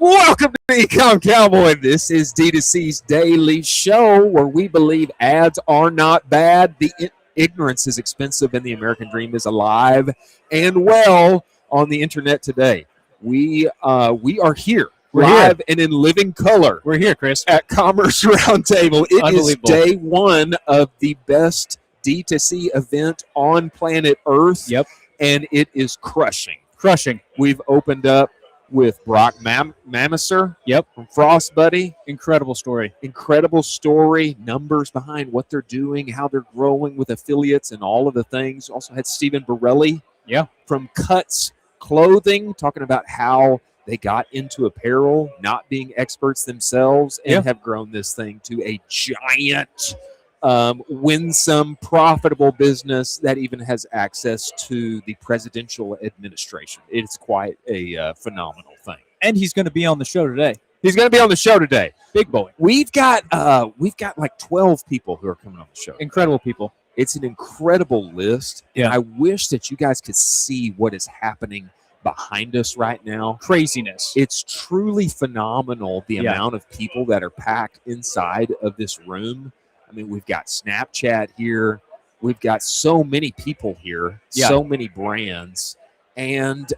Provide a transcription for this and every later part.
Welcome to the Ecom Cowboy. This is D2C's daily show where we believe ads are not bad. Ignorance is expensive and the American dream is alive and well on the internet today. We are here. We're live here. and in living color. We're here, Chris. At Commerce Roundtable. It is day one of the best D2C event on planet Earth. Yep. And it is crushing. Crushing. We've opened up with Brock Mamiser. Yep. From Frost Buddy. Incredible story. Incredible story. Numbers behind what they're doing, how they're growing with affiliates and all of the things. Also had Stephen Borelli. Yeah. From Cuts Clothing, talking about how they got into apparel, not being experts themselves, and have grown this thing to a giant, winsome, profitable business that even has access to the presidential administration. It's quite a phenomenal thing. And he's going to be on the show today. He's going to be on the show today. Big boy. We've got like 12 people who are coming on the show. Incredible people. It's an incredible list. Yeah. And I wish that you guys could see what is happening behind us right now. Craziness. It's truly phenomenal the amount of people that are packed inside of this room. I mean, we've got Snapchat here. We've got so many people here, so many brands. And,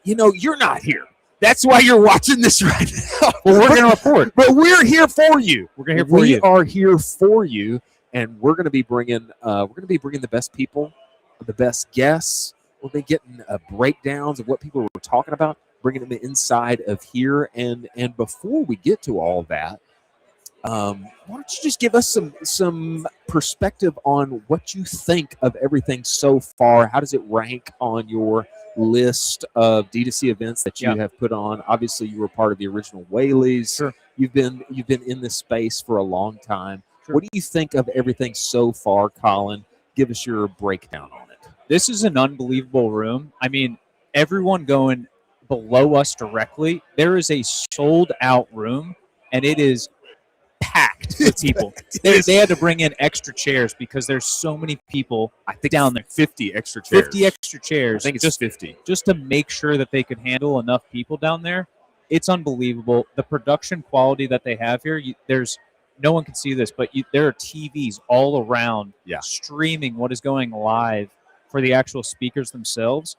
you're not here. That's why you're watching this right now. Well, we're going to report. But we're here for you. We're going to here for you. We are here for you. And we're going to be bringing the best people, the best guests. We'll be getting breakdowns of what people were talking about, bringing them inside of here. And before we get to all of that, why don't you just give us some perspective on what you think of everything so far? How does it rank on your list of D2C events that you have put on? Obviously, you were part of the original Whaleys. Sure. You've been in this space for a long time. Sure. What do you think of everything so far, Colin? Give us your breakdown on it. This is an unbelievable room. I mean, everyone going below us directly, there is a sold-out room, and it is packed with people. They had to bring in extra chairs because there's so many people down there. 50 extra chairs. 50 extra chairs. I think it's 50. Just to make sure that they could handle enough people down there. It's unbelievable. The production quality that they have here, no one can see this, but there are TVs all around streaming what is going live for the actual speakers themselves.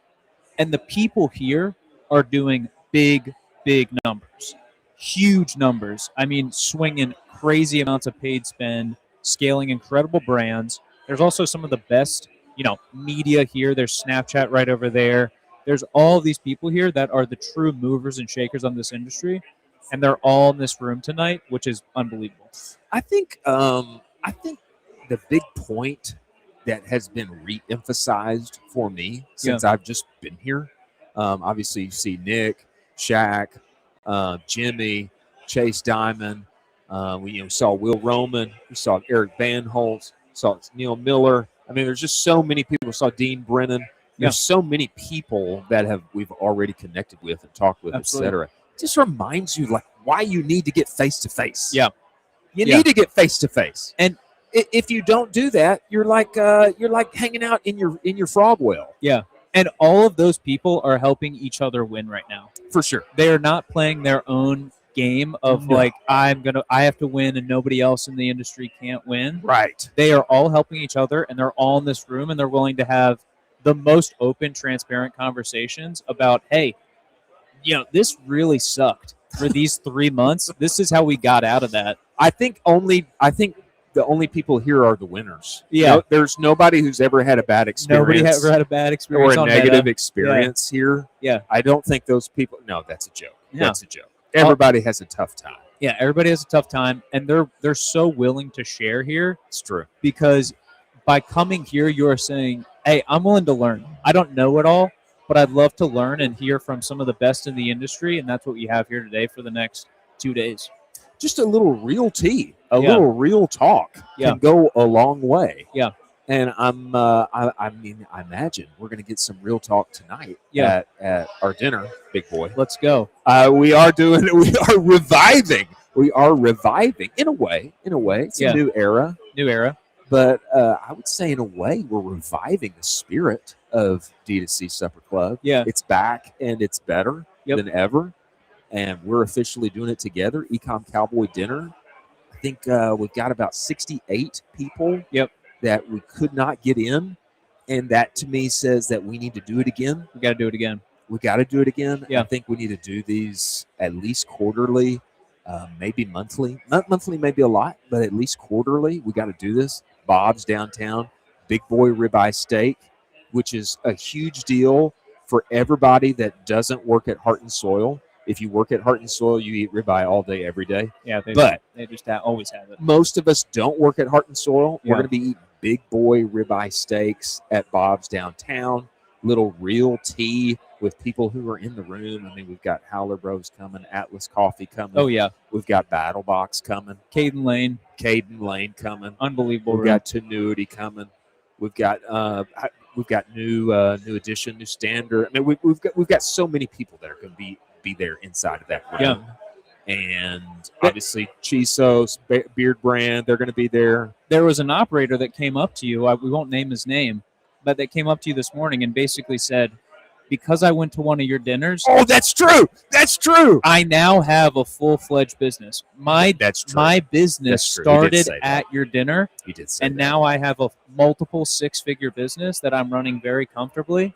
And the people here are doing big, big numbers. Huge numbers. I mean, swinging crazy amounts of paid spend, scaling incredible brands. There's also some of the best, media here. There's Snapchat right over there. There's all these people here that are the true movers and shakers on this industry. And they're all in this room tonight, which is unbelievable. I think the big point that has been re-emphasized for me since I've just been here. Obviously, you see Nick, Shaq, Jimmy, Chase Diamond. We saw Will Roman. We saw Eric Van Holtz. Saw Neil Miller. I mean, there's just so many people. We saw Dean Brennan. There's so many people that we've already connected with and talked with, etc. Just reminds you why you need to get face to face. Yeah, you need to get face to face. And if you don't do that, you're like hanging out in your frog well. Yeah, and all of those people are helping each other win right now. For sure, they are not playing their own game of I have to win and nobody else in the industry can't win. Right. They are all helping each other, and they're all in this room, and they're willing to have the most open, transparent conversations about, hey, this really sucked for these 3 months. This is how we got out of that. I think the only people here are the winners. Yeah. There's nobody who's ever had a bad experience. Nobody ever had a bad experience or a negative experience here. Yeah. I don't think those people. No, that's a joke. No. That's a joke. Everybody has a tough time. Yeah, everybody has a tough time, and they're so willing to share here. It's true. Because by coming here, you are saying, hey, I'm willing to learn. I don't know it all, but I'd love to learn and hear from some of the best in the industry, and that's what we have here today for the next 2 days. Just a little real tea, little real talk can go a long way. Yeah. And I imagine we're going to get some real talk tonight at our dinner, big boy. Let's go. We are reviving. We are reviving in a way. It's a new era. New era. But I would say, in a way, we're reviving the spirit of D2C Supper Club. Yeah. It's back, and it's better than ever. and we're officially doing it together. Ecom Cowboy Dinner. I think we've got about 68 people that we could not get in, and that to me says that we need to do it again. We got to do it again. We got to do it again. Yeah. I think we need to do these at least quarterly, maybe monthly. Not monthly, maybe a lot, but at least quarterly. We got to do this. Bob's downtown, Big Boy Ribeye Steak, which is a huge deal for everybody that doesn't work at Heart and Soil. If you work at Heart and Soil, you eat ribeye all day, every day. Yeah, they just always have it. Most of us don't work at Heart and Soil. Yeah. We're going to be eating Big Boy Ribeye Steaks at Bob's downtown. Little real tea with people who are in the room. I mean, we've got Howler Bros coming, Atlas Coffee coming. Oh, yeah. We've got Battle Box coming. Caden Lane coming. Unbelievable. We've got Tenuity coming. We've got new edition, new standard. I mean, we've got so many people that are going to be there inside of that room. Yeah. And obviously Chisos, Beard Brand, they're going to be there. There was an operator that came up to you. We won't name his name, but that came up to you this morning and basically said, because I went to one of your dinners. Oh, that's true. That's true. I now have a full-fledged business. That's true. My business started at your dinner. He did say and that. Now I have a multiple six-figure business that I'm running very comfortably.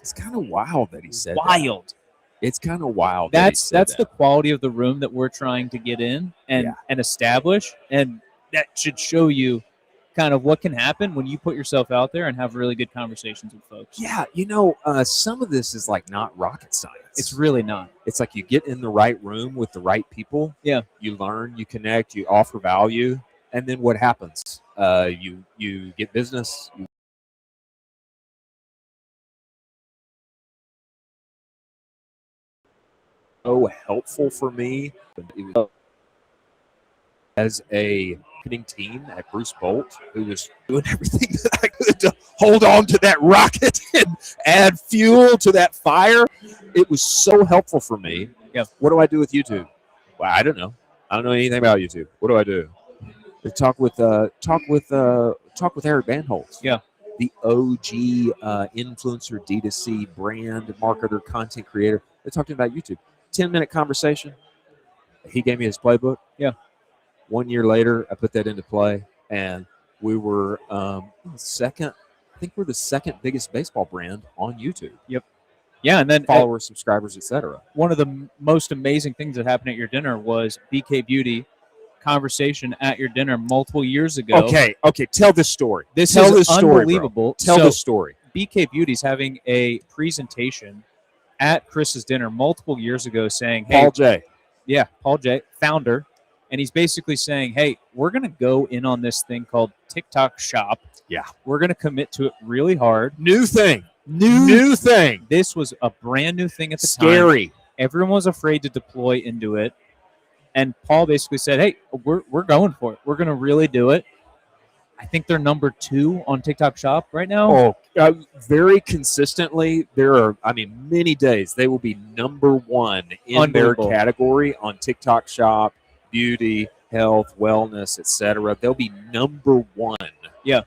It's kind of wild that he said wild. That. It's kind of wild. That's the quality of the room that we're trying to get in and establish, and that should show you kind of what can happen when you put yourself out there and have really good conversations with folks. Yeah, some of this is like not rocket science. It's really not. It's like you get in the right room with the right people. Yeah. You learn, you connect, you offer value, and then what happens? You get business. So helpful for me as a marketing team at Bruce Bolt, who was doing everything that I could to hold on to that rocket and add fuel to that fire. It was so helpful for me. Yeah. What do I do with YouTube? Well, I don't know. I don't know anything about YouTube. What do I do? I talk with Eric Banholz. Yeah. The OG influencer, D2C brand marketer, content creator. They're talking about YouTube. 10-minute conversation. He gave me his playbook. Yeah. 1 year later, I put that into play, and we were second. I think we're the second biggest baseball brand on YouTube. Yep. Yeah, and then followers, subscribers, etc. One of the most amazing things that happened at your dinner was BK Beauty conversation at your dinner multiple years ago. Okay. Tell this story. Tell this story, unbelievable. Tell this story. BK Beauty's having a presentation at Chris's dinner multiple years ago saying, hey, Paul J. Yeah, Paul J, founder. And he's basically saying, hey, we're going to go in on this thing called TikTok Shop. Yeah. We're going to commit to it really hard. New thing. New thing. This was a brand new thing at the time. Scary. Everyone was afraid to deploy into it. And Paul basically said, hey, we're going for it. We're going to really do it. I think they're number 2 on TikTok Shop right now. Very consistently. There are, many days they will be number 1 in their category on TikTok Shop, beauty, health, wellness, etc. They'll be number 1. Yeah.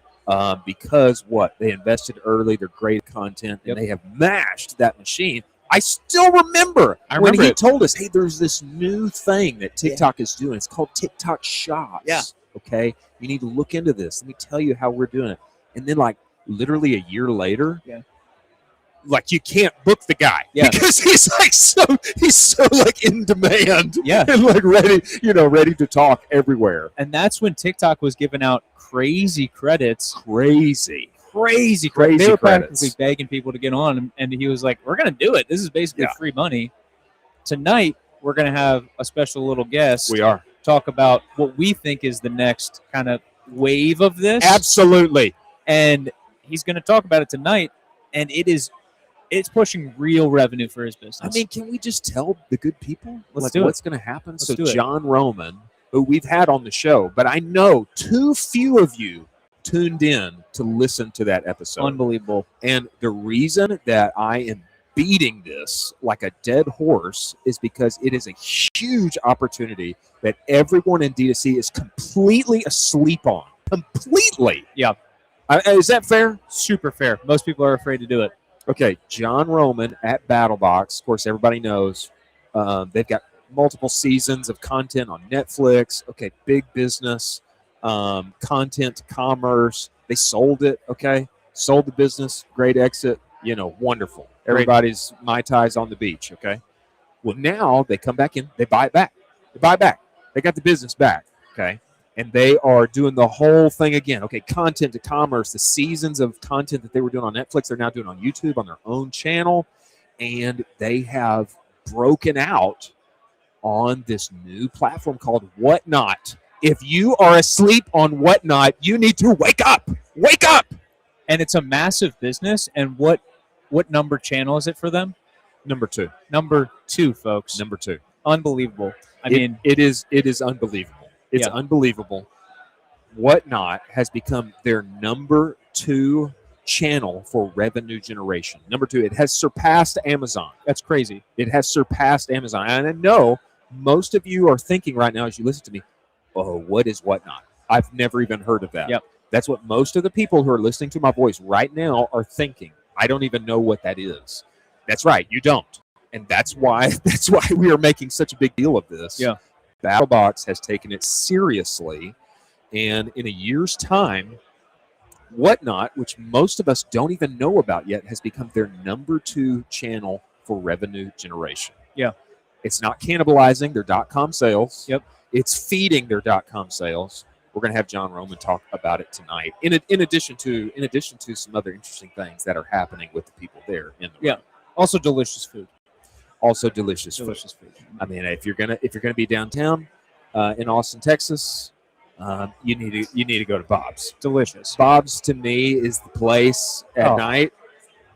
Because they invested early, they're great content, and they have mashed that machine. I still remember when he told us, hey, there's this new thing that TikTok is doing. It's called TikTok Shops. Yeah. Okay, you need to look into this. Let me tell you how we're doing it. And then, literally a year later, you can't book the guy because he's so in demand. Yeah, and ready to talk everywhere. And that's when TikTok was giving out crazy credits. Crazy credits. They were practically begging people to get on, and he was like, "We're going to do it. This is basically free money." Tonight, we're going to have a special little guest. We are. Talk about what we think is the next kind of wave of this. Absolutely. And he's going to talk about it tonight, and it's pushing real revenue for his business. Can we just tell the good people what's going to happen? John Roman, who we've had on the show, but I know too few of you tuned in to listen to that episode. Unbelievable. And the reason that I am beating this like a dead horse is because it is a huge opportunity that everyone in D2C is completely asleep on. Completely. Yeah. Is that fair? Super fair. Most people are afraid to do it. Okay, John Roman at BattleBox. Of course, everybody knows They've got multiple seasons of content on Netflix. Okay, big business, content, commerce. They sold it. Okay, sold the business. Great exit. Wonderful. Everybody's Mai Tais on the beach. Okay. Well, now they come back in. They buy it back. They buy it back. They got the business back. Okay. And they are doing the whole thing again. Okay, content to commerce, the seasons of content that they were doing on Netflix, they're now doing on YouTube on their own channel. And they have broken out on this new platform called Whatnot. If you are asleep on Whatnot, you need to wake up. Wake up! And it's a massive business. And what number channel is it for them? Number 2. Number 2, folks. Number 2. Unbelievable. I mean, it is unbelievable. It's unbelievable. Whatnot has become their number 2 channel for revenue generation. Number 2, it has surpassed Amazon. That's crazy. It has surpassed Amazon. And I know most of you are thinking right now as you listen to me, oh, what is Whatnot? I've never even heard of that. Yep. That's what most of the people who are listening to my voice right now are thinking. I don't even know what that is. That's right, you don't. And that's why we are making such a big deal of this. Yeah. BattleBox has taken it seriously, and in a year's time, Whatnot, which most of us don't even know about yet, has become their number 2 channel for revenue generation. Yeah. It's not cannibalizing their .com sales. Yep. It's feeding their .com sales. We're going to have John Roman talk about it tonight. In addition to some other interesting things that are happening with the people there in the room. Also delicious food. Also delicious food. I mean, if you're gonna be downtown in Austin, Texas, you need to go to Bob's. Delicious. Bob's to me is the place at night.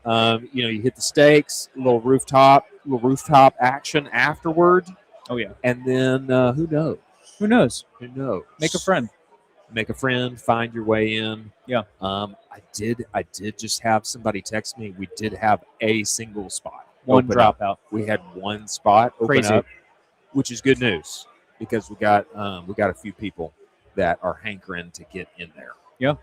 You hit the steaks, a little rooftop action afterward. Oh yeah. And then who knows? Who knows? Make a friend. Find your way in. Yeah. I did just have somebody text me. We did have a single spot. One dropout. We had one spot open up, which is good news because we got a few people that are hankering to get in there. Yeah.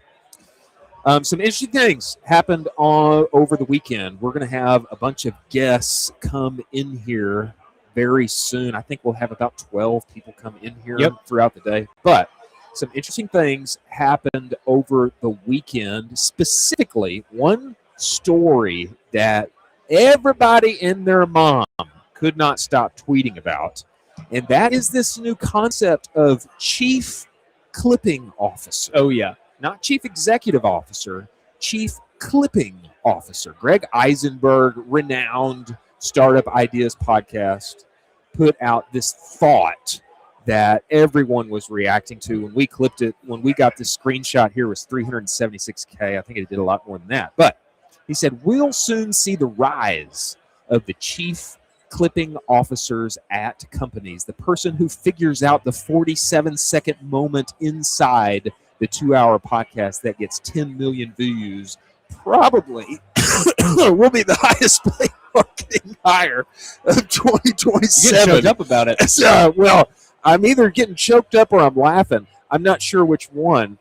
Some interesting things happened over the weekend. We're going to have a bunch of guests come in here very soon. I think we'll have about 12 people come in here throughout the day. But some interesting things happened over the weekend. Specifically, one story that everybody and their mom could not stop tweeting about, and that is this new concept of chief clipping officer. Oh, yeah. Not chief executive officer, chief clipping officer. Greg Eisenberg, renowned Startup Ideas podcast, put out this thought that everyone was reacting to when we clipped it. When we got this screenshot here, it was 376K. I think it did a lot more than that. But he said, we'll soon see the rise of the chief clipping officers at companies, the person who figures out the 47-second moment inside the 2-hour podcast that gets 10 million views, probably will be the highest paid marketing hire of 2027. You're getting choked up about it. Well, I'm either getting choked up or I'm laughing. I'm not sure which one.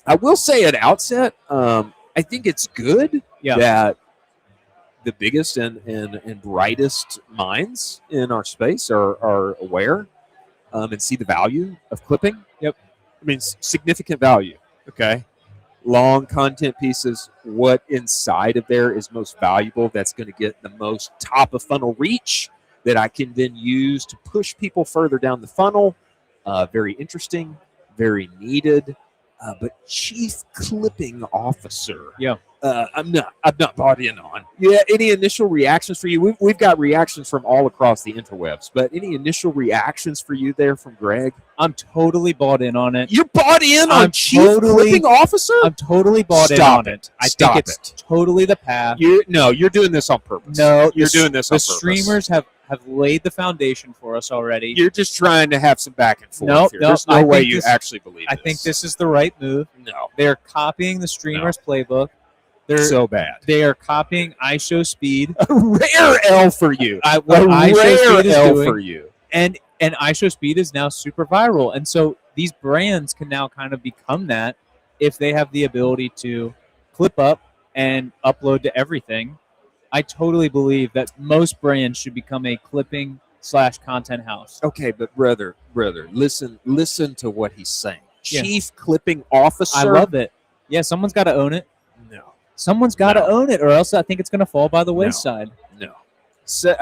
I will say at outset, I think it's good that the biggest and brightest minds in our space are aware and see the value of clipping. Yep. I mean, significant value. Okay. Long content pieces, what inside of there is most valuable, that's going to get the most top of funnel reach that I can then use to push people further down the funnel. Very interesting, very needed. But chief clipping officer. Yeah. I'm not bought in on. Yeah. Any initial reactions for you? We've got reactions from all across the interwebs, but any initial reactions for you there from Greg? I'm totally bought in on it. You're bought in on chief clipping officer? I'm totally bought in on it. I think it's totally the path. You're doing this on purpose. No, you're doing this on purpose. The streamers have laid the foundation for us already. You're just trying to have some back and forth here. There's no way you actually believe this. I think this is the right move. No. They're copying the streamers' playbook. They're so bad. They are copying iShowSpeed. A rare L for you. What iShowSpeed is doing, for you. And iShowSpeed is now super viral. And so these brands can now kind of become that if they have the ability to clip up and upload to everything. I totally believe that most brands should become a clipping clipping/content house. Okay, but brother, listen to what he's saying. Yeah. Chief clipping officer. I love it. Yeah, someone's got to own it. No. Someone's got to No. own it, or else I think it's going to fall by the wayside. No. So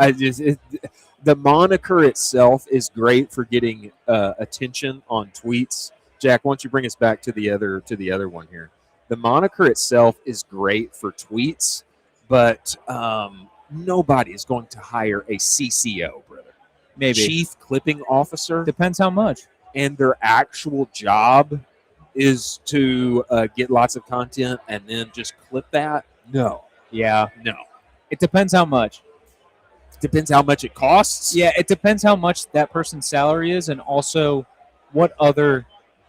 the moniker itself is great for getting attention on tweets. Jack, why don't you bring us back to the other one here? The moniker itself is great for tweets, but nobody is going to hire a CCO, brother. Maybe. Chief clipping officer. Depends how much. And their actual job is to get lots of content and then just clip that? No. Yeah. No. It depends how much. Depends how much it costs. Yeah, it depends how much that person's salary is and also what other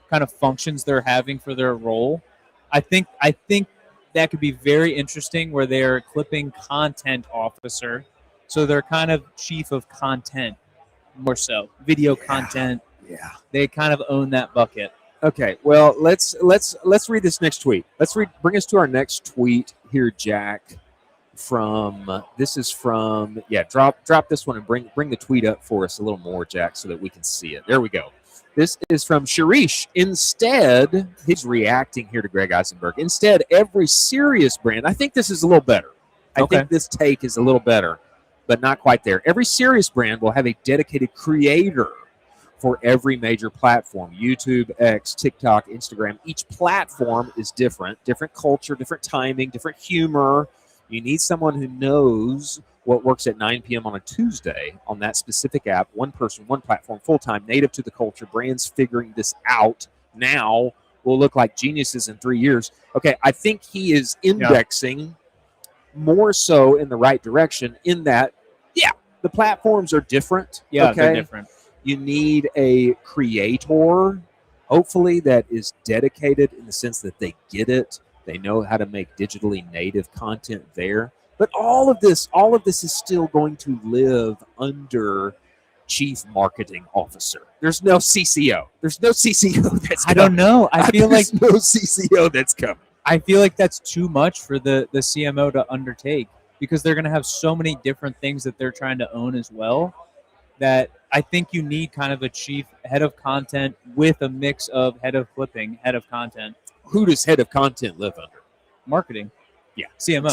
kind of functions they're having for their role. I think that could be very interesting where they're clipping content officer. So they're kind of chief of content more so. Video content. Yeah. They kind of own that bucket. Okay, well, let's read this next tweet. Bring us to our next tweet here, Jack. This is from drop this one and bring the tweet up for us a little more, Jack, so that we can see it. There we go. This is from Sharish. Instead, he's reacting here to Greg Eisenberg. Instead, every serious brand. I think this is a little better. I think this take is a little better, but not quite there. Every serious brand will have a dedicated creator for every major platform: YouTube, X, TikTok, Instagram. Each platform is different culture, different timing, different humor. You need someone who knows what works at 9 p.m. on a Tuesday on that specific app. One person, one platform, full-time, native to the culture. Brands figuring this out now will look like geniuses in 3 years. Okay, I think he is indexing more so in the right direction in that, the platforms are different. Yeah, okay? they're different. You need a creator, hopefully, that is dedicated in the sense that they get it. They know how to make digitally native content there. But all of this is still going to live under chief marketing officer. There's no CCO. There's no CCO that's coming. I don't know. I feel like no CCO that's coming. I feel like that's too much for the CMO to undertake because they're going to have so many different things that they're trying to own as well that I think you need kind of a chief head of content with a mix of head of clipping, head of content. Who does head of content live under? Marketing. Yeah. CMO.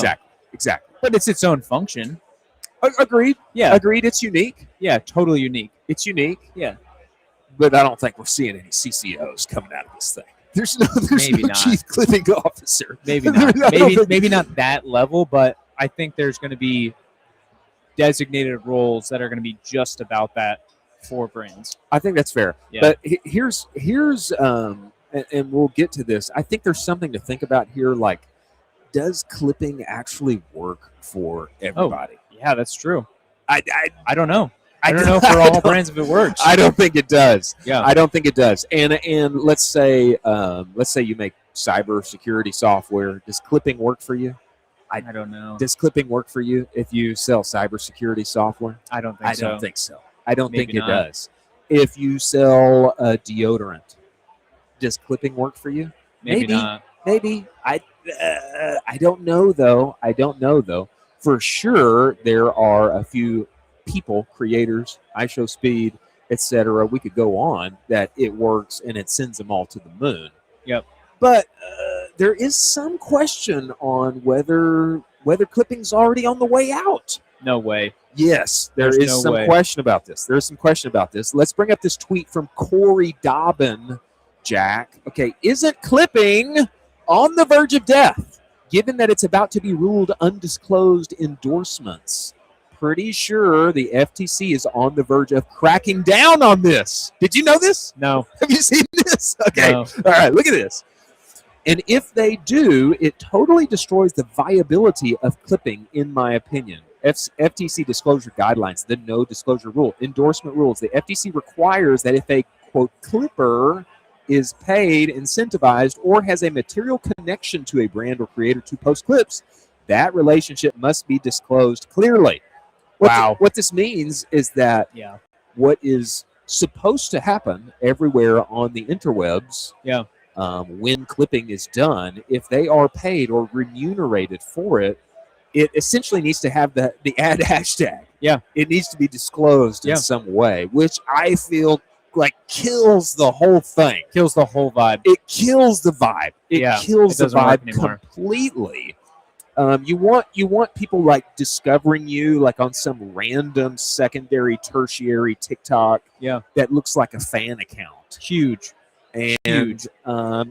Exactly. But it's its own function. Agreed. Yeah. Agreed. It's unique. Yeah, totally unique. It's unique. Yeah. But I don't think we're seeing any CCOs coming out of this thing. There's no chief clipping officer. Maybe not. maybe not that level, but I think there's going to be designated roles that are going to be just about that for brands. I think that's fair. Yeah. But here's and we'll get to this. I think there's something to think about here. Like, does clipping actually work for everybody? Oh, yeah, that's true. I don't know. I don't know for all brands if it works. I don't think it does. Yeah, I don't think it does. And let's say you make cybersecurity software. Does clipping work for you? I don't know. Does clipping work for you if you sell cybersecurity software? I don't think so. I don't think so. I don't think it not. does. If you sell deodorant, does clipping work for you? Maybe not. Maybe. I don't know though. For sure, there are a few people, creators, iShowSpeed, etc. We could go on that it works and it sends them all to the moon. Yep. But there is some question on whether clipping's already on the way out. No way. Yes, there's some question about this. There's some question about this. Let's bring up this tweet from Corey Dobbin, Jack. Okay, isn't clipping on the verge of death, given that it's about to be ruled undisclosed endorsements? Pretty sure the FTC is on the verge of cracking down on this. Did you know this? No. Have you seen this? Okay. No. All right, look at this. And if they do, it totally destroys the viability of clipping, in my opinion. FTC disclosure guidelines, the no disclosure rule, endorsement rules. The FTC requires that if a, quote, clipper is paid, incentivized, or has a material connection to a brand or creator to post clips, that relationship must be disclosed clearly. What this means is that what is supposed to happen everywhere on the interwebs, when clipping is done, if they are paid or remunerated for it, it essentially needs to have the ad hashtag. Yeah. It needs to be disclosed Yeah. in some way, which I feel like kills the whole thing. Kills the whole vibe. It kills the vibe. It Yeah, kills it the doesn't work vibe anymore. completely. You want people like discovering you like on some random secondary, tertiary TikTok Yeah. that looks like a fan account. Huge. And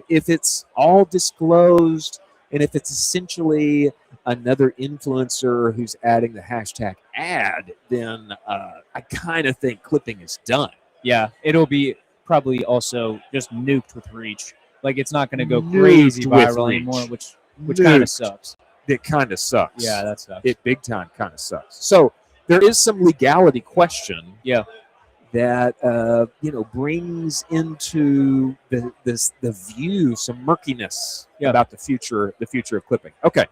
if it's all disclosed, and if it's essentially another influencer who's adding the hashtag ad, then I kind of think clipping is done. Yeah, it'll be probably also just nuked with reach. Like it's not going to go Nuked crazy with viral reach. anymore, which kind of Nuked. sucks. It kind of sucks. Yeah, that sucks. It big time kind of sucks. So there is some legality question. Yeah. That brings into the view some murkiness about the future of clipping. Okay,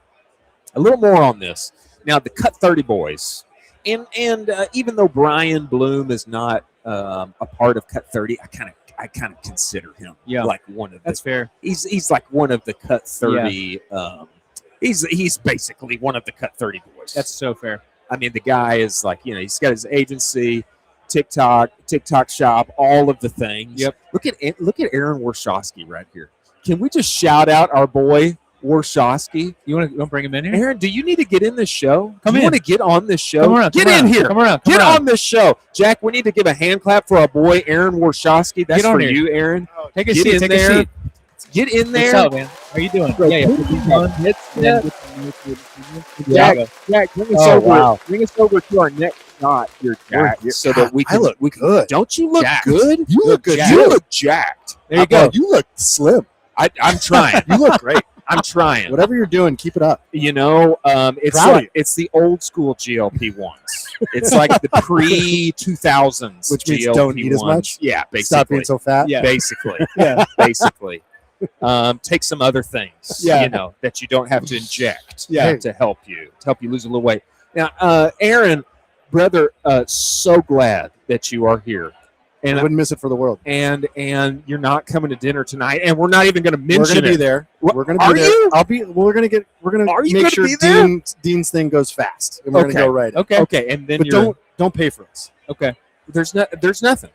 a little more on this now. The Cut 30 boys, and even though Brian Bloom is not a part of Cut 30, I kind of consider him like one of that's fair. He's like one of the Cut 30. He's basically one of the Cut 30 boys. That's so fair. I mean, the guy is like he's got his agency. TikTok shop, all of the things. Yep. Look at Aaron Warshawski right here. Can we just shout out our boy Warshawski? You want to bring him in here? Aaron, do you need to get in this show? Come you in. want to get on this show? Come around. Get come in around, here. Come around. Get on this show. Jack, we need to give a hand clap for our boy Aaron Warshawski. That's Get on for here. you, Aaron. Take a Get seat. in Take there. a seat. Get in there. What's up, man? How you doing? Jack, bring us Oh, over. wow. Bring us over to our next shot here, Jack, so that we can. I look good. Don't you look Jacked. good? You look good. You look jacked. There you go. You look slim. I'm trying. You look great. I'm trying. Whatever you're doing, keep it up. It's Proud of like you. it's the old school GLP ones. It's like the pre 2000s, Which means GLP don't eat as much? Yeah, Stop basically. being so fat. Yeah. Basically, Yeah. basically. Take some other things, Yeah. that you don't have to inject, Yeah. to help you lose a little weight. Now, Aaron, brother, so glad that you are here. I wouldn't miss it for the world. And you're not coming to dinner tonight, and we're not even going to mention We're going to be it. there. What- We're going to are be there. you? I'll be. We're going to Are you make gonna sure be there? Dean's thing goes fast, and we're going to Okay. go right. Okay. Okay, and then But don't pay for us. Okay. There's nothing.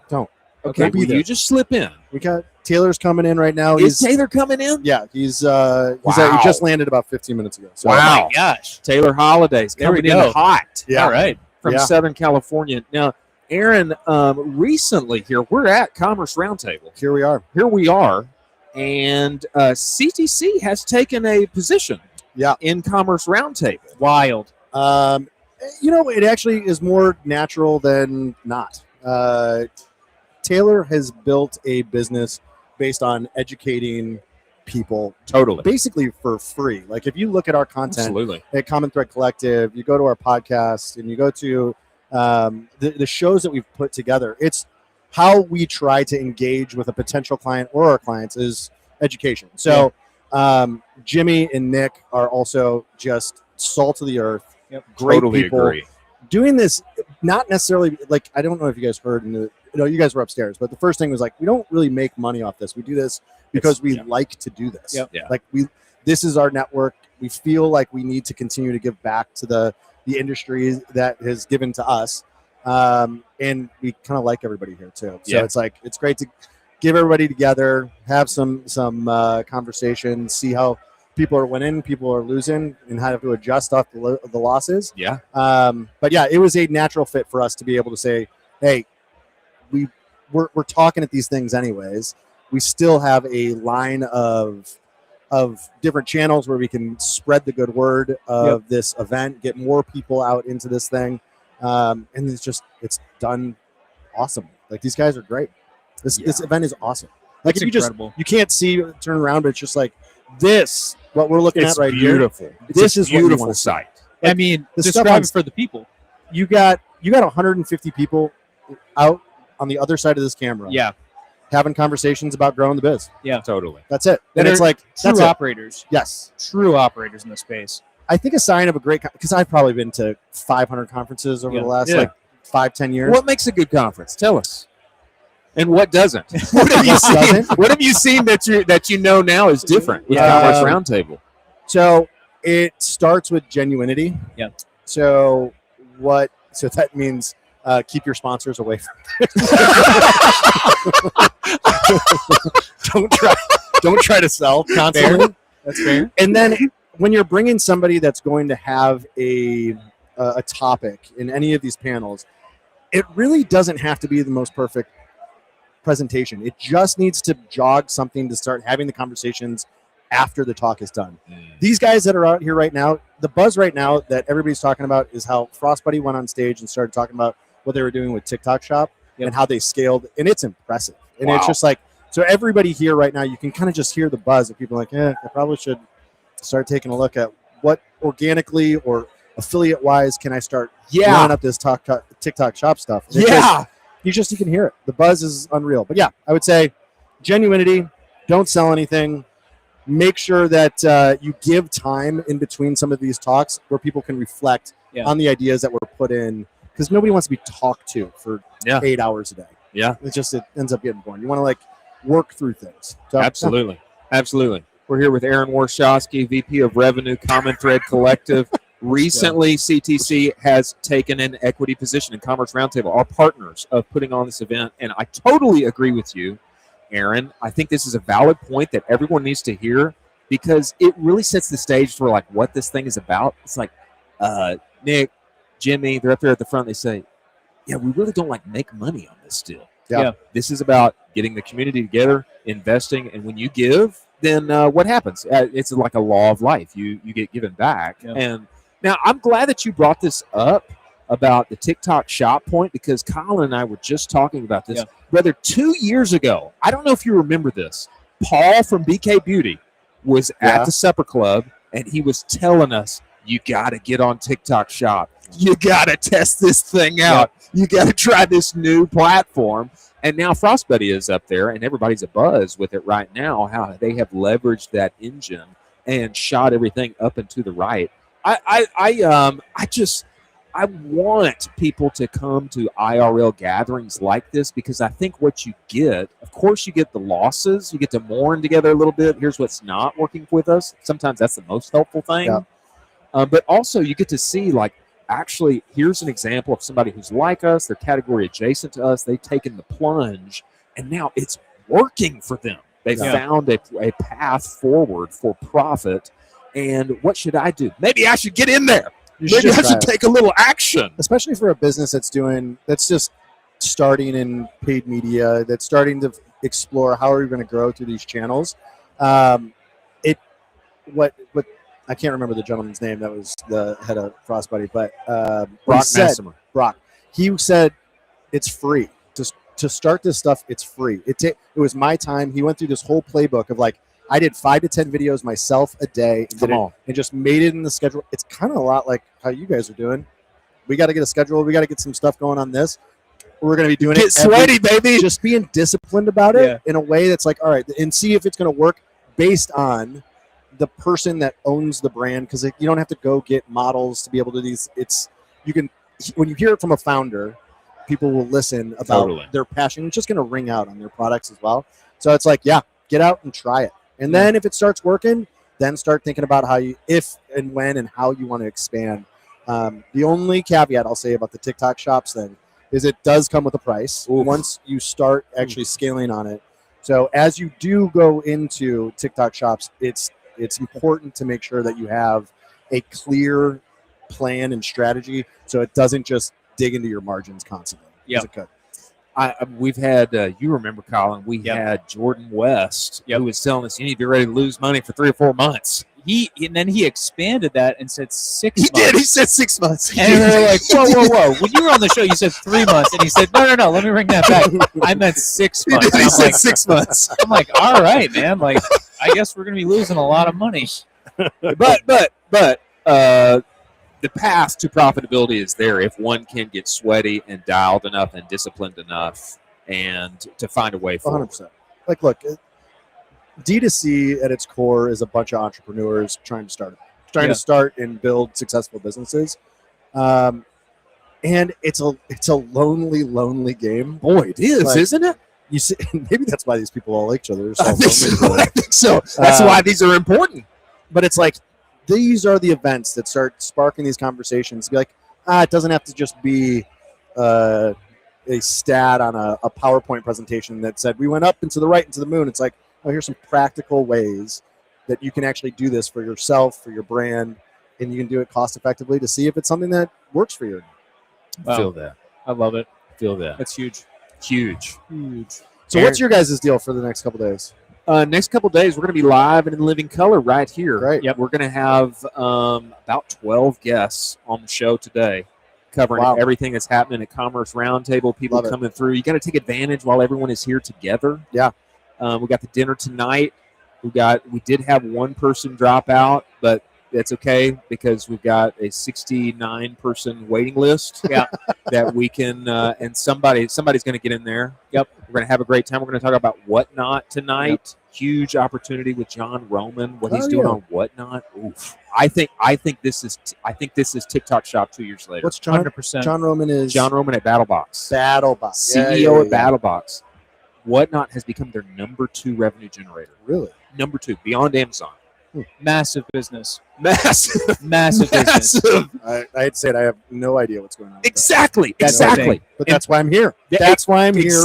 Don't. Okay, We'll be will there. you just slip in? We got Taylor's coming in right now. Is Taylor coming in? Yeah, he's he Wow. just landed about 15 minutes ago. So Wow. Oh my gosh. Taylor Holidays There we coming in go. hot Yeah. All right. from Yeah. Southern California. Now, Aaron, recently here, we're at Commerce Roundtable. Here we are. Here we are, and CTC has taken a position in Commerce Roundtable. Wild. It actually is more natural than not. Taylor has built a business based on educating people Totally. basically for free. Like if you look at our content Absolutely. at Common Thread Collective, you go to our podcast and you go to the shows that we've put together, it's how we try to engage with a potential client or our clients is education. So Jimmy and Nick are also just salt of the earth. Yep. Great Totally people. agree. Doing this, not necessarily like, I don't know if you guys heard, you guys were upstairs, but the first thing was like, we don't really make money off this. We do this because we like to do this. Yep. Yeah. Like this is our network. We feel like we need to continue to give back to the industry that has given to us. And we kind of like everybody here too. So it's like, it's great to give everybody together, have some conversations, see how people are winning, people are losing, and how to adjust off the losses. Yeah. But yeah, it was a natural fit for us to be able to say, hey, we're talking at these things anyways. We still have a line of different channels where we can spread the good word of this event, get more people out into this thing. And it's done awesome. Like these guys are great. This event is awesome. Like It's if incredible. you can't see, turn around, but it's just like this, what we're looking It's at right beautiful. here. It's This a is what you beautiful wanna see. sight. I mean, the stuff describe on- it for the people. You got 150 people out on the other side of this camera. Yeah. Having conversations about growing the biz. Totally. That's it. That And it's are like, True that's it. operators. Yes. True operators in the space. I think a sign of a great, because I've probably been to 500 conferences over Yeah. the last Yeah. 5-10 years. What makes a good conference? Tell us. And what doesn't? What have you What seen? doesn't? What have you seen that you know now is different with Yeah. Commerce Roundtable? So it starts with genuinity. Yeah. So what? So that means keep your sponsors away from don't try to sell constantly. Fair. That's fair. And then when you're bringing somebody that's going to have a topic in any of these panels, it really doesn't have to be the most perfect presentation. It just needs to jog something to start having the conversations after the talk is done. These guys that are out here right now, the buzz right now that everybody's talking about is how Frostbuddy went on stage and started talking about what they were doing with TikTok Shop and how they scaled, and it's impressive. And it's just like, so everybody here right now, you can kind of just hear the buzz of people like, I probably should start taking a look at what organically or affiliate wise can I start running up this TikTok Shop stuff. You can hear it. The buzz is unreal. But yeah, I would say genuinity, don't sell anything. Make sure that you give time in between some of these talks where people can reflect on the ideas that were put in, because nobody wants to be talked to for 8 hours a day. It ends up getting boring. You want to like work through things. So, Absolutely. We're here with Aaron Warshawski, VP of Revenue, Common Thread Collective. Recently, CTC has taken an equity position in Commerce Roundtable, our partners of putting on this event. And I totally agree with you, Aaron. I think this is a valid point that everyone needs to hear, because it really sets the stage for like what this thing is about. It's like Nick, Jimmy, they're up there at the front. They say, we really don't like make money on this deal. This is about getting the community together, investing, and when you give, then what happens? It's like a law of life. You get given back. And now I'm glad that you brought this up about the TikTok Shop point, because Colin and I were just talking about this. Brother, 2 years ago, I don't know if you remember this, Paul from BK Beauty was at the Supper Club, and he was telling us, you got to get on TikTok Shop. You got to test this thing out. You got to try this new platform. And now Frostbuddy is up there, and everybody's abuzz with it right now, how they have leveraged that engine and shot everything up and to the right. I want people to come to IRL gatherings like this, because I think what you get, of course, you get the losses. You get to mourn together a little bit. Here's what's not working with us. Sometimes that's the most helpful thing. But also you get to see, like, actually, here's an example of somebody who's like us. They're category adjacent to us. They've taken the plunge, and now it's working for them. They found a path forward for profit. And what should I do? Maybe I should get in there. Maybe I should take a little action. Especially for a business that's just starting in paid media, that's starting to explore how are we going to grow through these channels. I can't remember the gentleman's name that was the head of Frostbuddy, but Brock. He said it's free. To start this stuff, it's free. It was my time. He went through this whole playbook of like, I did 5 to 10 videos myself a day and just made it in the schedule. It's kind of a lot like how you guys are doing. We got to get a schedule. We got to get some stuff going on this. We're going to be doing Get sweaty, baby. Just being disciplined about it in a way that's like, all right, and see if it's going to work based on the person that owns the brand, because you don't have to go get models to be able to do these. When you hear it from a founder, people will listen about their passion. It's just going to ring out on their products as well. So it's like, get out and try it. And then if it starts working, then start thinking about if and when and how you want to expand. The only caveat I'll say about the TikTok Shops thing is it does come with a price once you start actually scaling on it. So as you do go into TikTok Shops, it's important to make sure that you have a clear plan and strategy, so it doesn't just dig into your margins constantly. We've had, you remember, Colin, we had Jordan West who was telling us you need to be ready to lose money for 3 or 4 months. And then he expanded that and said 6 months. He did. He said 6 months. And they're like, whoa. When you were on the show, you said 3 months. And he said, no, let me bring that back. I meant 6 months. He said 6 months. I'm like, all right, man. Like, I guess we're going to be losing a lot of money. But the path to profitability is there if one can get sweaty and dialed enough and disciplined enough and to find a way forward. 100%. Like, look, D2C at its core is a bunch of entrepreneurs trying to start and build successful businesses. And it's a lonely game. Boy, it is, isn't it? You see, maybe that's why these people all like each other. I think so. That's why these are important. But it's like, these are the events that start sparking these conversations. Be like, it doesn't have to just be a stat on a PowerPoint presentation that said we went up and to the right and to the moon. It's like, oh, here's some practical ways that you can actually do this for yourself, for your brand, and you can do it cost effectively to see if it's something that works for you. Wow. Feel that. I love it. Feel that. That's huge. Huge. So what's your guys' deal for the next couple days? Next couple days, we're going to be live and in living color right here. Great. Yep. We're going to have about 12 guests on the show today, covering everything that's happening at Commerce Roundtable. People coming through. You got to take advantage while everyone is here together. Yeah. We got the dinner tonight. We did have one person drop out, but that's okay because we've got a 69-person waiting list. Yeah. That we can and somebody's going to get in there. Yep. We're going to have a great time. We're going to talk about Whatnot tonight. Yep. Huge opportunity with John Roman. What he's doing on Whatnot. Oof. I think this is TikTok Shop 2 years later. What's John? 100%. John Roman is John Roman at BattleBox. CEO at BattleBox. Whatnot has become their number 2 revenue generator. Really? Number 2, beyond Amazon. Massive business. Massive business. I'd say I have no idea what's going on. Exactly. But that's why I'm here. That's why I'm here.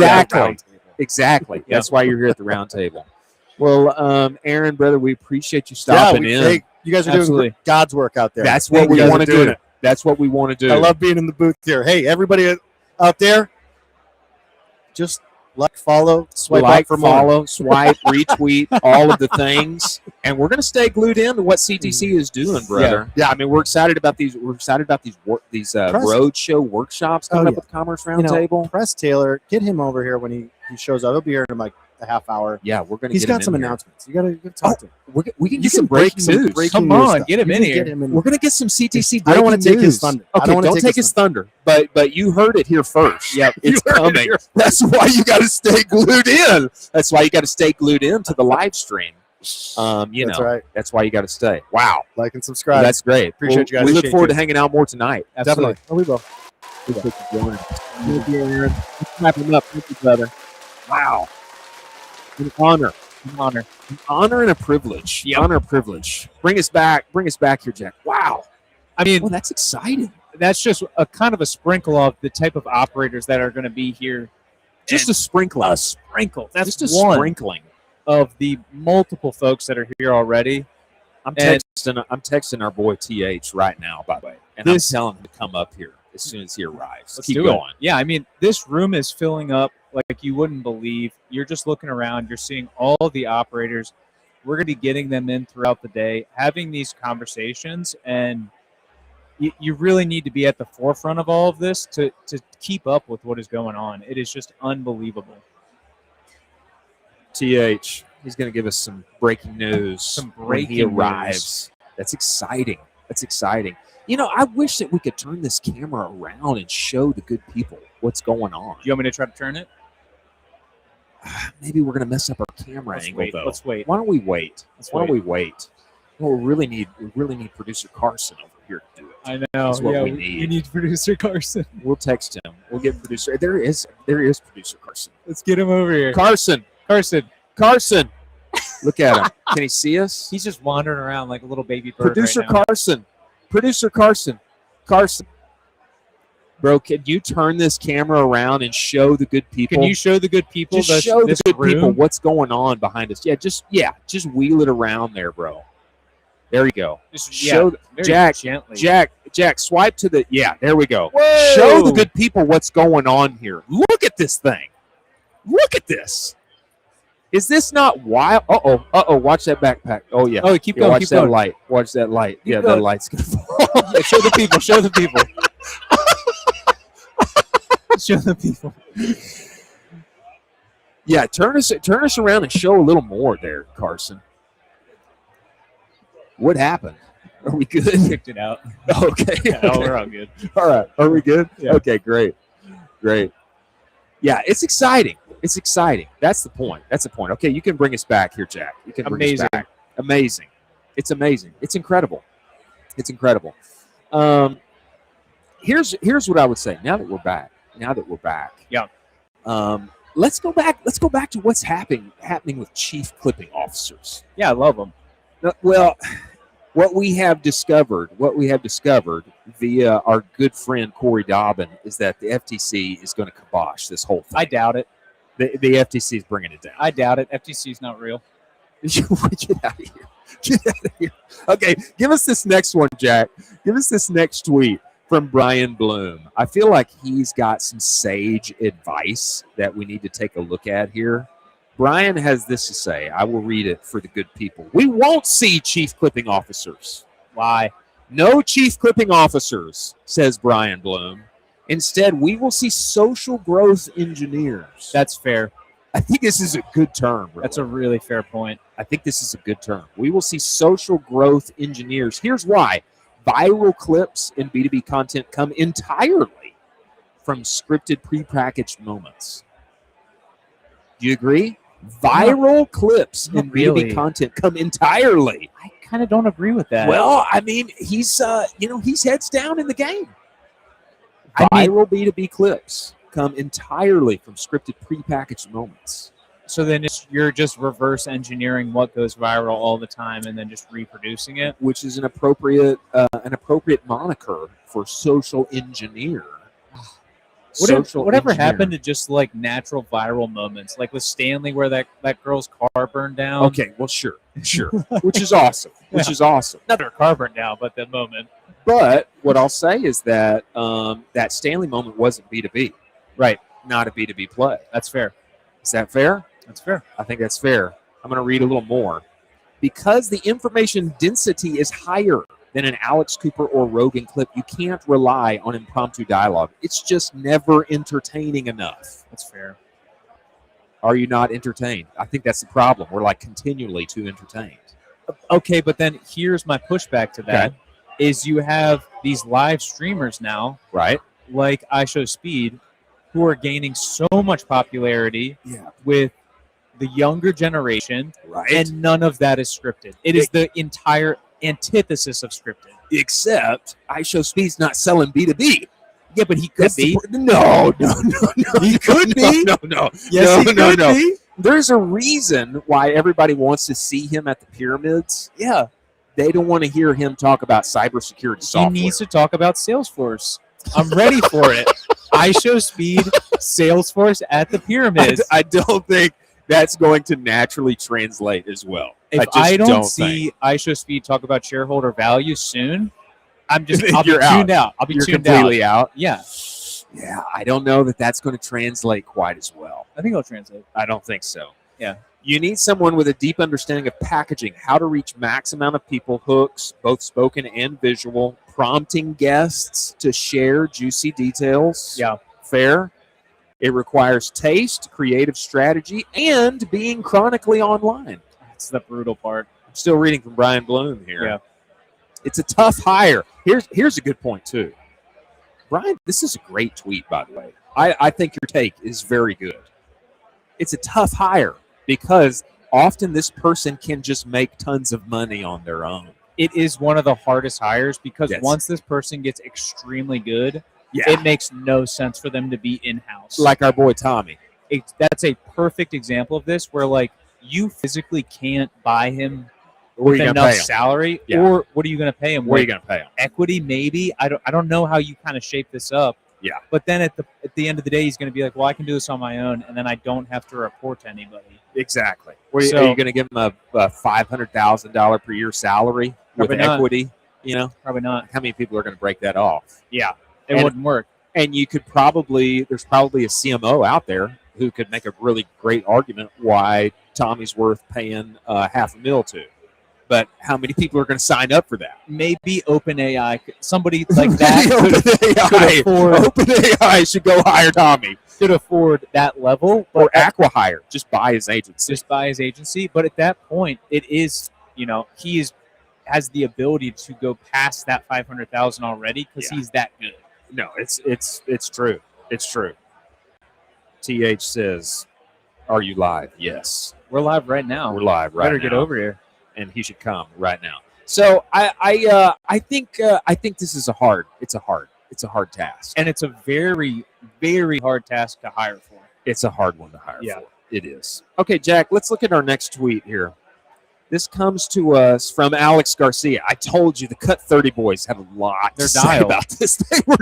Exactly. That's why you're here at the round table. Well, Aaron, brother, we appreciate you stopping in. Hey, you guys are doing God's work out there. That's what we want to do. That's what we want to do. I love being in the booth here. Hey, everybody out there, just follow, swipe up for more. Swipe, retweet, all of the things, and we're going to stay glued in to what CTC is doing, brother. Yeah. I mean, we're excited about these. We're excited about these roadshow workshops coming up with Commerce Roundtable. Press Taylor, get him over here when he shows up. He'll be here in like a half hour. Yeah, we're going to. He's got some announcements. You got to talk to him. We can get some breaking news. Come on, get him in here. We're going to get some CTC. I don't want to take his thunder. Okay, don't take his thunder. But you heard it here first. Yep, it's coming. That's why you got to stay glued in. That's why you got to stay glued in to the live stream. That's right. That's why you got to stay. Wow. Like and subscribe. That's great. Appreciate you guys. We look forward to hanging out more tonight. Absolutely. Oh, we will. Thank you, Aaron. Let's wrap him up. Thank you, brother. Wow. An honor. An honor and a privilege. Yep. Honor and privilege. Bring us back here, Jack. Wow. I mean, well, that's exciting. That's just a kind of a sprinkle of the type of operators that are going to be here. Just a sprinkle. A sprinkle. That's just a sprinkling of the multiple folks that are here already. I'm texting our boy TH right now, by the way, and I'm telling him to come up here as soon as he arrives. Let's keep do going. It. Yeah, I mean, this room is filling up like you wouldn't believe. You're just looking around. You're seeing all the operators. We're going to be getting them in throughout the day, having these conversations, and you really need to be at the forefront of all of this to keep up with what is going on. It is just unbelievable. TH, he's going to give us some breaking news when he arrives. That's exciting. That's exciting. You know, I wish that we could turn this camera around and show the good people what's going on. You want me to try to turn it? Maybe we're going to mess up our camera angle, though. Let's wait. Why don't we wait? Why don't we wait? Well, we really need producer Carson over here to do it. I know. That's what we need. We need producer Carson. We'll text him. We'll get producer. There is producer Carson. Let's get him over here. Carson. Look at him. Can he see us? He's just wandering around like a little baby bird. Producer Carson. Producer Carson. Bro, can you turn this camera around and show the good people? Can you show the good people? Just show the good people what's going on behind us. Just wheel it around there, bro. There you go. Show Jack gently. Jack, swipe to the there we go. Whoa. Show the good people what's going on here. Look at this thing. Look at this. Is this not wild? Uh-oh. Watch that backpack. Oh, yeah. Oh, keep going. Watch that light. Watch that light. Keep the light's going to fall. Show the people. Show the people. Show the people. Yeah, turn us around and show a little more there, Carson. What happened? Are we good? Kicked it out. Okay. Yeah, we're all good. All right. Are we good? Yeah. Okay, great. Yeah, it's exciting. It's exciting. That's the point. Okay, you can bring us back here, Jack. You can bring us back. Amazing. It's amazing. It's incredible. Here's what I would say. Now that we're back. Yeah. Let's go back to what's happening with chief clipping officers. Yeah, I love them. Well, What we have discovered via our good friend Corey Dobbin is that the FTC is going to kibosh this whole thing. I doubt it. The FTC is bringing it down. I doubt it. FTC is not real. Get out of here. Get out of here. Okay, give us this next one, Jack. Give us this next tweet from Brian Bloom. I feel like he's got some sage advice that we need to take a look at here. Brian has this to say. I will read it for the good people. We won't see chief clipping officers. Why? No chief clipping officers, says Brian Bloom. Instead, we will see social growth engineers. That's fair. I think this is a good term. Really. That's a really fair point. I think this is a good term. We will see social growth engineers. Here's why. Viral clips in B2B content come entirely from scripted prepackaged moments. Do you agree? Viral clips in B2B content come entirely. I kind of don't agree with that. Well, I mean, he's heads down in the game. Viral B2B clips come entirely from scripted prepackaged moments. So then you're just reverse engineering what goes viral all the time and then just reproducing it, which is an appropriate moniker for social engineer. Whatever happened to just like natural viral moments, like with Stanley, where that girl's car burned down? Okay, well, sure, which is awesome. Not her car burned down, but the moment. But what I'll say is that that Stanley moment wasn't B2B, right? Not a B2B play. That's fair. Is that fair? That's fair. I think that's fair. I'm going to read a little more. Because the information density is higher than an Alex Cooper or Rogan clip, you can't rely on impromptu dialogue. It's just never entertaining enough. That's fair. Are you not entertained? I think that's the problem. We're like continually too entertained. Okay, but then here's my pushback to that. Okay. Is you have these live streamers now, right? Like iShowSpeed, who are gaining so much popularity with the younger generation, right? And none of that is scripted. It is the entire antithesis of scripted. Except iShowSpeed's not selling B2B. Yeah, but he could be. No. He could be. No. Yes, he could be. There's a reason why everybody wants to see him at the pyramids. Yeah. They don't want to hear him talk about cybersecurity software. He needs to talk about Salesforce. I'm ready for it. iShowSpeed, Salesforce at the pyramids. I don't think that's going to naturally translate as well. If I don't see iShowSpeed talk about shareholder value soon, I'll be tuned out. I'll be tuned completely out. Yeah. Yeah, I don't know that that's going to translate quite as well. I think it'll translate. I don't think so. Yeah. You need someone with a deep understanding of packaging, how to reach max amount of people, hooks, both spoken and visual, prompting guests to share juicy details. Yeah. Fair. It requires taste, creative strategy, and being chronically online. That's the brutal part. I'm still reading from Brian Bloom here. Yeah. It's a tough hire. Here's a good point, too. Brian, this is a great tweet, by the way. I think your take is very good. It's a tough hire because often this person can just make tons of money on their own. It is one of the hardest hires because once this person gets extremely good, it makes no sense for them to be in-house. Like our boy Tommy. That's a perfect example of this where, like, you physically can't buy him with enough salary, or what are you going to pay him? What are you going to pay him? Equity, maybe. I don't know how you kind of shape this up. Yeah. But then at the end of the day, he's going to be like, well, I can do this on my own, and then I don't have to report to anybody. Exactly. Are you going to give him a $500,000 per year salary with equity? You know, probably not. How many people are going to break that off? Yeah, it wouldn't work. And you could there's probably a CMO out there who could make a really great argument why Tommy's worth paying $500,000 to. But how many people are going to sign up for that? Maybe OpenAI, somebody like that OpenAI should go hire Tommy. Could afford that level. Or Acquihire, just buy his agency. But at that point, it is, he has the ability to go past that $500,000 already because he's that good. No, it's true. It's true. TH says, "Are you live?" Yes, we're live right now. We're live right now. Better get over here. And he should come right now. So I think this is a hard task, and it's a very, very hard task to hire for. It's a hard one to hire for. It is. Okay, Jack. Let's look at our next tweet here. This comes to us from Alex Garcia. I told you the Cut 30 boys had a lot to say about this. They were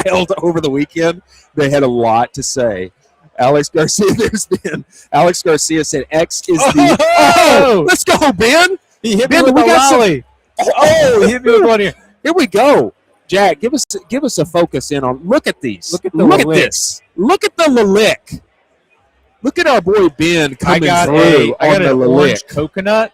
dialed over the weekend. They had a lot to say. Alex Garcia, Alex Garcia said X is the. Oh, let's go, Ben. He hit Ben, me with we the got lolly. He hit me with one here. Here we go. Jack, give us a focus in on. Look at these. Look at this. Look at the Lalique. Look at our boy Ben coming through I got on an the orange Lalique. coconut.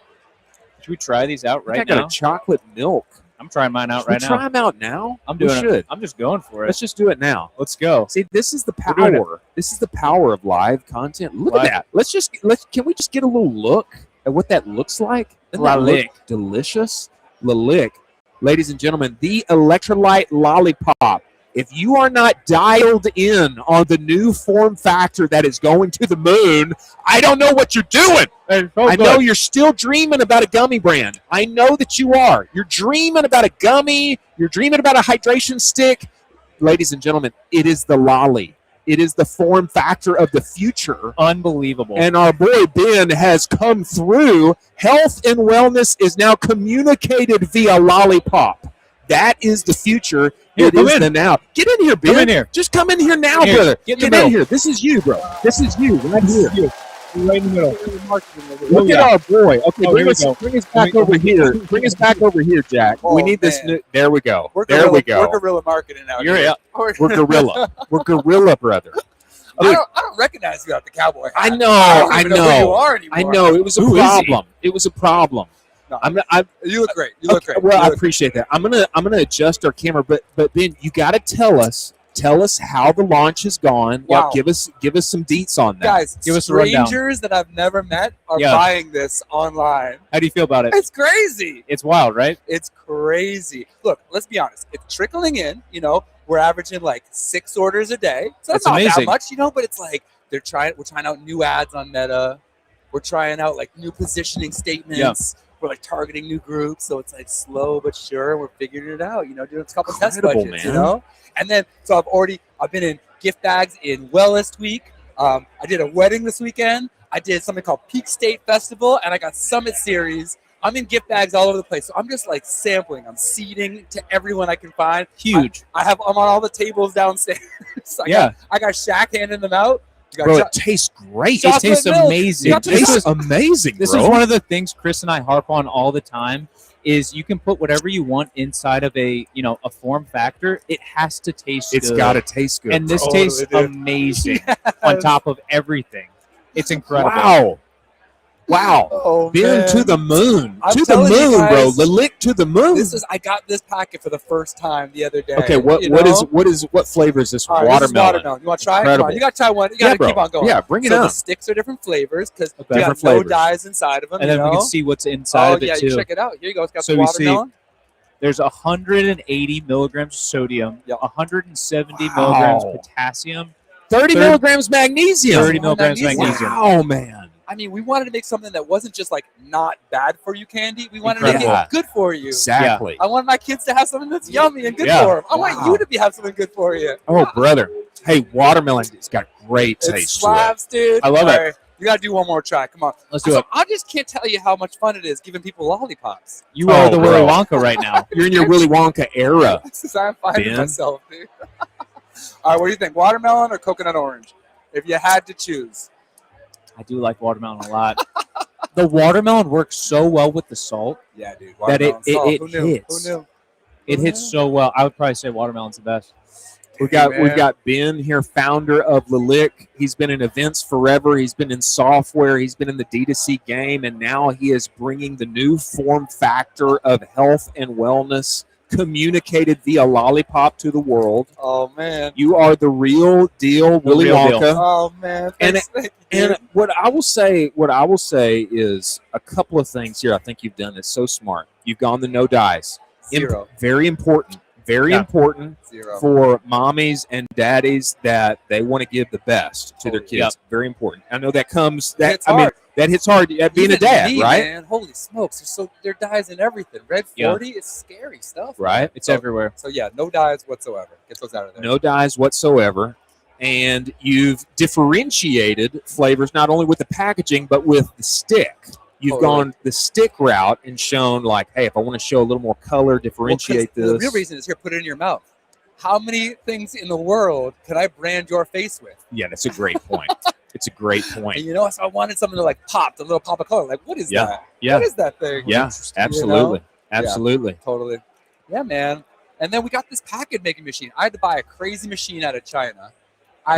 Should we try these out right I got now? a chocolate milk. I'm trying mine out Should we right now. try them out now? I'm doing We should. it. I'm just going for it. Let's just do it now. Let's go. See, this is the doing it. power. This is the power of live content. Look Live. at that. Can we just get a little look at what that looks like? Doesn't that look Lalique. delicious? Lalique. Ladies and gentlemen, the electrolyte lollipop. If you are not dialed in on the new form factor that is going to the moon, I don't know what you're doing. I know you're still dreaming about a gummy brand. I know that you are. You're dreaming about a gummy. You're dreaming about a hydration stick. Ladies and gentlemen, it is the lolly. It is the form factor of the future. Unbelievable. And our boy Ben has come through. Health and wellness is now communicated via lollipop. That is the future. Here, It come is in. the now. Get in here, Ben. Come in here. Just come in here now, Here, brother. get in the Get middle. in here. This is you, bro. This is you right here. Right in the middle. Look at our boy. Okay, Oh, bring here we us go. back over here. Bring us back over here, Jack. Oh, We need this. man. There we go. We're There we go. guerrilla marketing out You're here. it. We're gorilla. We're gorilla, brother. I don't recognize you out the cowboy hat. I know. don't I even know who you know. are anymore. I know. It was a Who is he? problem. It was a problem. No, I'm you look great. You look okay, great. well, You I look appreciate that. I'm gonna adjust our camera, but Ben, you got to tell us how the launch has gone. Wow. Yeah, give us some deets on that. Guys, Give us a rundown. strangers that I've never met are Yeah. buying this online. How do you feel about it? It's crazy. It's wild, right? It's crazy. Look, let's be honest. It's trickling in. We're averaging like 6 orders a day. So That's that's not amazing. that much, but it's like we're trying out new ads on Meta. We're trying out like new positioning statements. We're like targeting new groups. So it's like slow but sure. We're figuring it out, doing a couple test Incredible, budgets, man. And then so I've been in gift bags in Wellness Week. I did a wedding this weekend. I did something called Peak State Festival, and I got Summit Series. I'm in gift bags all over the place. So I'm just like sampling. I'm seeding to everyone I can find. Huge. I'm on all the tables downstairs. I got Shaq handing them out. You got Bro, it tastes great. Chocolate It tastes milk. amazing. It tastes amazing, This bro. is one of the things Chris and I harp on all the time. Is you can put whatever you want inside of a form factor. It has to taste It's good. got to taste good. And this Totally, tastes dude. amazing on top of everything. It's incredible. Wow. Oh, Ben man. to the moon. I'm To the telling you moon, bro. guys, The lick to the moon. I got this packet for the first time the other day. Okay, what flavor is this? All right, this is Watermelon. watermelon. You want to try it? Come Incredible. on, you got to try one. You got to bro. keep on going. Yeah, bring it so the on. sticks are different flavors because you Different got no flavors. dyes inside of them. And then we can see what's inside of it yeah, too. you check it out. Here you go. It's got So the we see- watermelon. There's 180 milligrams of sodium, Yep. 170 Wow. milligrams of potassium, 30 milligrams magnesium. 30 milligrams of Magnesium. magnesium. Wow, man. I mean, we wanted to make something that wasn't just like not bad for you candy. We wanted to Incredible. make it good for you. Exactly. I want my kids to have something that's yummy and good Yeah. for them. I want Wow. you to have something good for you. Oh, brother. Hey, watermelon. It's got great It taste to it. slaps, dude. I love it. All right, you got to do one more try. Come on. Let's do So it. I just can't tell you how much fun it is giving people lollipops. You are the bro. Willy Wonka right now. You're in your Willy Wonka era. This is how I'm finding Ben? myself, dude. All right, what do you think? Watermelon or coconut orange? If you had to choose. I do like watermelon a lot. The watermelon works so well with the salt. Yeah, dude. That it- watermelon salt. it Who knew? hits. Who knew? It hits so well. I would probably say watermelon's the best. We've got man. Ben here, founder of Lalique. He's been in events forever. He's been in software. He's been in the D2C game, and now he is bringing the new form factor of health and wellness communicated via lollipop to the world. Oh, man. You are the real deal, Willy real Wonka. deal. Oh, man. And Thanks, thank you, And dude. what I will say is a couple of things here. I think you've done is so smart. You've gone the no dyes. Zero. Very important. Very Yeah. important Zero. for mommies and daddies that they want to give the best to their kids. Yep. Very important. I know that comes that hits I mean hard. that hits hard at being a Even dad, me, right? Man, holy smokes. There dyes in everything. Red Yeah. 40 is scary stuff. Right? It's So- everywhere. So, yeah, no dyes whatsoever. Get those out of there. No dyes whatsoever. And you've differentiated flavors not only with the packaging but with the stick. You've gone the stick route and shown like, hey, if I want to show a little more color, differentiate this. The real reason is here, put it in your mouth. How many things in the world can I brand your face with? Yeah, that's a great point. It's a great point. And, you know, so I wanted something to like pop, a little pop of color. Like, what is that? Yeah. What is that thing? Yeah, absolutely. You know? Absolutely. Yeah, totally. Yeah, man. And then we got this packet making machine. I had to buy a crazy machine out of China.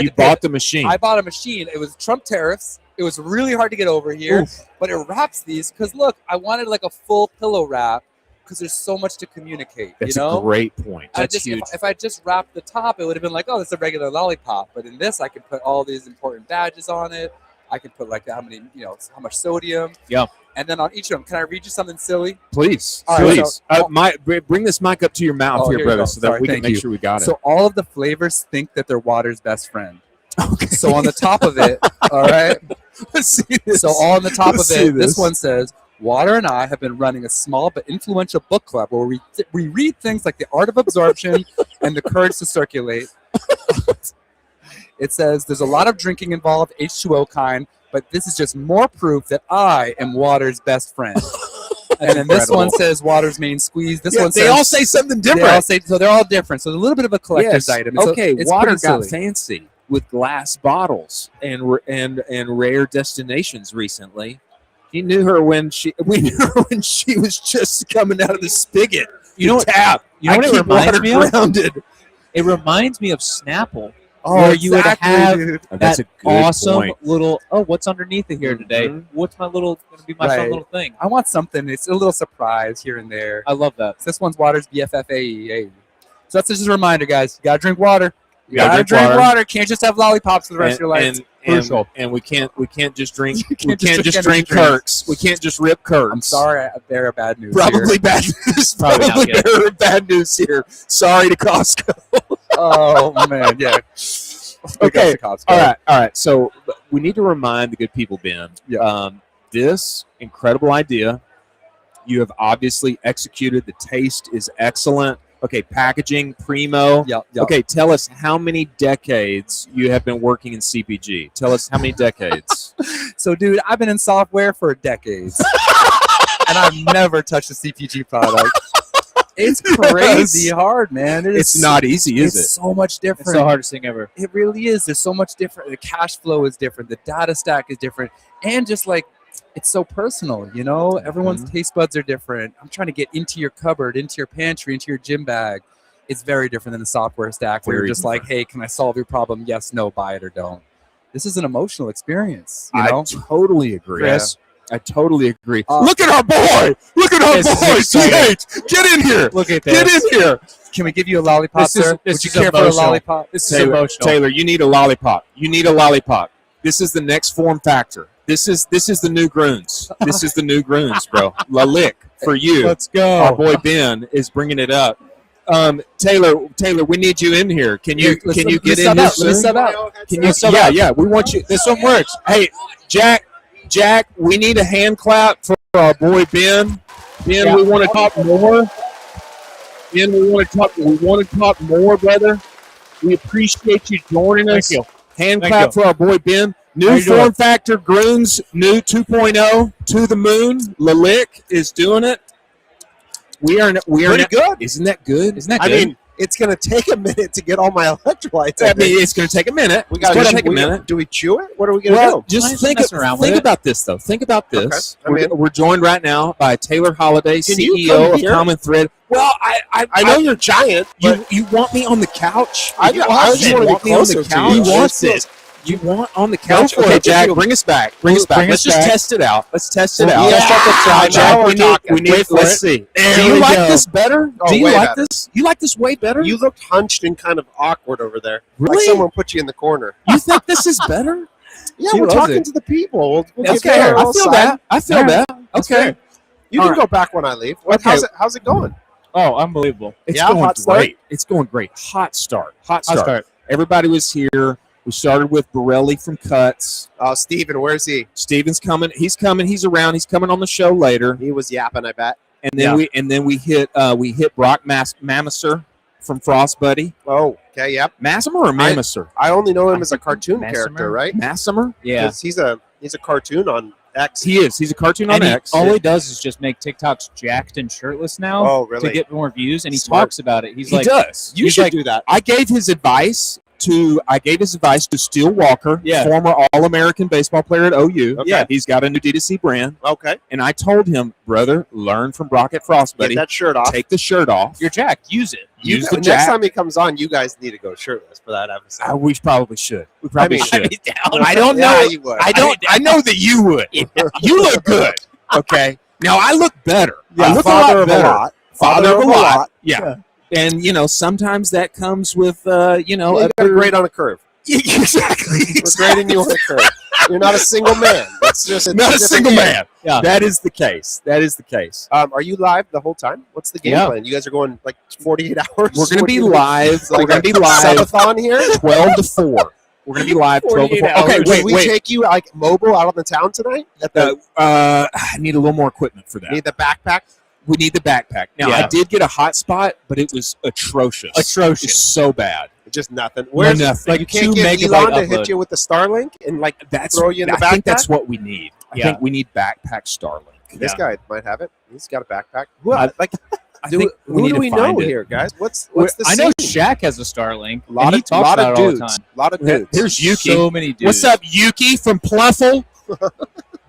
You bought the machine. I bought a machine. It was Trump tariffs. It was really hard to get over here, but it wraps these. Because look, I wanted like a full pillow wrap because there's so much to communicate. That's you know? a great point. That's huge. If I just wrapped the top, it would have been like, oh, it's a regular lollipop. But in this, I can put all these important badges on it. I can put like how many, you know, how much sodium. Yeah. And then on each of them, can I read you something silly? Please, All right, please. Bring this mic up to your mouth here, brother, so that we can make sure we got it. So all of the flavors think that they're water's best friend. Okay. So on the top of it, all right. Let's see this. So on the top of it, this one says, Water and I have been running a small but influential book club where we read things like The Art of Absorption and The Courage to Circulate. It says there's a lot of drinking involved, H2O kind, but this is just more proof that I am water's best friend. And then this one says water's main squeeze. This one says, they all say something different. They're all different. So a little bit of a collector's item. It's water got fancy with glass bottles and rare destinations recently. We knew her when she was just coming out of the spigot. You know what? Tap. You know what it reminds me of? Grounded. It reminds me of Snapple. Where you would have that awesome little, what's underneath it here today? What's my little, going to be my fun little thing? I want something. It's a little surprise here and there. I love that. So this one's water's BFFAE. So that's just a reminder, guys. You got to drink water. You gotta drink water. Can't just have lollipops for the rest of your life. And we can't just drink. We can't just drink Kirks. We can't just rip Kirks. I'm sorry, I bear bad news. Probably bad news. Probably bear bad news here. Sorry to Costco. Oh man, yeah. Okay. All right. So we need to remind the good people, Ben. Yeah. This incredible idea. You have obviously executed. The taste is excellent. Okay, packaging, primo. Yep. Okay, tell us how many decades you have been working in CPG. Tell us how many decades. So, dude, I've been in software for decades. And I've never touched a CPG product. It's crazy hard, man. It's not easy, is it? It's so much different. It's the hardest thing ever. It really is. There's so much different. The cash flow is different. The data stack is different. And just like, it's so personal, you know? Everyone's taste buds are different. I'm trying to get into your cupboard, into your pantry, into your gym bag. It's very different than the software stack where you're just like, hey, can I solve your problem? Yes, no, buy it or don't. This is an emotional experience. You know? I totally agree. Chris? I totally agree. Look at our boy! Look at our boy! C8! Get in here! Look at this. Get in here! Can we give you a lollipop, sir? This Would you is care for a emotional. lollipop? This is Taylor, emotional. Taylor, you need a lollipop. You need a lollipop. This is the next form factor. This is the new Groons. This is the new Groons, bro. La Lick for you. Let's go. Our boy Ben is bringing it up. Taylor, we need you in here. Can you get in here, Let sir? me sub out. Can you sub out? Yeah, we want you. This one works. Hey, Jack, we need a hand clap for our boy Ben. Ben, we want to talk more. Ben, we want to talk more, brother. We appreciate you joining us. Thank you. Hand clap for our boy Ben. New form factor, Groons, new 2.0 to the moon. Lalick is doing it. We are Pretty good. Isn't that good? Isn't that good? I mean, it's going to take a minute to get all my electrolytes. I mean, it's going to take a minute. We got to take a minute. Do we chew it? What are we going to Well, do? just Think about this, though. Think about this. Okay. We're joined right now by Taylor Holiday, Can you CEO come of here? Common Thread. Well, I know you're giant. But you want me on the couch? I You just want to be want me on the closer to couch? you. You want this? You want on the couch? for Okay, it. Jack, bring us back. Let's just test it out. Let's test it out. Yeah. Now Jack, we're talking. we need. Wait for Let's it. see. There Do you we like go. this better? Oh, Do you way like better. this? You like this way better? You looked hunched and kind of awkward over there. Really? Like someone put you in the corner. You think this is better? Yeah, She we're loves talking it. to the people. We'll That's get fair. there. I feel that. I feel that. That's Okay. fair. You All can right. go back when I leave. Okay. How's it going? Oh, unbelievable. It's Yeah, going hot start? great. It's going great. Hot start. I'll start. Everybody was here. We started with Borelli from Cuts. Oh, Steven, where's he? Steven's coming. He's coming. He's around. He's coming on the show later. He was yapping, I bet. And then we hit Brock Mamiser from Frost Buddy. Oh, okay, yep. Massimer or Mamiser? I only know him as a cartoon Massimer? character, right? Massimer? Yeah. 'Cause he's a He's a cartoon on X. He is. He's a cartoon on And X. all he does is just make TikToks jacked and shirtless now Oh, really? to get more views, and he Smart. talks about it. He's He like, does. You he's should like- do that. I gave his advice to Steele Walker, Yeah. former All-American baseball player at OU. Okay. Yeah, he's got a new D2C brand, Okay. and I told him, brother, learn from Brockett Frost, Get buddy. that shirt off. Take the shirt off. "You're jacked. Use it." Use You- the next jack. time he comes on, you guys need to go shirtless for that episode. We probably should. We probably mean, should. down. I don't Yeah, know. you would. I know that you would. You look good. Okay. Now I look better. I look father a lot of better. a lot. Father of a lot. Yeah. And sometimes that comes with You got to grade on a curve. exactly. We're grading you on a curve. You're not a single man. That's just it's Not a different single game. man. Yeah. That is the case. That is the case. Are you live the whole time? What's the game Yeah. plan? You guys are going like 48 hours? We're going to be What live. do you- We're going to be a live subathon here? 12 to 4. We're going to be live 12 to 4. 48 Okay, hours. Can we wait. take you like mobile out on the town tonight? At the, I need a little more equipment for that. need the backpack? We need the backpack. Now, Yeah. I did get a hot spot, but it was atrocious. Atrocious. It's so bad. Just nothing. Where's Where's nothing. you can't 2 get megabyte Elon to upload. hit you with the Starlink and like That's throw you in the I think backpack? that's what we need. I Yeah. think we need backpack Starlink. This guy might have it. He's got a backpack. I think we who need do to we find know it. here, guys? What's the I know scene? Shaq has a Starlink. A lot and he of talks lot about of it all dudes. the time. A lot of dudes. Here's Yuki. So many dudes. What's up, Yuki from Pluffle?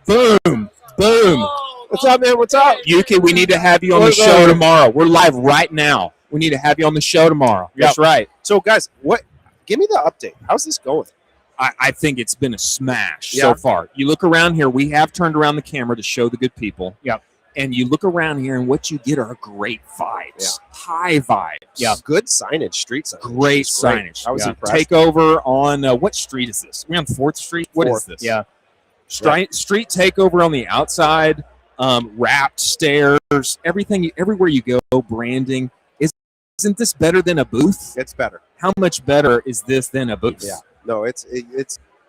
Boom. Boom. What's up, man? What's up? Yuki, we need to have you on the What's show up? tomorrow. We're live right now. We need to have you on the show tomorrow. Yep. That's right. So, guys, what? Give me the update. How's this going? I think it's been a smash Yeah. so far. You look around here, we have turned around the camera to show the good people. Yep. And you look around here, and what you get are great vibes, Yeah. high vibes. Yeah. Good signage, street signage. Great It's great. signage. I was Yeah. impressed. Take over on what street is this? We're on 4th Street. What is 4th. this? Yeah. Street takeover on the outside. Wrapped stairs. Everything. Everywhere you go, branding. Isn't this better than a booth? It's better. How much better is this than a booth? Yeah. No, it's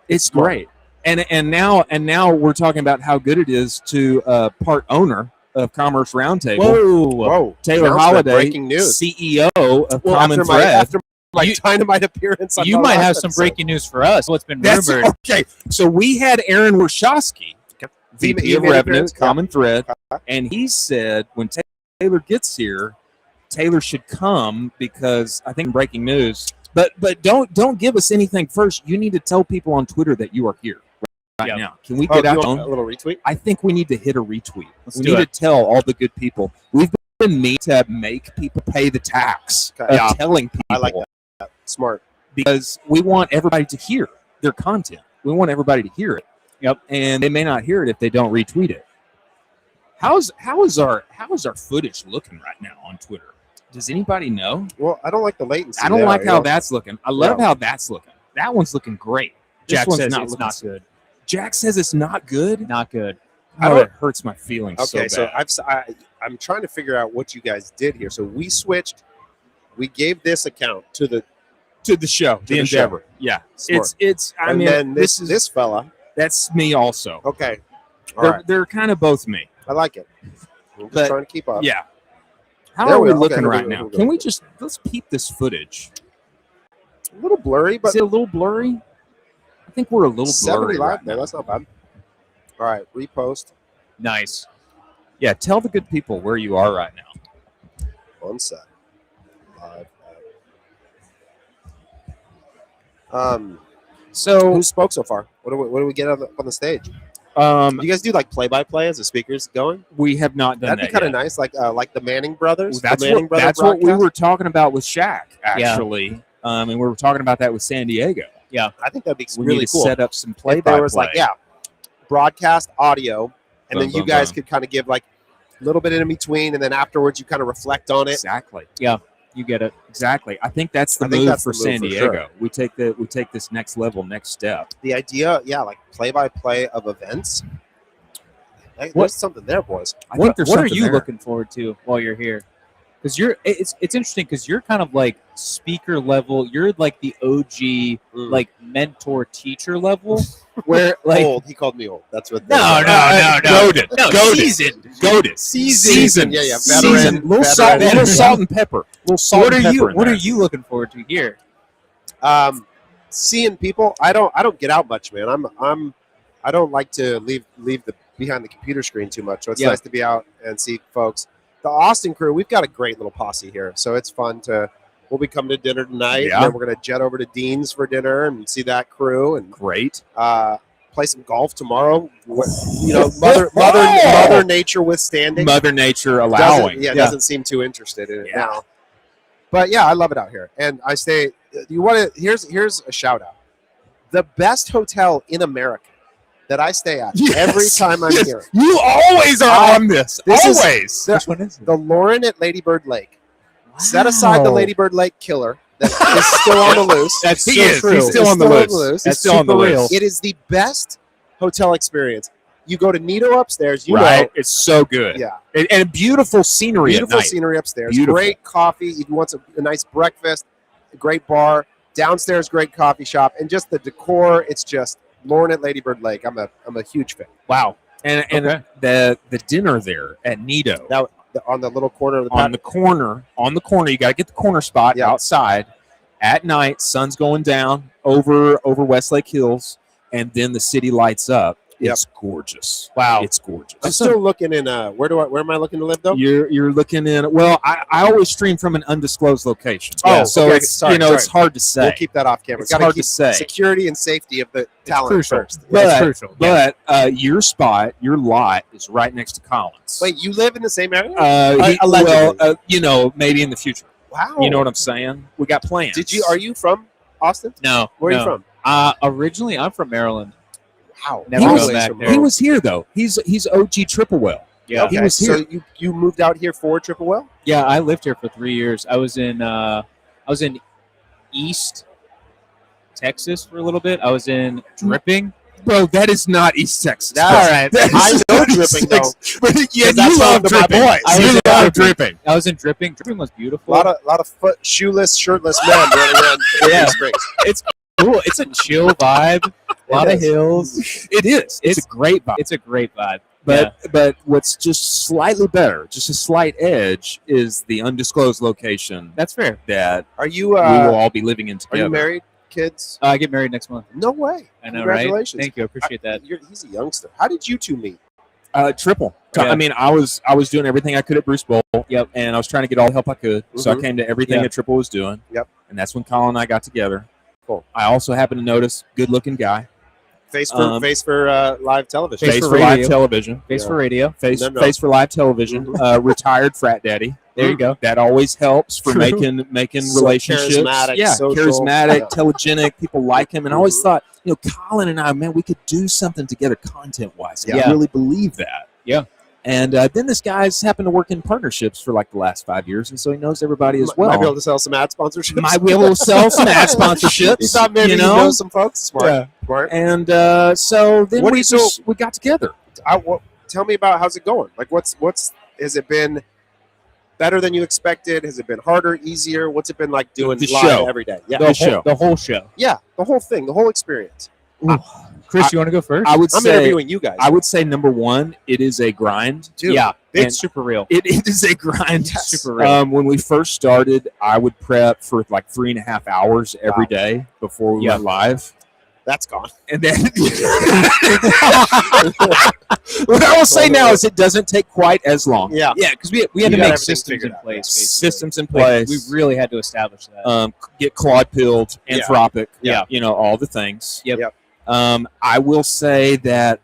It's smart. great. And now we're talking about how good it is to part owner of Commerce Roundtable, whoa. Taylor Announcement, Holiday, breaking news. CEO of Well, Common after Thread. after my You- Dynamite appearance, on You the might last have some episode. breaking news for us. What's been That's rumored? okay. So we had Aaron Warshawski, VP He of made an Revenue, appearance. Common Thread, and he said when Taylor gets here, Taylor should come because I think breaking news. But don't give us anything first. You need to tell people on Twitter that you are here right Yeah. now. Can we Oh, get you out? want a little retweet? I think we need to hit a retweet. Let's we do need it. to tell all the good people. We've been mean to make people pay the tax Okay. of Yeah. telling people I like that. Smart. because we want everybody to hear their content. We want everybody to hear it. Yep. And they may not hear it if they don't retweet it. How is our footage looking right now on Twitter? Does anybody know? Well, I don't like the latency. I don't there, like you how know. that's looking. I love Yeah. how that's looking. That one's looking great. This Jack one's says not it's looking not so- good. Jack says it's not good. Not good. I Oh, don't- it hurts my feelings Okay, so so bad. I'm trying to figure out what you guys did here. So we switched. We gave this account to the To the show, To the the show. endeavor. Yeah, Smart. it's. I and mean, then this is this fella. that's me also. Okay, all right. They're kind of both me. I like it. I'm just But- trying to keep up. Yeah. How There are we we go. looking Okay, right here we now? go. Can we just let's peep this footage? A little blurry, but Is it a little blurry? I think we're a little 70 blurry live. right No, now. that's not bad. All right, repost. Nice. Yeah, tell the good people where you are right now. On set. Live. So, Who spoke so far? What do we get on the stage? um, You guys do like play-by-play as the speakers going? we have not done That'd be that kind of yet. nice, like the Manning brothers. That's the Manning what, brother that's what we broadcast. were talking about with Shaq, actually. And we were talking about that with San Diego. I think that'd be We really need to cool. set up some If play-by-play. there was like broadcast audio, and Boom, then you boom, guys boom. could kind of give like a little bit in between, and then afterwards you kind of reflect on it. Exactly. You get it. Exactly. I think that's the I think move that's for the move San for Diego. sure. We take this next level, next step. The idea, like play-by-play of events. Hey, What- there's something there, boys. I think there's What are something you there. looking forward to while you're here? Because it's interesting because you're kind of like speaker level. You're like the OG like mentor teacher level, where like old. He called me old. That's what. Goated. Goated. seasoned. Goated. Seasoned. Yeah, Seasoned. veteran. Little salt, veteran. little salt and pepper. Little salt What and are you? pepper in What there. are you looking forward to here? Seeing people. I don't get out much, man. I don't like to leave the behind the computer screen too much. So it's nice to be out and see folks. The Austin crew, we've got a great little posse here, so it's fun to. We'll be coming to dinner tonight, and then we're going to jet over to Dean's for dinner and see that crew. And great. Play some golf tomorrow. You know, Mother Nature withstanding. Mother Nature allowing. Doesn't seem too interested in it now. But yeah, I love it out here, and I say, you want to. Here's a shout out. The best hotel in America that I stay at every time I'm here. You always are on this. Always. Which one is it? The Lauren at Lady Bird Lake. Wow. Set aside the Lady Bird Lake killer that is still on the loose. That's so true. He's still on the loose. It's still on the loose. It is the best hotel experience. You go to Nido upstairs. You know. It's so good. Yeah. And beautiful scenery Beautiful scenery upstairs. Beautiful. Great coffee. If you want a nice breakfast, a great bar. Downstairs, great coffee shop. And just the decor, it's just Lauren at Lady Bird Lake. I'm a huge fan. Wow. And the dinner there at Nido. Now, on the little corner of the on the corner, you got to get the corner spot outside at night. Sun's going down over Westlake Hills, and then the city lights up. It's gorgeous. Wow, it's gorgeous. I'm still looking in. Where am I looking to live though? You're looking in. Well, I always stream from an undisclosed location. So okay. it's it's hard to say. We'll keep that off camera. It's hard to say. Security and safety of the talent first. That's crucial. But your spot, your lot is right next to Collins. Wait, you live in the same area? Maybe in the future. Wow. You know what I'm saying? We got plans. Are you from Austin? No. Where are you from? Originally, I'm from Maryland. Wow. Never go back there. He was here though. He's OG Triple Well. Yeah. Okay. He was here. So you moved out here for Triple Well? Yeah, I lived here for 3 years. I was in East Texas for a little bit. I was in Dripping. Bro, that is not East Texas. All right. I know Dripping though. But you that's love Dripping. You love Dripping. I was in Dripping. Dripping was beautiful. A lot of shoeless, shirtless men running around Dripping Springs. It's cool. It's a chill vibe. A lot of hills. It is. It's a great vibe. It's a great vibe. But what's just slightly better, just a slight edge, is the undisclosed location. That's fair. That we will all be living in together. Are you married? Kids? I get married next month. No way. I know, Congratulations. right? Thank you. I appreciate that. He's a youngster. How did you two meet? Triple. Yeah. I mean, I was doing everything I could at Bruce Bowl. Yep. And I was trying to get all the help I could. So I came to everything that Triple was doing. Yep. And that's when Colin and I got together. Cool. I also happened to notice good-looking guy. Face for live television. Face for live television. Face for radio. Face for live television. Retired frat daddy. There you go. That always helps for making relationships. Charismatic, telegenic. People like him. And I always thought, Colin and I, man, we could do something together content-wise. Yeah. I really believe that. Yeah. And then this guy's happened to work in partnerships for like the last 5 years, and so he knows everybody as well. Might be able to sell some ad sponsorships. Might be able to sell some ad sponsorships. You thought maybe you know some folks? Smart. And so then we got together. Tell me about how's it going? Like, what's has it been better than you expected? Has it been harder, easier? What's it been like doing the live show every day? Yeah, the whole show. Yeah, the whole thing, the whole experience. Chris, you want to go first? I'm interviewing you guys. I would say number one, it is a grind. Dude, yeah, it's super real. It is a grind. Super real. When we first started, I would prep for like 3.5 hours every day before we went live. That's gone. And then what I will say now is it doesn't take quite as long. Yeah, because we had to make systems in place. Systems in place. We really had to establish that. Get Claude pilled, Anthropic. Yeah. All the things. Yep. I will say that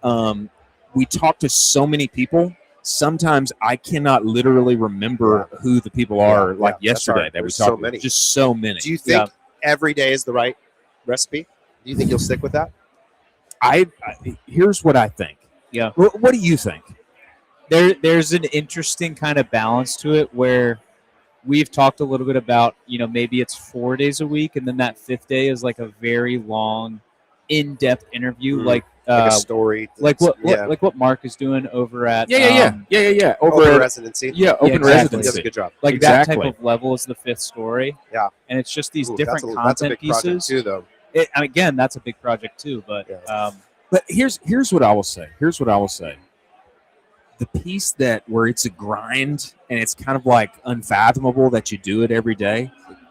we talk to so many people. Sometimes I cannot literally remember who the people are. Like yesterday that we talked. So many. Just so many. Do you think every day is the right recipe? Do you think you'll stick with that? Here's what I think. Yeah. What do you think? There's an interesting kind of balance to it where we've talked a little bit about, maybe it's 4 days a week, and then that fifth day is like a very long, in-depth interview, like a story, like what Mark is doing over at Open Residency. Yeah, Open Residency. He does a good job. Like that type of level is the fifth story. Yeah, and it's just these different that's content a big pieces project too, though. Again, that's a big project too, but but here's what I will say. The piece where it's a grind and it's kind of like unfathomable that you do it every day.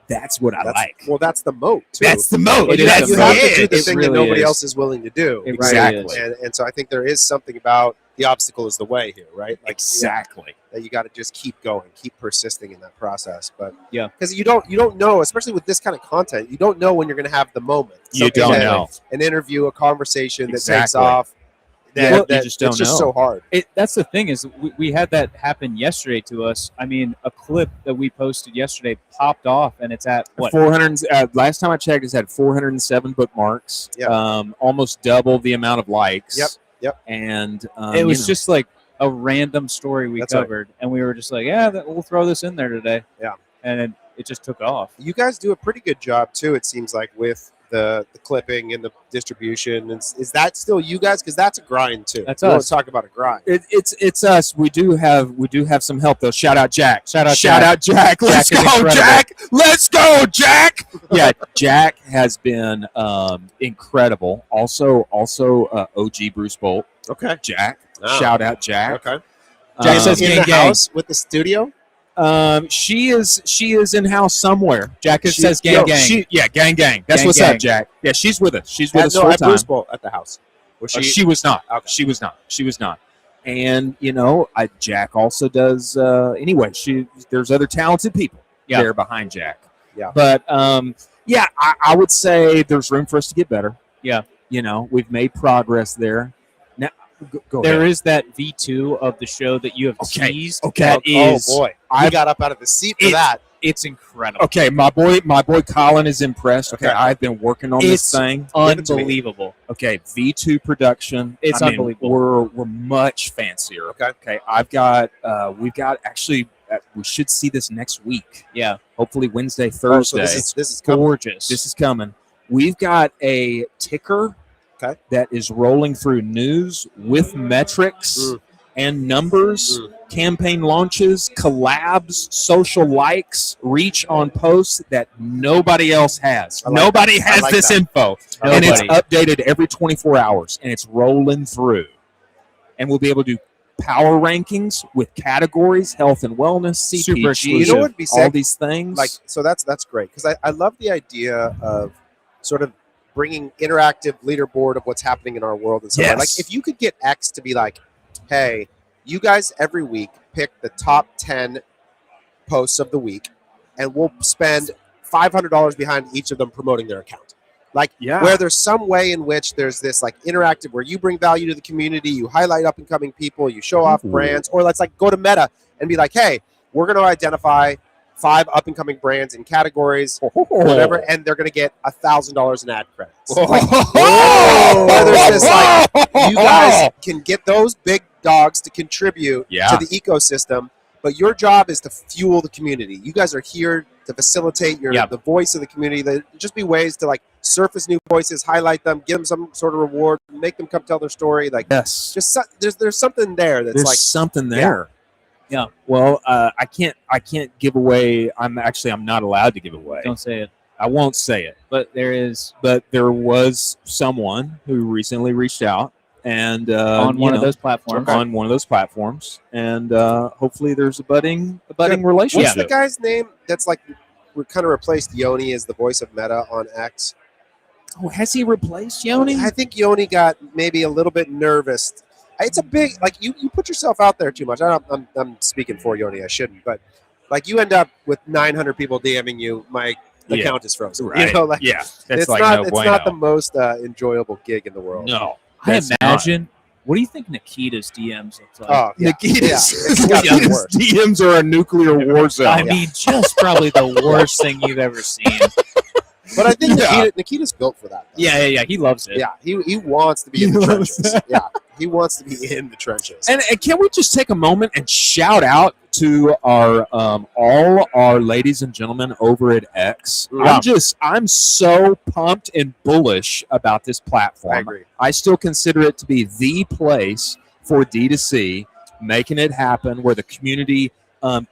That's what I like. Well, that's the moat, too. That's the moat. It is That's You the have moat. to do the It thing really that nobody is. else is willing to do. It Exactly. really is. And so I think there is something about the obstacle is the way here, right? Like, Exactly. that you got to just keep going, keep persisting in that process. But Yeah. because you don't know, especially with this kind of content, you don't know when you're going to have the moment. You Something don't that- know. An interview, a conversation that takes Exactly. off. Yeah, you That just don't it's just know. so hard. That's the thing is we had that happen yesterday to us. I mean, a clip that we posted yesterday popped off, and it's at what? 400. Last time I checked, it's had 407 bookmarks. Yeah. Almost double the amount of likes. Yep. And It was just like a random story we That's right. covered, and we were just like, yeah, we'll throw this in there today. Yeah. And it just took off. You guys do a pretty good job too. It seems like with the clipping and the distribution. Is that still you guys? Because that's a grind too. That's we us. want to talk about a grind. It's us. We do have some help though. Shout out Jack. Shout out Jack. Let's Jack is go, incredible. Jack. Let's go, Jack. Yeah, Jack has been incredible. Also, OG Bruce Bolt. Okay. Jack. Oh. Shout out Jack. Okay. Jack says in gang, the gang. house with the studio. She is in house somewhere. Jack She- says gang, yo, gang. gang gang. That's Gang, what's gang. up, Jack. Yeah, she's with us. She's At, with us no, full at time. Bruce Bowl at the house. Was She was not. Okay. She was not. She was not. And Jack also does. Anyway, there's other talented people Yeah. there behind Jack. Yeah. But I would say there's room for us to get better. Yeah. We've made progress there. Now, go There ahead. is that V2 of the show that you have Okay, teased. okay. That is, oh boy, I I got up out of the seat for It- that. it's incredible. Okay, my boy Colin is impressed. Okay, Okay. I've been working on It's this thing. Give it to me. Unbelievable. Okay, V2 production. It's I mean, unbelievable. We're much fancier. Okay. Okay. We've got actually. We should see this next week. Yeah. Hopefully Wednesday, Oh, Thursday. so this is coming. Gorgeous. This is coming. We've got a ticker Okay. that is rolling through news with metrics Mm. and numbers, campaign launches, collabs, social likes, reach on posts that nobody else has. I like Nobody that. I has like this that. info. I And it's Nobody. updated every 24 hours, and it's rolling through. And we'll be able to do power rankings with categories, health and wellness, Super CPG, exclusive. You know what'd be all sick? these things. Like, so that's great because I love the idea of sort of bringing interactive leaderboard of what's happening in our world and stuff. Yes. Like if you could get X to be like, hey, you guys every week pick the top 10 posts of the week, and we'll spend $500 behind each of them promoting their account. Like Yeah. where there's some way in which there's this like interactive where you bring value to the community, you highlight up and coming people, you show off Ooh. brands, or let's like go to Meta and be like, hey, we're going to identify 5 up and coming brands in categories, whatever, and they're going to get $1,000 in ad credits. Like, where there's this like you guys can get those big dogs to contribute Yeah. to the ecosystem, but your job is to fuel the community. You guys are here to facilitate the voice of the community. There just be ways to like surface new voices, highlight them, give them some sort of reward, make them come tell their story. Like Yes. just there's something there that's There's like something there. Yeah. Well, I can't give away. I'm not allowed to give away. Don't say it. I won't say it. But there is But there was someone who recently reached out and on one of those platforms. on one of those platforms, and hopefully there's a budding What's relationship. the guy's name that's like we kind of replaced Yoni as the voice of Meta on X? Oh, has he replaced Yoni? I think Yoni got maybe a little bit nervous. It's a big like you put yourself out there too much. I'm speaking for Yoni. I shouldn't, but like you end up with 900 people DMing you. My account is frozen. Right. You know, like Yeah, that's it's like not no it's bueno. not the most enjoyable gig in the world. No, I that's imagine. What do you think Nikita's DMs look like? Oh, yeah. Nikita's, It's gotta be worse. DMs are a nuclear war zone. I mean, just probably the worst thing you've ever seen. But I think Yeah. Nikita's built for that. though. Yeah. He loves it. Yeah, he wants to be in the He loves trenches. Yeah, he wants to be in the trenches. And can we just take a moment and shout out to our all our ladies and gentlemen over at X? Yeah. I'm so pumped and bullish about this platform. I agree. I still consider it to be the place for D2C, making it happen where the community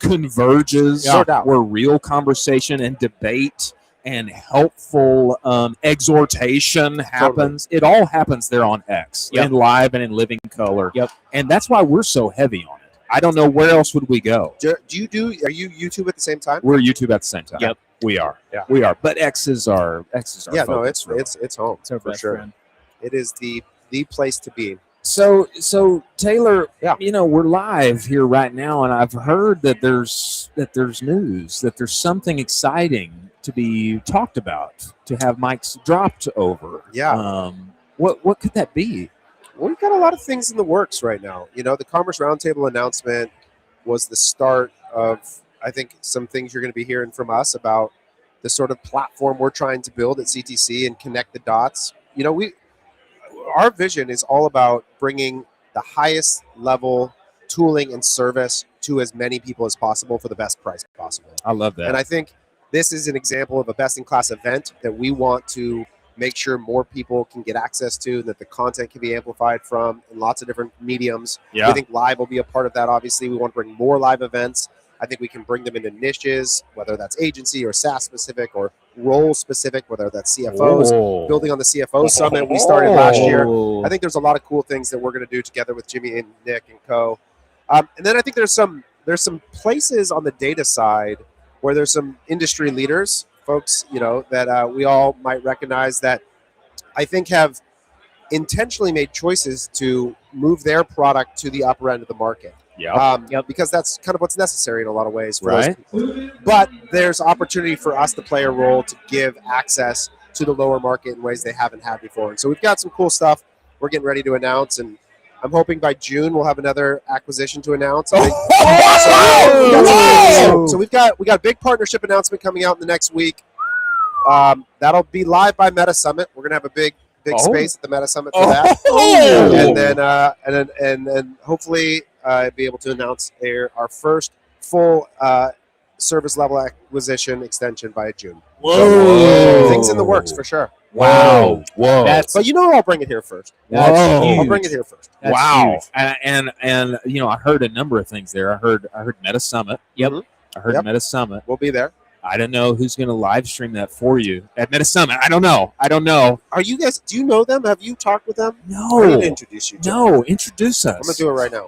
converges, No doubt. where real conversation and debate and helpful exhortation happens. It all happens there on X, Yep. in live and in living color. Yep. And that's why we're so heavy on it. I don't know where else would we go. Are you YouTube at the same time? We're YouTube at the same time. Yep. We are. Yeah. We are. But X is our Yeah, no, focus, really. it's home It's our for best sure. friend. It is the place to be. So Taylor, Yeah. We're live here right now, and I've heard that there's news, that there's something exciting to be talked about, to have mics dropped over. Yeah. What could that be? Well, we've got a lot of things in the works right now. The Commerce Roundtable announcement was the start of, I think, some things you're going to be hearing from us about the sort of platform we're trying to build at CTC and connect the dots. Our vision is all about bringing the highest level tooling and service to as many people as possible for the best price possible. I love that. And I think this is an example of a best-in-class event that we want to make sure more people can get access to, that the content can be amplified from in lots of different mediums. Yeah. We think live will be a part of that, obviously. We want to bring more live events. I think we can bring them into niches, whether that's agency or SaaS specific or role specific, whether that's CFOs. Whoa. Building on the CFO summit we started last year. Oh. I think there's a lot of cool things that we're going to do together with Jimmy and Nick and co. And then I think there's some places on the data side where there's some industry leaders, folks, that we all might recognize that I think have intentionally made choices to move their product to the upper end of the market. Yeah. Because that's kind of what's necessary in a lot of ways for Right. those people. But there's opportunity for us to play a role to give access to the lower market in ways they haven't had before. And so we've got some cool stuff we're getting ready to announce, and I'm hoping by June we'll have another acquisition to announce. So we've got a big partnership announcement coming out in the next week. That'll be live by Meta Summit. We're gonna have a big space at the Meta Summit for that, and then hopefully be able to announce our first full service level acquisition extension by June. Whoa. So, things in the works for sure. Wow. Whoa. That's But I'll bring it here first. That's huge. I'll bring it here first. That's wow. huge. And I heard a number of things there. I heard Meta Summit. Yep. Mhm. I heard Yep. Meta Summit. We'll be there. I don't know who's going to live stream that for you at Meta Summit. I don't know. Are you guys? Do you know them? Have you talked with them? I need No. to introduce you to them. No. Introduce us. I'm gonna do it right now.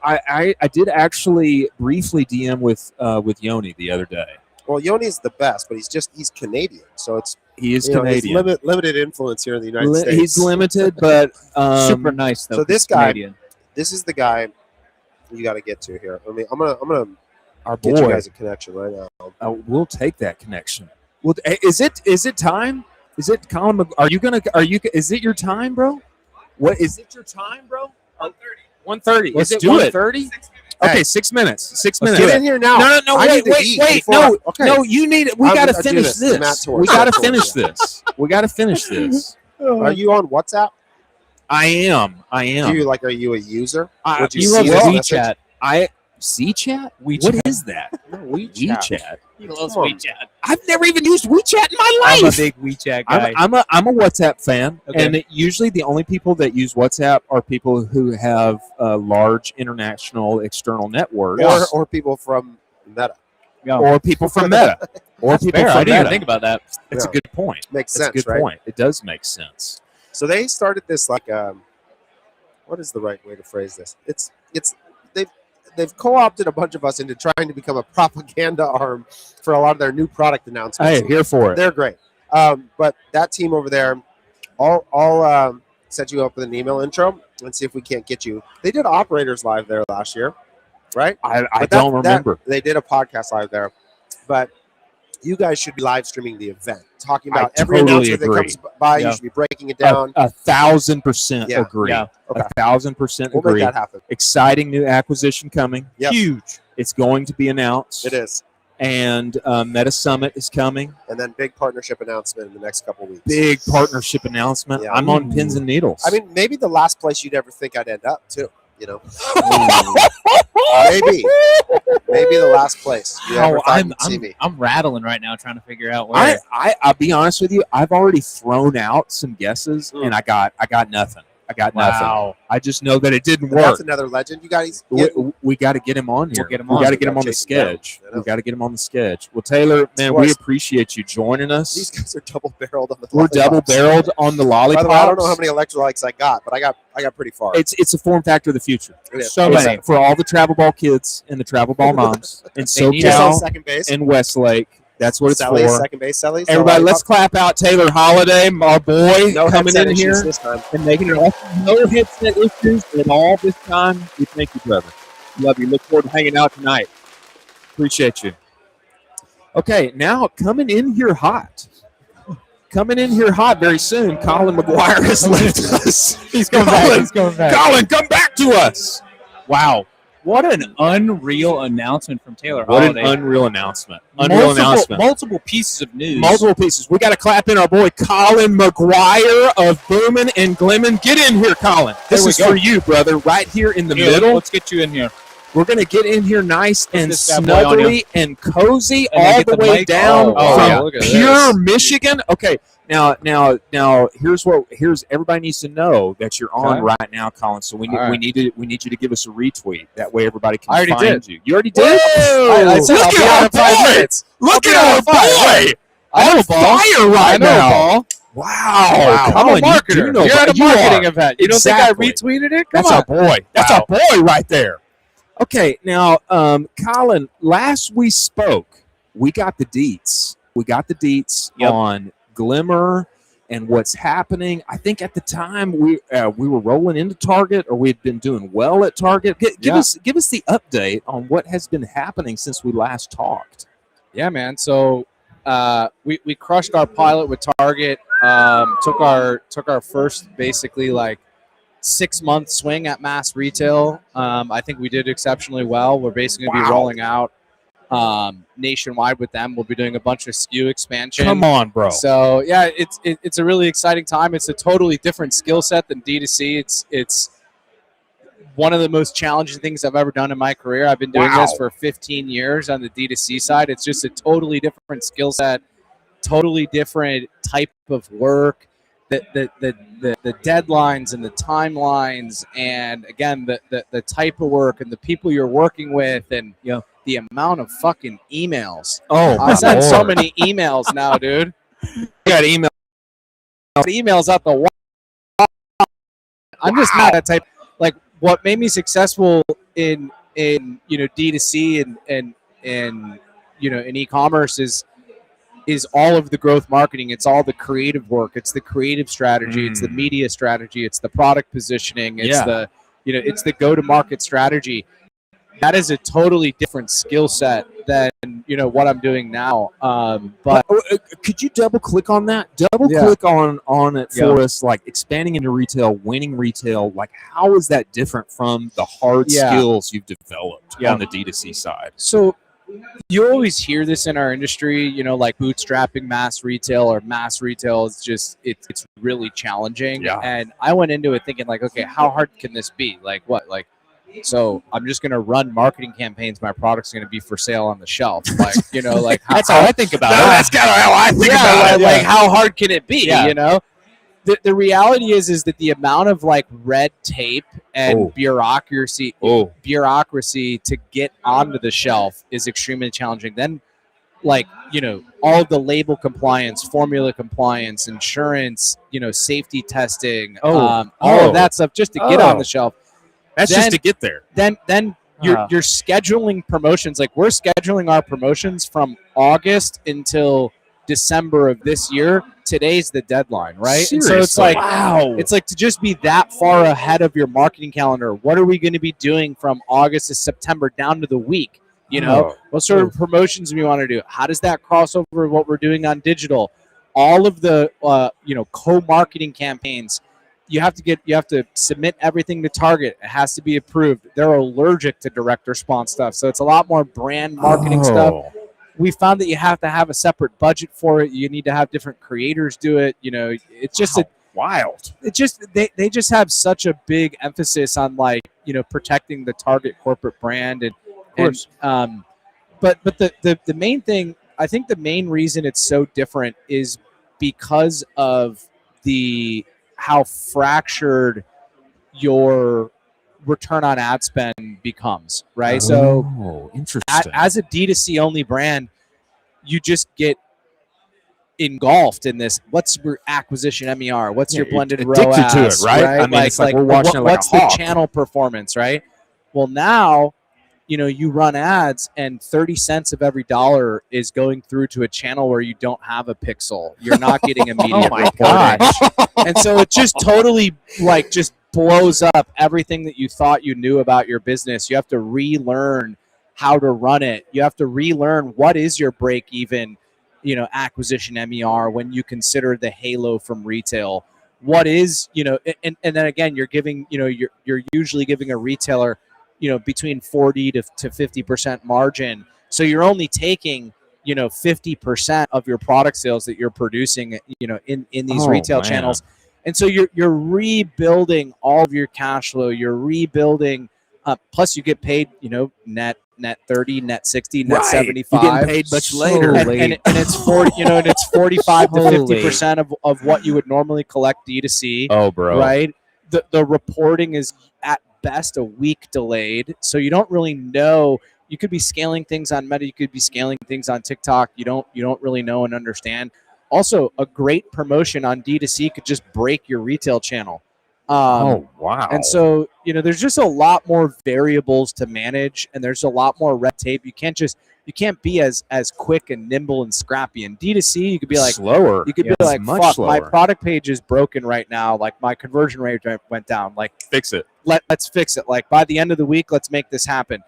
I did actually briefly DM with Yoni the other day. Well, Yoni's the best, but he's Canadian, so He is he's Canadian. limited influence here in the United States. He's limited, but super nice though. so this 'cause guy- Canadian. This is the guy you got to get to here. I mean, I'm gonna our get you boy. guys a connection right now. We'll take that connection. Well, is it time? Is it Colin? Is it your time, bro? What is it your time, bro? 1:30. 1:30. Let's Is it do it. 1:30? Hey. Okay, 6 minutes. 6 Let's minutes. do Get in here now. No, I need to wait, eat wait. before No, okay. no, you need. We I'm got to gonna do finish this. Matt this. Torres. We got to Matt Torres. finish this. We got to finish this. Are you on WhatsApp? I am. Are you a user? I- Would you He see loves this WeChat. I CChat. WeChat. What is that? No, WeChat. WeChat. He loves Come on. WeChat. I've never even used WeChat in my I'm a life. big WeChat guy. I'm a WhatsApp fan, Okay. and usually the only people that use WhatsApp are people who have large international external networks, Or people from Meta. Yeah. or people from Meta, or That's people fair. from I didn't Meta. even think about that. It's Yeah. a good point. Makes It's sense, a good right? point. It does make sense. So they started this what is the right way to phrase this? They've co-opted a bunch of us into trying to become a propaganda arm for a lot of their new product announcements. Hey, here for it. They're great. But that team over there, I'll set you up with an email intro and see if we can't get you. They did Operators Live there last year, right? I But don't remember. they did a podcast live there, but you guys should be live streaming the event, talking I about every totally announcement agree. that comes by. Yeah. You should be breaking it down. 1,000% Yeah. agree. Yeah. Okay. 1,000% We'll make agree. that happen. Exciting new acquisition coming. Yep. Huge. It's going to be announced. It is. And Meta Summit is coming. And then big partnership announcement in the next couple weeks. Big partnership announcement. Yeah. I'm on pins and needles. I mean, maybe the last place you'd ever think I'd end up, too. Maybe the last place you ever thought you'd see me. I'm rattling right now trying to figure out where. I'll be honest with you. I've already thrown out some guesses, and I got nothing. I got Wow. nothing. I just know that it didn't That's work. another legend. You guys, We got to get him on here. We'll get him We on. got to We get him gotta on the chase him down. sketch. I know. We got to get him on the sketch. Well, Taylor, man, Twice. we appreciate you joining us. these guys are double barreled on the. We're double lollipops. barreled on the lollipops. By the way, I don't know how many electrolytes I got, but I got pretty far. It's a form factor of the future. It is. So It's many. for all the travel ball kids and the travel ball moms in They need Just on SoCal second base. and Westlake. That's what it's Sally's, for. second base, Sally's. Everybody, let's clap out Taylor Holiday, our boy, no coming headset in issues here this time. and making it awesome. No headset issues at all this time. We thank you, brother. Love you. Look forward to hanging out tonight. Appreciate you. Okay, now coming in here hot. Coming in here hot very soon. Colin McGuire has left us. He's coming back. He's coming back. Colin, come back to us. Wow. What an unreal announcement from Taylor What an Holiday. unreal announcement. Unreal announcement. Multiple pieces of news. Multiple pieces. We got to clap in our boy Colin McGuire of Boomin' and Glimmin'. Get in here, Colin. This There we is go. for you, brother, right here in the Here, middle. Let's get you in here. We're going to get in here nice and this bad boy on snuggly and cozy And then all get the the way mic. down Oh, from yeah, look at pure this. Michigan. Okay, now here's everybody needs to know that you're on Okay. right now, Colin. So we All right. need you to give us a retweet. That way everybody can I already find did. you. You already did? I said Look I'll be at on our in 5 boy! minutes. Look I'll at be on our in 5. boy! I know, On Ball. fire right I know, now. Ball. Wow, I'm a Colin, you marketer. do know You're at a you marketing are. event. You Exactly. don't think I retweeted it? Come That's on. our boy. That's Wow. our boy right there. Okay, now, Colin, last we spoke, we got the deets. We got the deets Yep. on Glimmer and what's happening. I think at the time we were rolling into Target, or we had been doing well at Target. Give Yeah. us the update on what has been happening since we last talked. Yeah, man. So we crushed our pilot with Target. Took our first basically like 6-month swing at mass retail. I think we did exceptionally well. We're basically going to be Wow. rolling out nationwide with them. We'll be doing a bunch of SKU expansion. Come on, bro. So yeah, it's a really exciting time. It's a totally different skill set than D2C. It's one of the most challenging things I've ever done in my career. I've been doing Wow. this for 15 years on the D2C side. It's just a totally different skill set, totally different type of work. The deadlines and the timelines, and again the type of work and the people you're working with, and the amount of fucking emails. Oh, I send so many emails now, dude. got email. Emails out the wall. I'm just not that type. Like, what made me successful in D2C and in e-commerce is all of the growth marketing. It's all the creative work. It's the creative strategy. It's the media strategy. It's the product positioning. It's it's the go-to-market strategy. That is a totally different skill set than what I'm doing now. But Could you double click on that? Double click on it for us, like expanding into retail, winning retail. Like, how is that different from the hard skills you've developed on the D2C side? So you always hear this in our industry, like bootstrapping mass retail, or mass retail is just it's really challenging. Yeah. And I went into it thinking like, okay, how hard can this be? Like what? Like, so I'm just going to run marketing campaigns. My product's going to be for sale on the shelf. Like, like That's how I think about it. That's kind of how I think about it. Like, how hard can it be? The reality is that the amount of like red tape and bureaucracy to get onto the shelf is extremely challenging. Then, like, all of the label compliance, formula compliance, insurance, safety testing, all of that stuff just to get on the shelf. That's just to get there. Then you're scheduling promotions. Like, we're scheduling our promotions from August until December of this year. Today's the deadline, right? And so it's like, wow. It's like to just be that far ahead of your marketing calendar. What are we going to be doing from August to September down to the week? What sort of promotions do we want to do? How does that cross over with what we're doing on digital? All of the co-marketing campaigns. You have to submit everything to Target. It has to be approved. They're allergic to direct response stuff, so it's a lot more brand marketing stuff. We found that you have to have a separate budget for it. You need to have different creators do it. It's just wild. It just they just have such a big emphasis on protecting the Target corporate brand and but the main thing, I think the main reason it's so different is because of how fractured your return on ad spend becomes, right? Oh, So interesting. as a D2C only brand, you just get engulfed in this. What's your acquisition MER? What's your blended addicted ROAS? to it, right? I mean, it's like we're watching it like what's a the hawk. channel performance, right? Well, now, you run ads and 30 cents of every dollar is going through to a channel where you don't have a pixel. You're not getting immediate reporting. And so it just totally just blows up everything that you thought you knew about your business. You have to relearn how to run it. You have to relearn what is your break even, acquisition MER when you consider the halo from retail. What is, and then again, you're giving, you're usually giving a retailer, between 40 to 50% margin. So you're only taking, 50% of your product sales that you're producing, in these retail channels. And so you're rebuilding all of your cash flow. You're rebuilding. Plus, you get paid, net 30, net 60, net 75. You're getting paid much later, and it's 40, and it's 45 to 50% of what you would normally collect D2C. Oh, bro! Right. The reporting is at best a week delayed, so you don't really know. You could be scaling things on Meta. You could be scaling things on TikTok. You don't really know and understand. Also, a great promotion on D2C could just break your retail channel. Oh, wow. And so, there's just a lot more variables to manage, and there's a lot more red tape. You can't be as quick and nimble and scrappy. In D2C, you could be like slower. You could be like, fuck, my product page is broken right now. Like my conversion rate went down. Like, fix it. Let's fix it. Like by the end of the week, let's make this happen.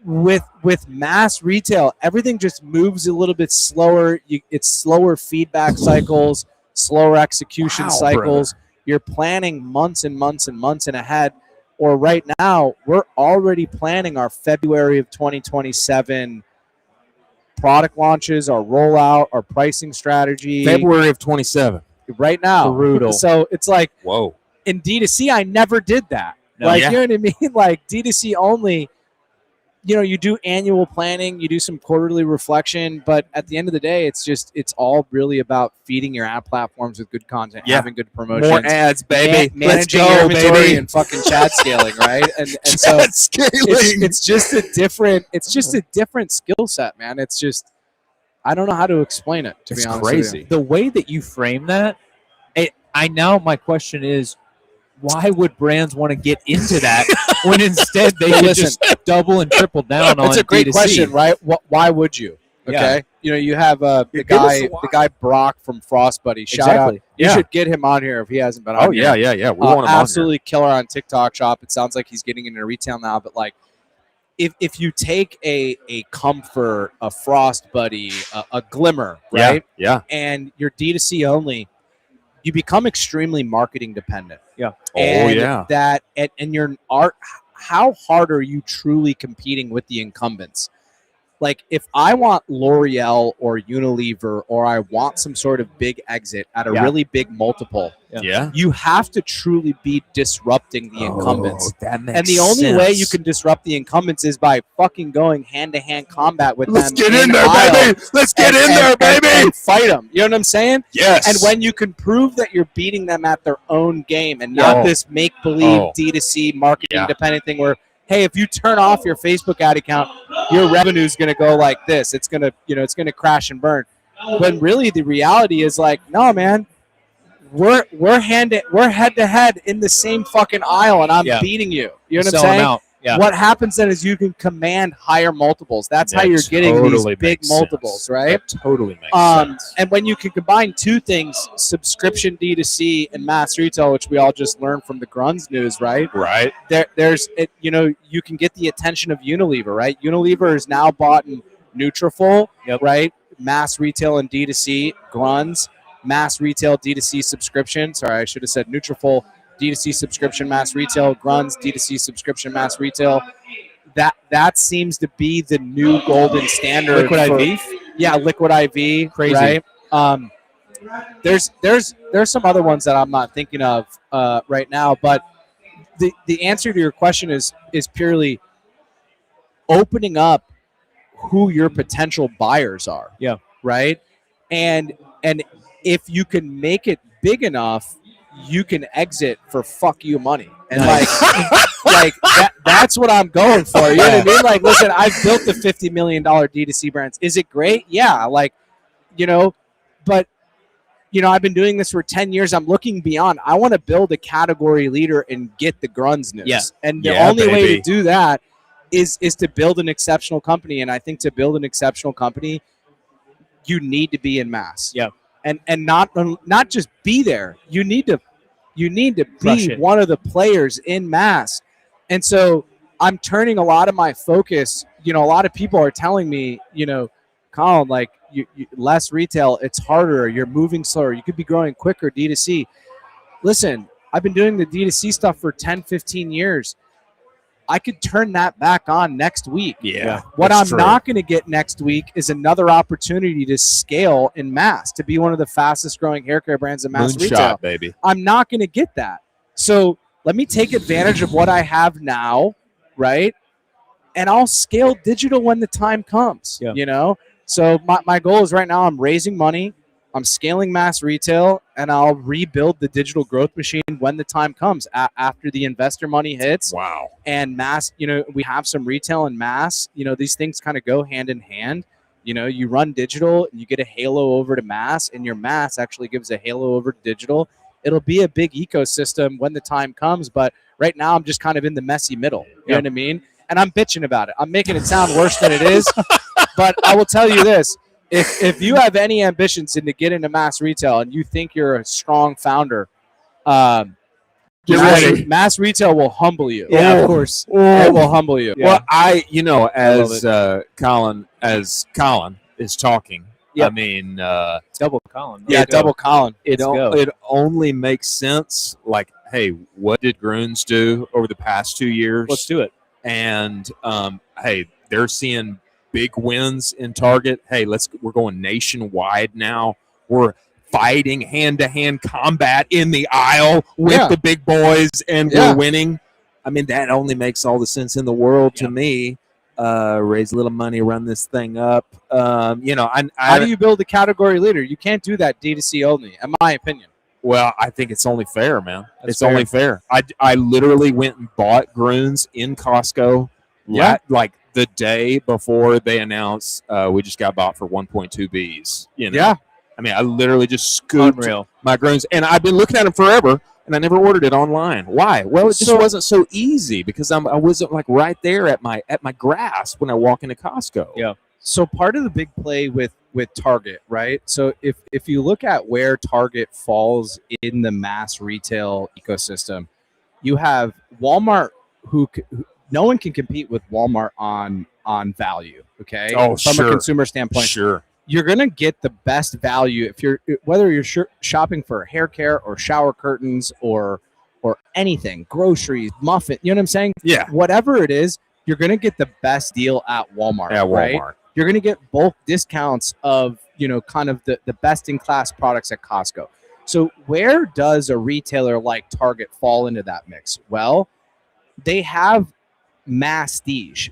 With mass retail, everything just moves a little bit slower. It's slower feedback cycles, slower execution cycles. Brother. You're planning months and months and months in ahead. Or right now, we're already planning our February of 2027 product launches, our rollout, our pricing strategy. February of 27. Right now. Brutal. So it's like, whoa. In D2C, I never did that. No, you know what I mean? Like D2C only, you do annual planning, you do some quarterly reflection, but at the end of the day, it's all really about feeding your ad platforms with good content, having good promotions. More ads, baby. Managing Let's go, your inventory, baby. and fucking chat scaling, right? And so it's just a different skill set, man. It's just, I don't know how to explain it, to be honest crazy. with you. The way that you frame that, my question is, why would brands want to get into that when instead they could just double and triple down on That's a great D2C? question, right? Why would you? Okay, you have the guy Brock from Frost Buddy. Shout out! You should get him on here if he hasn't been on. Yeah. We want him absolutely killer on TikTok Shop. It sounds like he's getting into retail now, but like, if you take a Comfort, a Frost Buddy, a Glimmer, right? Yeah. And you're D2C only, you become extremely marketing dependent. Yeah. And your art. How hard are you truly competing with the incumbents? Like, if I want L'Oreal or Unilever, or I want some sort of big exit at a really big multiple, you have to truly be disrupting the incumbents. That makes and the only way you can disrupt the incumbents is by fucking going hand-to-hand combat with them. Let's get in there, baby. Let's get in there, baby. And fight them. You know what I'm saying? Yes. And when you can prove that you're beating them at their own game and not this make-believe D2C marketing dependent thing where, hey, if you turn off your Facebook ad account, your revenue is going to go like this. It's going to, it's going to crash and burn. When really the reality is like, no, man, we're head to head in the same fucking aisle, and I'm beating you. You know what I'm saying? Out. Yeah. What happens then is you can command higher multiples. That's how you're getting these big multiples, right? That totally makes sense. And when you can combine two things, subscription D2C and mass retail, which we all just learned from the Grunz news, right? Right. You can get the attention of Unilever, right? Unilever is now bought in Nutrafol, right? Mass retail and D2C, Grunz, mass retail D2C subscription. Sorry, I should have said Nutrafol. D2C subscription, mass retail, Grunz, D2C subscription, mass retail. That seems to be the new golden standard. Liquid IV? Yeah, Liquid IV. Crazy. Right? There's some other ones that I'm not thinking of right now, but the answer to your question is purely opening up who your potential buyers are. Yeah. Right? And if you can make it big enough you can exit for fuck you money. And like that's what I'm going for. You know what I mean? Like, listen, I've built the $50 million D2C brands. Is it great? Yeah. Like, but I've been doing this for 10 years. I'm looking beyond. I want to build a category leader and get the grunz news. Yeah. And the only way to do that is to build an exceptional company. And I think to build an exceptional company, you need to be in mass. Yeah. And not just be there. You need to Crush be it. one of the players in mass. And so I'm turning a lot of my focus. A lot of people are telling me, Colin, like you less retail, it's harder. You're moving slower. You could be growing quicker, D2C. Listen, I've been doing the D2C stuff for 10, 15 years. I could turn that back on next week. Yeah. What I'm not going to get next week is another opportunity to scale in mass, to be one of the fastest growing hair care brands in mass retail. Baby. I'm not going to get that. So let me take advantage of what I have now, right? And I'll scale digital when the time comes, So my goal is right now I'm raising money, I'm scaling mass retail, and I'll rebuild the digital growth machine when the time comes after the investor money hits. Wow. And mass, we have some retail and mass, these things kind of go hand in hand. You run digital, you get a halo over to mass, and your mass actually gives a halo over to digital. It'll be a big ecosystem when the time comes. But right now I'm just kind of in the messy middle. You know what I mean? And I'm bitching about it. I'm making it sound worse than it is. But I will tell you this. If you have any ambitions to get into mass retail and you think you're a strong founder, mass retail will humble you. Yeah, of course. It will humble you. Well, as Colin is talking, I mean, Double Colin. Yeah, double Colin. It only makes sense. Like, hey, what did Grunes do over the past 2 years? Let's do it. And hey, they're seeing big wins in Target. Hey, we're going nationwide now. We're fighting hand-to-hand combat in the aisle with the big boys, and we're winning. I mean, that only makes all the sense in the world to me. Raise a little money, run this thing up. How do you build a category leader? You can't do that D2C only, in my opinion. Well, I think it's only fair, man. It's only fair. I literally went and bought Grunes in Costco. Like the day before they announced we just got bought for 1.2 Bs. Yeah. I mean, I literally just scooped Unreal. my Grunes, and I've been looking at them forever, and I never ordered it online. Why? Well, it just wasn't so easy because I wasn't like right there at my grasp when I walk into Costco. Yeah. So part of the big play with Target, right? So if you look at where Target falls in the mass retail ecosystem, you have Walmart, who no one can compete with Walmart on value. Okay. From a consumer standpoint. Sure. You're gonna get the best value whether you're shopping for hair care or shower curtains or anything, groceries, muffin. You know what I'm saying? Yeah. Whatever it is, you're gonna get the best deal at Walmart. At Walmart. Right? You're gonna get bulk discounts of kind of the best in class products at Costco. So where does a retailer like Target fall into that mix? Well, they have mass prestige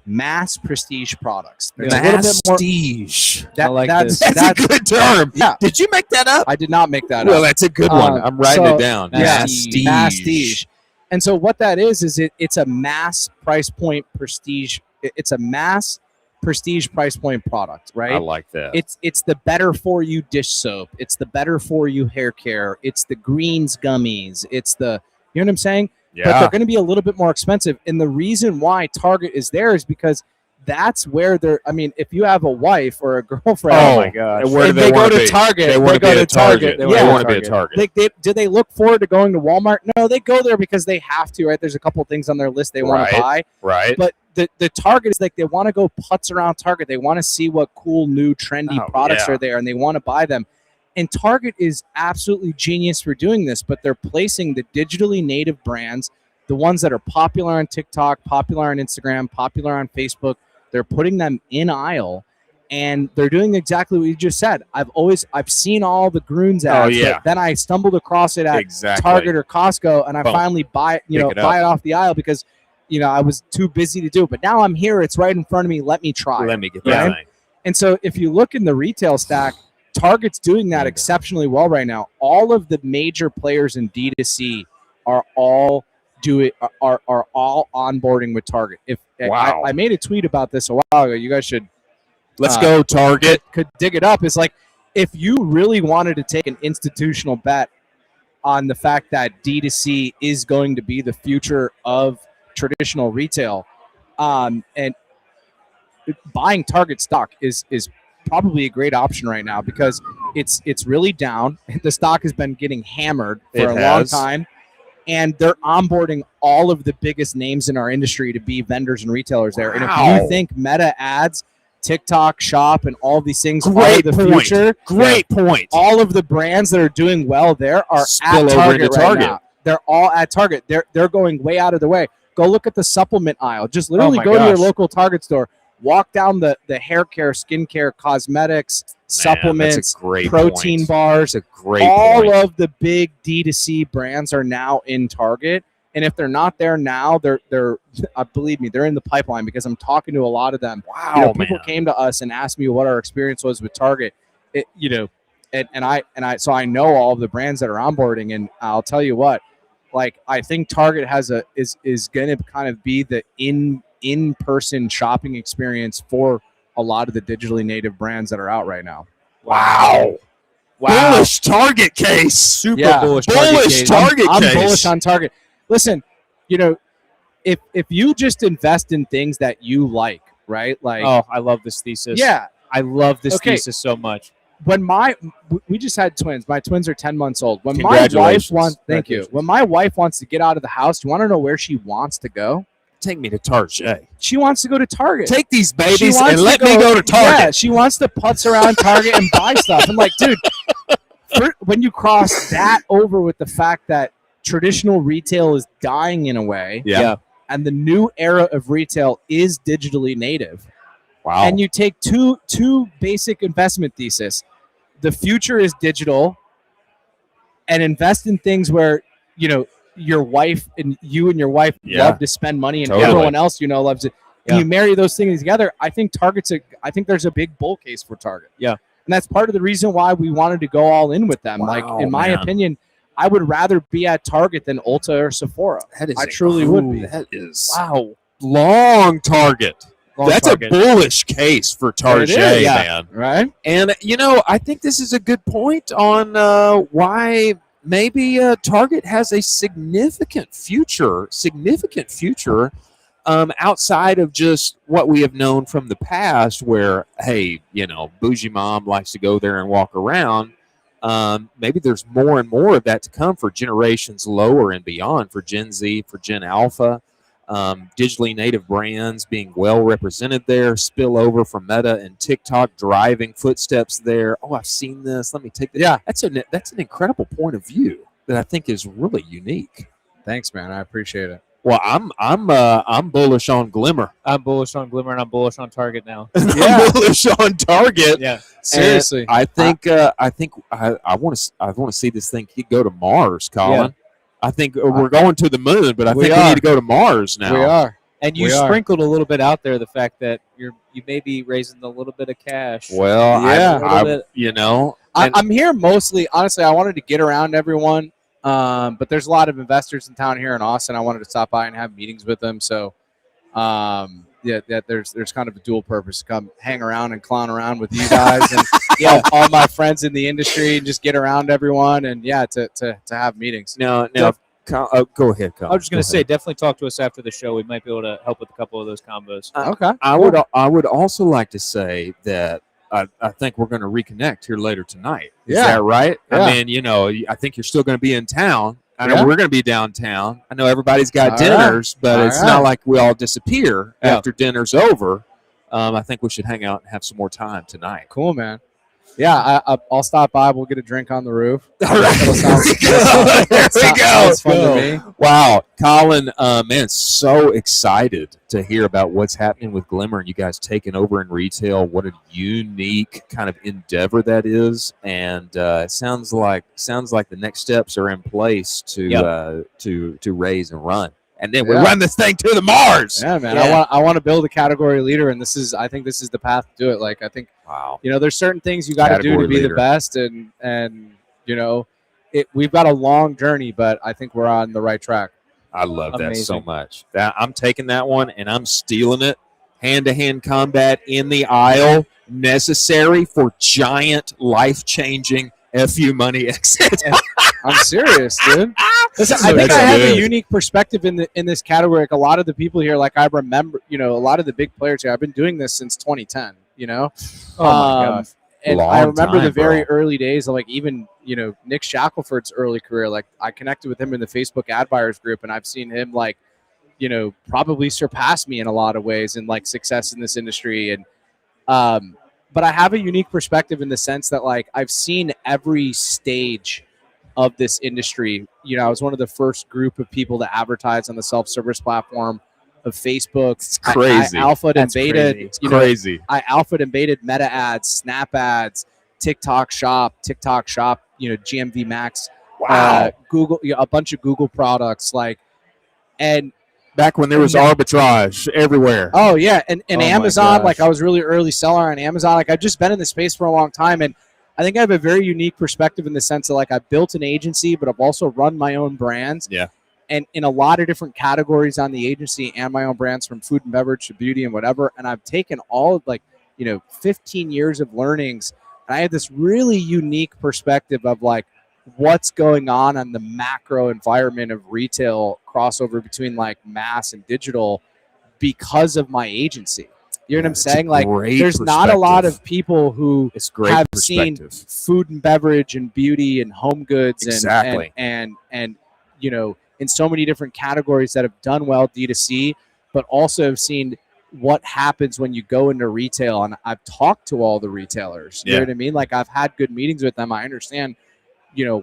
products. There's a little bit more. Prestige. That's a good term. Yeah. Did you make that up? I did not make that up. Well, that's a good one. I'm writing it down. Prestige. And so what that is it's a mass price point prestige. It's a mass prestige price point product, right? I like that. It's the better for you dish soap. It's the better for you hair care. It's the greens gummies. It's the, you know what I'm saying? Yeah. But they're going to be a little bit more expensive. And the reason why Target is there is because that's where if you have a wife or a girlfriend, oh my gosh, where they go to Target, they want to go to Target. They want to be a Target. Do they look forward to going to Walmart? No, they go there because they have to, right? There's a couple of things on their list they want to buy. Right. But the Target is like they want to go putz around Target. They want to see what cool, new, trendy products are there, and they want to buy them. And Target is absolutely genius for doing this, but they're placing the digitally native brands, the ones that are popular on TikTok, popular on Instagram, popular on Facebook. They're putting them in aisle, and they're doing exactly what you just said. I've seen all the Grunes ads, but then I stumbled across it at Target or Costco, and I finally buy it off the aisle because I was too busy to do it. But now I'm here; it's right in front of me. Let me try. Let me get that thing. And so, if you look in the retail stack, Target's doing that exceptionally well right now. All of the major players in D2C are all all onboarding with Target. If Wow. I made a tweet about this a while ago, you guys should Let's go, Target. could dig it up. It's like if you really wanted to take an institutional bet on the fact that D2C is going to be the future of traditional retail, and buying Target stock is probably a great option right now because it's really down. The stock has been getting hammered for a long time, and they're onboarding all of the biggest names in our industry to be vendors and retailers there. And if you think Meta ads, TikTok Shop, and all these things are the future, Great point. all of the brands that are doing well there are Spill at over Target into right Target. now. They're all at Target. They're going way out of the way. Go look at the supplement aisle. Just literally my go to your gosh. local Target store. Walk down the hair care, skincare, cosmetics, supplements, that's a great protein point. bars. That's a great All point. of the big D2C brands are now in Target. And if they're not there now, they're believe me, they're in the pipeline because I'm talking to a lot of them. Wow, People man. came to us and asked me what our experience was with Target. So I know all of the brands that are onboarding, and I'll tell you what, like I think Target is going to kind of be the in-person shopping experience for a lot of the digitally native brands that are out right now. Wow. Bullish Target case. Super bullish Target I'm case. bullish on Target. Listen, if you just invest in things that you like, right? Like, Oh, I love this thesis. yeah. I love this Okay. thesis so much. When we just had twins. My twins are 10 months old. When my wife Congratulations. wants, thank you. When my wife wants to get out of the house, you want to know where she wants to go? Take me to Target. She wants to go to Target. Take these She babies wants and to let me go to Target. Yeah, she wants to putz around Target and buy stuff. I'm like, dude, when you cross that over with the fact that traditional retail is dying in a way, Yeah. and the new era of retail is digitally native, Wow. and you take two basic investment thesis. The future is digital, and invest in things where your wife and your wife Yeah. love to spend money, and Totally. everyone else loves it. Yeah. And you marry those things together. I think I think there's a big bull case for Target. Yeah. And that's part of the reason why we wanted to go all in with them. Like, Wow, in my man. opinion, I would rather be at Target than Ulta or Sephora. That is I truly would be. That is Wow. long Target. That's Target. a bullish case for Target, It is, man. Right? And I think this is a good point on why maybe Target has a significant future outside of just what we have known from the past, where hey, bougie mom likes to go there and walk around. Maybe there's more and more of that to come for generations lower and beyond, for Gen Z, for Gen Alpha. Digitally native brands being well represented there, spill over from Meta and TikTok, driving footsteps there. Oh, I've seen this. Let me take that. Yeah. That's an incredible point of view that I think is really unique. Thanks, man. I appreciate it. Well, I'm bullish on Glimmer. I'm bullish on Glimmer, and I'm bullish on Target now. I'm bullish on Target. Yeah. Seriously. And I think I want to see this thing go to Mars, Colin. Yeah. I think we're going to the moon, but I We think we are. need to go to Mars now. We are. And you We are. sprinkled a little bit out there the fact that you may be raising a little bit of cash. Well, Yeah. I'm I'm here mostly. Honestly, I wanted to get around everyone, but there's a lot of investors in town here in Austin. I wanted to stop by and have meetings with them. So, there's kind of a dual purpose: to come hang around and clown around with you guys, and all my friends in the industry, and just get around everyone, and to have meetings. Now, go ahead, Colin. I was just going Go to say, ahead. definitely talk to us after the show. We might be able to help with a couple of those combos. Okay. I would also like to say that I think we're going to reconnect here later tonight. Is Yeah. that right? Yeah. I mean, I think you're still going to be in town. I know Yeah. we're going to be downtown. I know everybody's got All dinners, but All it's right. not like we all disappear Yeah. after dinner's over. I think we should hang out and have some more time tonight. Cool, man. Yeah, I'll stop by. We'll get a drink on the roof. All right. There we go. Sounds fun to me. Wow, Colin, man, so excited to hear about what's happening with Glimmer and you guys taking over in retail. What a unique kind of endeavor that is, and it sounds like the next steps are in place to raise and run. and then we run this thing to the Mars. Yeah, man. I want to build a category leader, and I think this is the path to do it. Like, I think, there's certain things you got to do to be the best, and we've got a long journey, but I think we're on the right track. I love that so much. I'm taking that one and I'm stealing it. Hand-to-hand combat in the aisle, necessary for giant, life-changing FU money exit. I'm serious, dude. Listen, I think I have a unique perspective in this category. Like, a lot of the people here, like, I remember, a lot of the big players here. I've been doing this since 2010. Oh my gosh. And I remember the very early days of, like, even Nick Shackelford's early career. Like, I connected with him in the Facebook ad buyers group, and I've seen him, like, probably surpass me in a lot of ways in, like, success in this industry. And but I have a unique perspective in the sense that, like, I've seen every stage of this industry. I was one of the first group of people to advertise on the self-service platform of Facebook. It's crazy. I alphaed and beta. It's crazy. I alphaed and baited Meta ads, Snap ads, TikTok Shop, GMV Max, Google, a bunch of Google products, and back when there was arbitrage everywhere. Oh yeah, and Amazon. Like, I was really early seller on Amazon. Like, I've just been in the space for a long time, and I think I have a very unique perspective in the sense that, like, I've built an agency, but I've also run my own brands. Yeah. And in a lot of different categories on the agency and my own brands, from food and beverage to beauty and whatever. And I've taken all of, 15 years of learnings. And I had this really unique perspective of, like, what's going on the macro environment of retail crossover between, like, mass and digital because of my agency. You know what I'm saying? Like, there's not a lot of people who have seen food and beverage and beauty and home goods and in so many different categories that have done well D2C, but also have seen what happens when you go into retail. And I've talked to all the retailers. You know what I mean? Like, I've had good meetings with them. I understand,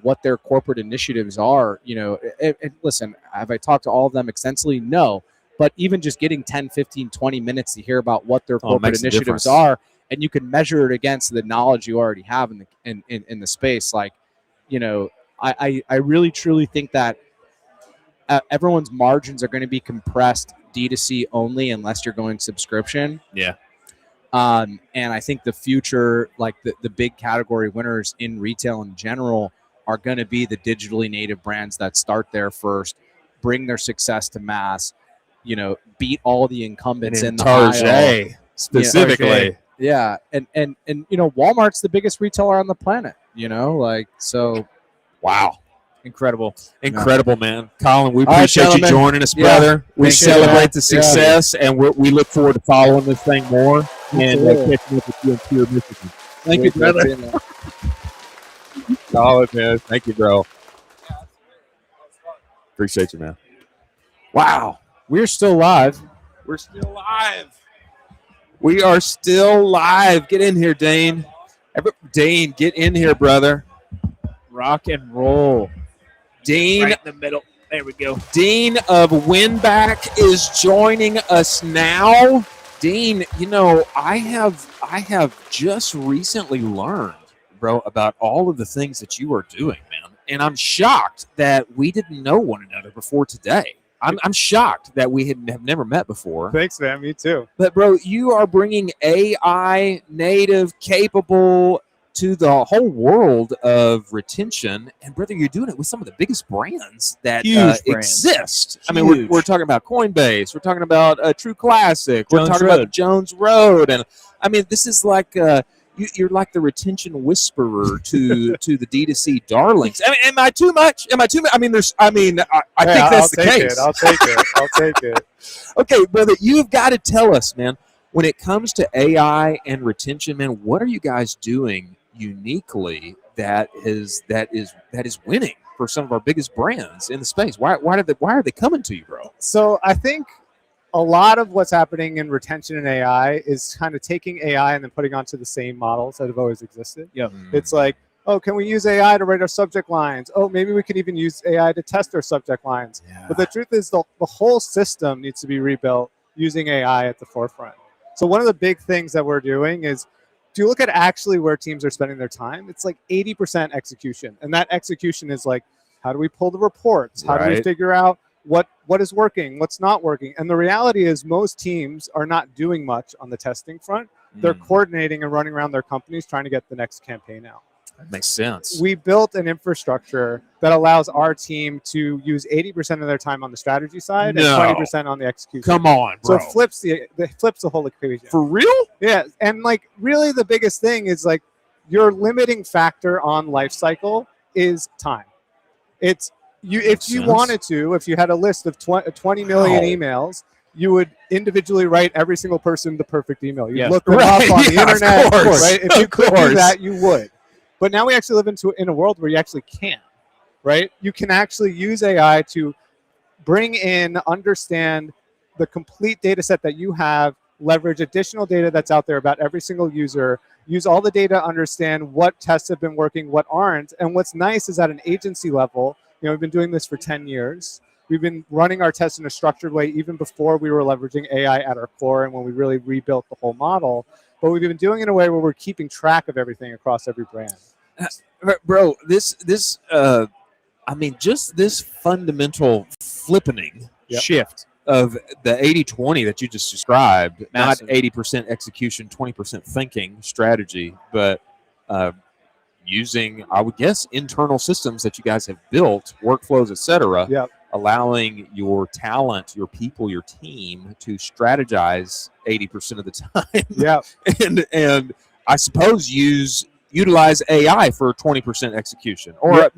what their corporate initiatives are. And listen, have I talked to all of them extensively? No. But even just getting 10, 15, 20 minutes to hear about what their corporate initiatives are, and you can measure it against the knowledge you already have in the space. Like, I really truly think that everyone's margins are going to be compressed D2C only unless you're going subscription. Yeah. And I think the future, like the big category winners in retail in general, are going to be the digitally native brands that start there first, bring their success to mass, beat all the incumbents in the aisle. Specifically. Yeah. And Walmart's the biggest retailer on the planet, so. Wow. Incredible, man. Colin, we appreciate you joining us, brother. We celebrate the success, and we look forward to following this thing more and catching up with you in Pure Michigan. Thank you, brother. Solid, man. Thank you, bro. Appreciate you, man. Wow. We're still live. We're still live. We are still live. Get in here, Dane. Dane, get in here, brother. Rock and roll. Dean, right in the middle. There we go. Dean of Winback is joining us now. Dean, I have just recently learned, bro, about all of the things that you are doing, man. And I'm shocked that we didn't know one another before today. I'm shocked that we have never met before. Thanks, man. Me too. But, bro, you are bringing AI, native, capable to the whole world of retention. And, brother, you're doing it with some of the biggest brands that exist. I mean, we're talking about Coinbase. We're talking about True Classic. We're talking about Jones Road. And, I mean, this is like you're like the retention whisperer to the D2C darlings. I mean, am I too much? I mean, I think that's the case. I'll take it. Okay, brother, you've got to tell us, man, when it comes to AI and retention, man, what are you guys doing uniquely that is winning for some of our biggest brands in the space? Why are they coming to you, bro? So I think a lot of what's happening in retention and AI is kind of taking AI and then putting onto the same models that have always existed. Yeah. It's like, oh, can we use AI to write our subject lines? Oh, maybe we could even use AI to test our subject lines. Yeah. But the truth is the whole system needs to be rebuilt using AI at the forefront. So one of the big things that we're doing is, do you look at actually where teams are spending their time? It's like 80% execution. And that execution is like, how do we pull the reports? How do we figure out what is working, what's not working. And the reality is most teams are not doing much on the testing front. They're coordinating and running around their companies trying to get the next campaign out. That makes sense. We built an infrastructure that allows our team to use 80% of their time on the strategy side and 20% on the execution. Come on, bro. So it flips the whole equation. For real? Yeah, and like really the biggest thing is like your limiting factor on life cycle is time. It's if you wanted to, if you had a list of 20 million emails, you would individually write every single person the perfect email. You'd look them up on the internet, right? If you could do that, you would. But now we actually live in a world where you actually can, right? You can actually use AI to bring in, understand the complete data set that you have, leverage additional data that's out there about every single user, use all the data to understand what tests have been working, what aren't. And what's nice is at an agency level, we've been doing this for 10 years. We've been running our tests in a structured way even before we were leveraging AI at our core and when we really rebuilt the whole model. But we've been doing it in a way where we're keeping track of everything across every brand. Bro, this just this fundamental flippening shift of the 80-20 that you just described, Massive. not 80% execution, 20% thinking strategy, but using, I would guess, internal systems that you guys have built, workflows, etc., allowing your talent, your people, your team to strategize 80% of the time. and I suppose utilize AI for 20% execution, or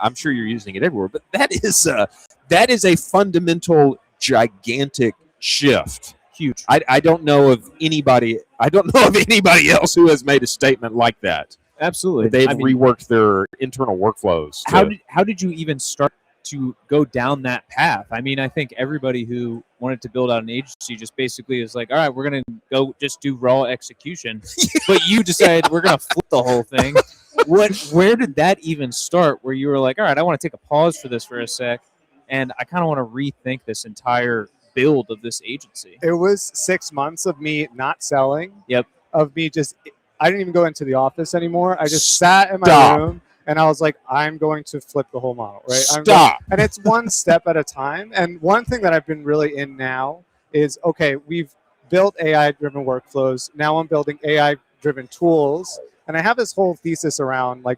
I'm sure you're using it everywhere. But that is a fundamental, gigantic shift. Huge. I don't know of anybody. I don't know of anybody else who has made a statement like that. Absolutely, they've reworked their internal workflows. How did you even start to go down that path? I mean, I think everybody who wanted to build out an agency just basically is like, all right, we're going to go just do raw execution. But you decided we're going to flip the whole thing. Where did that even start where you were like, all right, I want to take a pause for this for a sec, and I kind of want to rethink this entire build of this agency? It was 6 months of me not selling. Yep. Of me I didn't even go into the office anymore. I just sat in my room. And I was like, I'm going to flip the whole model, right? And it's one step at a time. And one thing that I've been really in now is, okay, we've built AI-driven workflows. Now I'm building AI-driven tools. And I have this whole thesis around, like,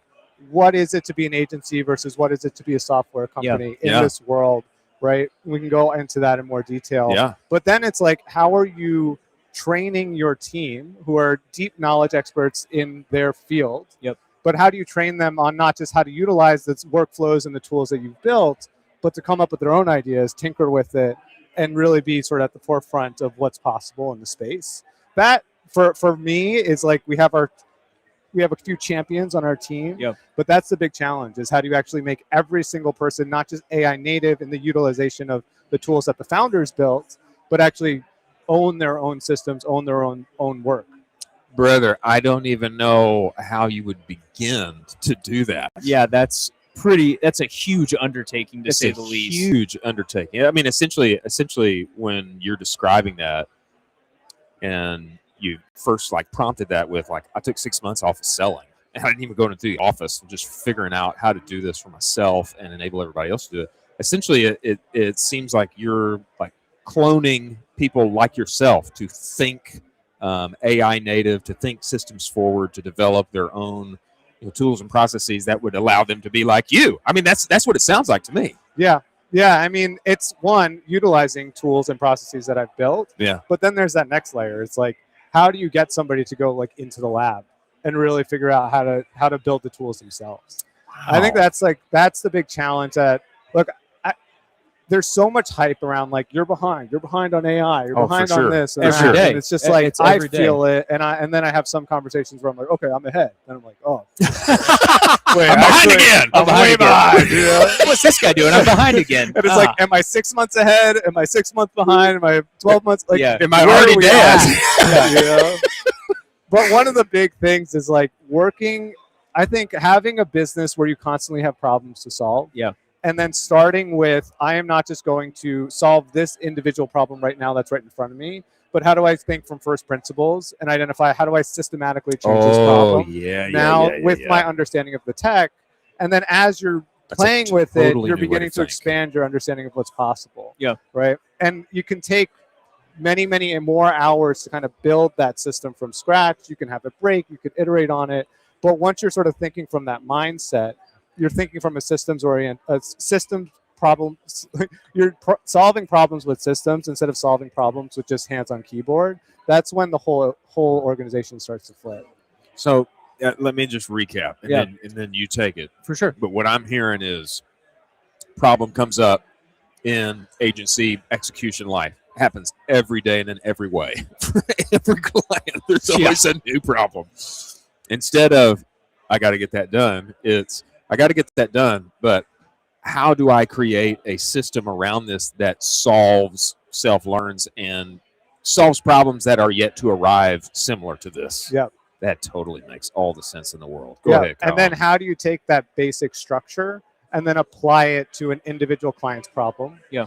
what is it to be an agency versus what is it to be a software company in this world, right? We can go into that in more detail. Yeah. But then it's like, how are you training your team who are deep knowledge experts in their field? Yep. But how do you train them on not just how to utilize the workflows and the tools that you've built, but to come up with their own ideas, tinker with it, and really be sort of at the forefront of what's possible in the space? That, for me, is like we have a few champions on our team, but that's the big challenge, is how do you actually make every single person not just AI native in the utilization of the tools that the founders built, but actually own their own systems, own their own work. Brother, I don't even know how you would begin to do that. Yeah, that's a huge undertaking to say the least. Huge undertaking. I mean, essentially when you're describing that and you first prompted that with I took 6 months off of selling and I didn't even go into the office and just figuring out how to do this for myself and enable everybody else to do it. Essentially, it seems like you're cloning people like yourself to think AI native, to think systems forward, to develop their own tools and processes that would allow them to be like you. I mean, that's what it sounds like to me. Yeah. I mean, it's utilizing tools and processes that I've built. Yeah. But then there's that next layer. It's like, how do you get somebody to go into the lab and really figure out how to build the tools themselves? Wow. I think that's the big challenge. There's so much hype around you're behind on AI, you're behind on this, and every day. And it's just I feel it, and then I have some conversations where I'm like, okay, I'm ahead, and I'm like, oh, wait, I'm behind again. I'm way behind. What's this guy doing? I'm behind again. And it's am I 6 months ahead? Am I 6 months behind? Am I 12 months? Am I already dead? But one of the big things is working. I think having a business where you constantly have problems to solve. Yeah. And then starting with, I am not just going to solve this individual problem right now that's right in front of me, but how do I think from first principles and identify how do I systematically change this problem my understanding of the tech. And then as you're playing with totally it, you're new way to beginning to think. expand your understanding of what's possible. Yeah. Right. And you can take many, many more hours to kind of build that system from scratch. You can have it break, you can iterate on it. But once you're sort of thinking from that mindset, you're thinking from a systems problems. You're solving problems with systems instead of solving problems with just hands on keyboard. That's when the whole organization starts to flip. So let me just recap, and, Yeah. then you take it. For sure. But what I'm hearing is problem comes up in agency execution life. Happens every day and in every way. For every client, there's always a new problem. Instead of, I got to get that done, it's, I got to get that done, but how do I create a system around this that solves, self-learns, and solves problems that are yet to arrive similar to this? Yep. That totally makes all the sense in the world. Go ahead, Colin. And then how do you take that basic structure and then apply it to an individual client's problem? Yeah.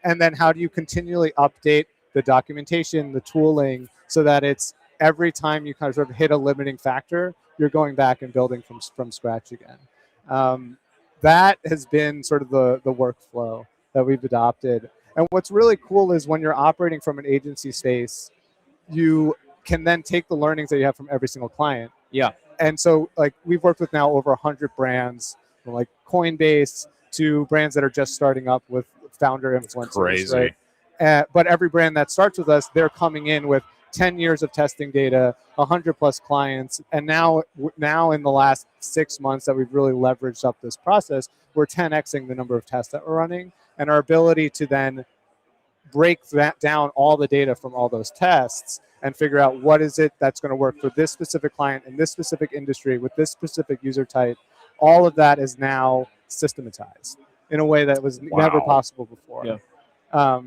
And then how do you continually update the documentation, the tooling, so that it's every time you kind of sort of hit a limiting factor, you're going back and building from scratch again. That has been sort of the workflow that we've adopted. And what's really cool is when you're operating from an agency space, you can then take the learnings that you have from every single client. Yeah. And so like we've worked with now over 100 brands, from like Coinbase to brands that are just starting up with founder influencers. Crazy. Right? But every brand that starts with us, they're coming in with 10 years of testing data, 100 plus clients. And now in the last 6 months that we've really leveraged up this process, we're 10xing the number of tests that we're running, and our ability to then break that down, all the data from all those tests, and figure out what is it that's going to work for this specific client in this specific industry with this specific user type. All of that is now systematized in a way that was never possible before. Yeah.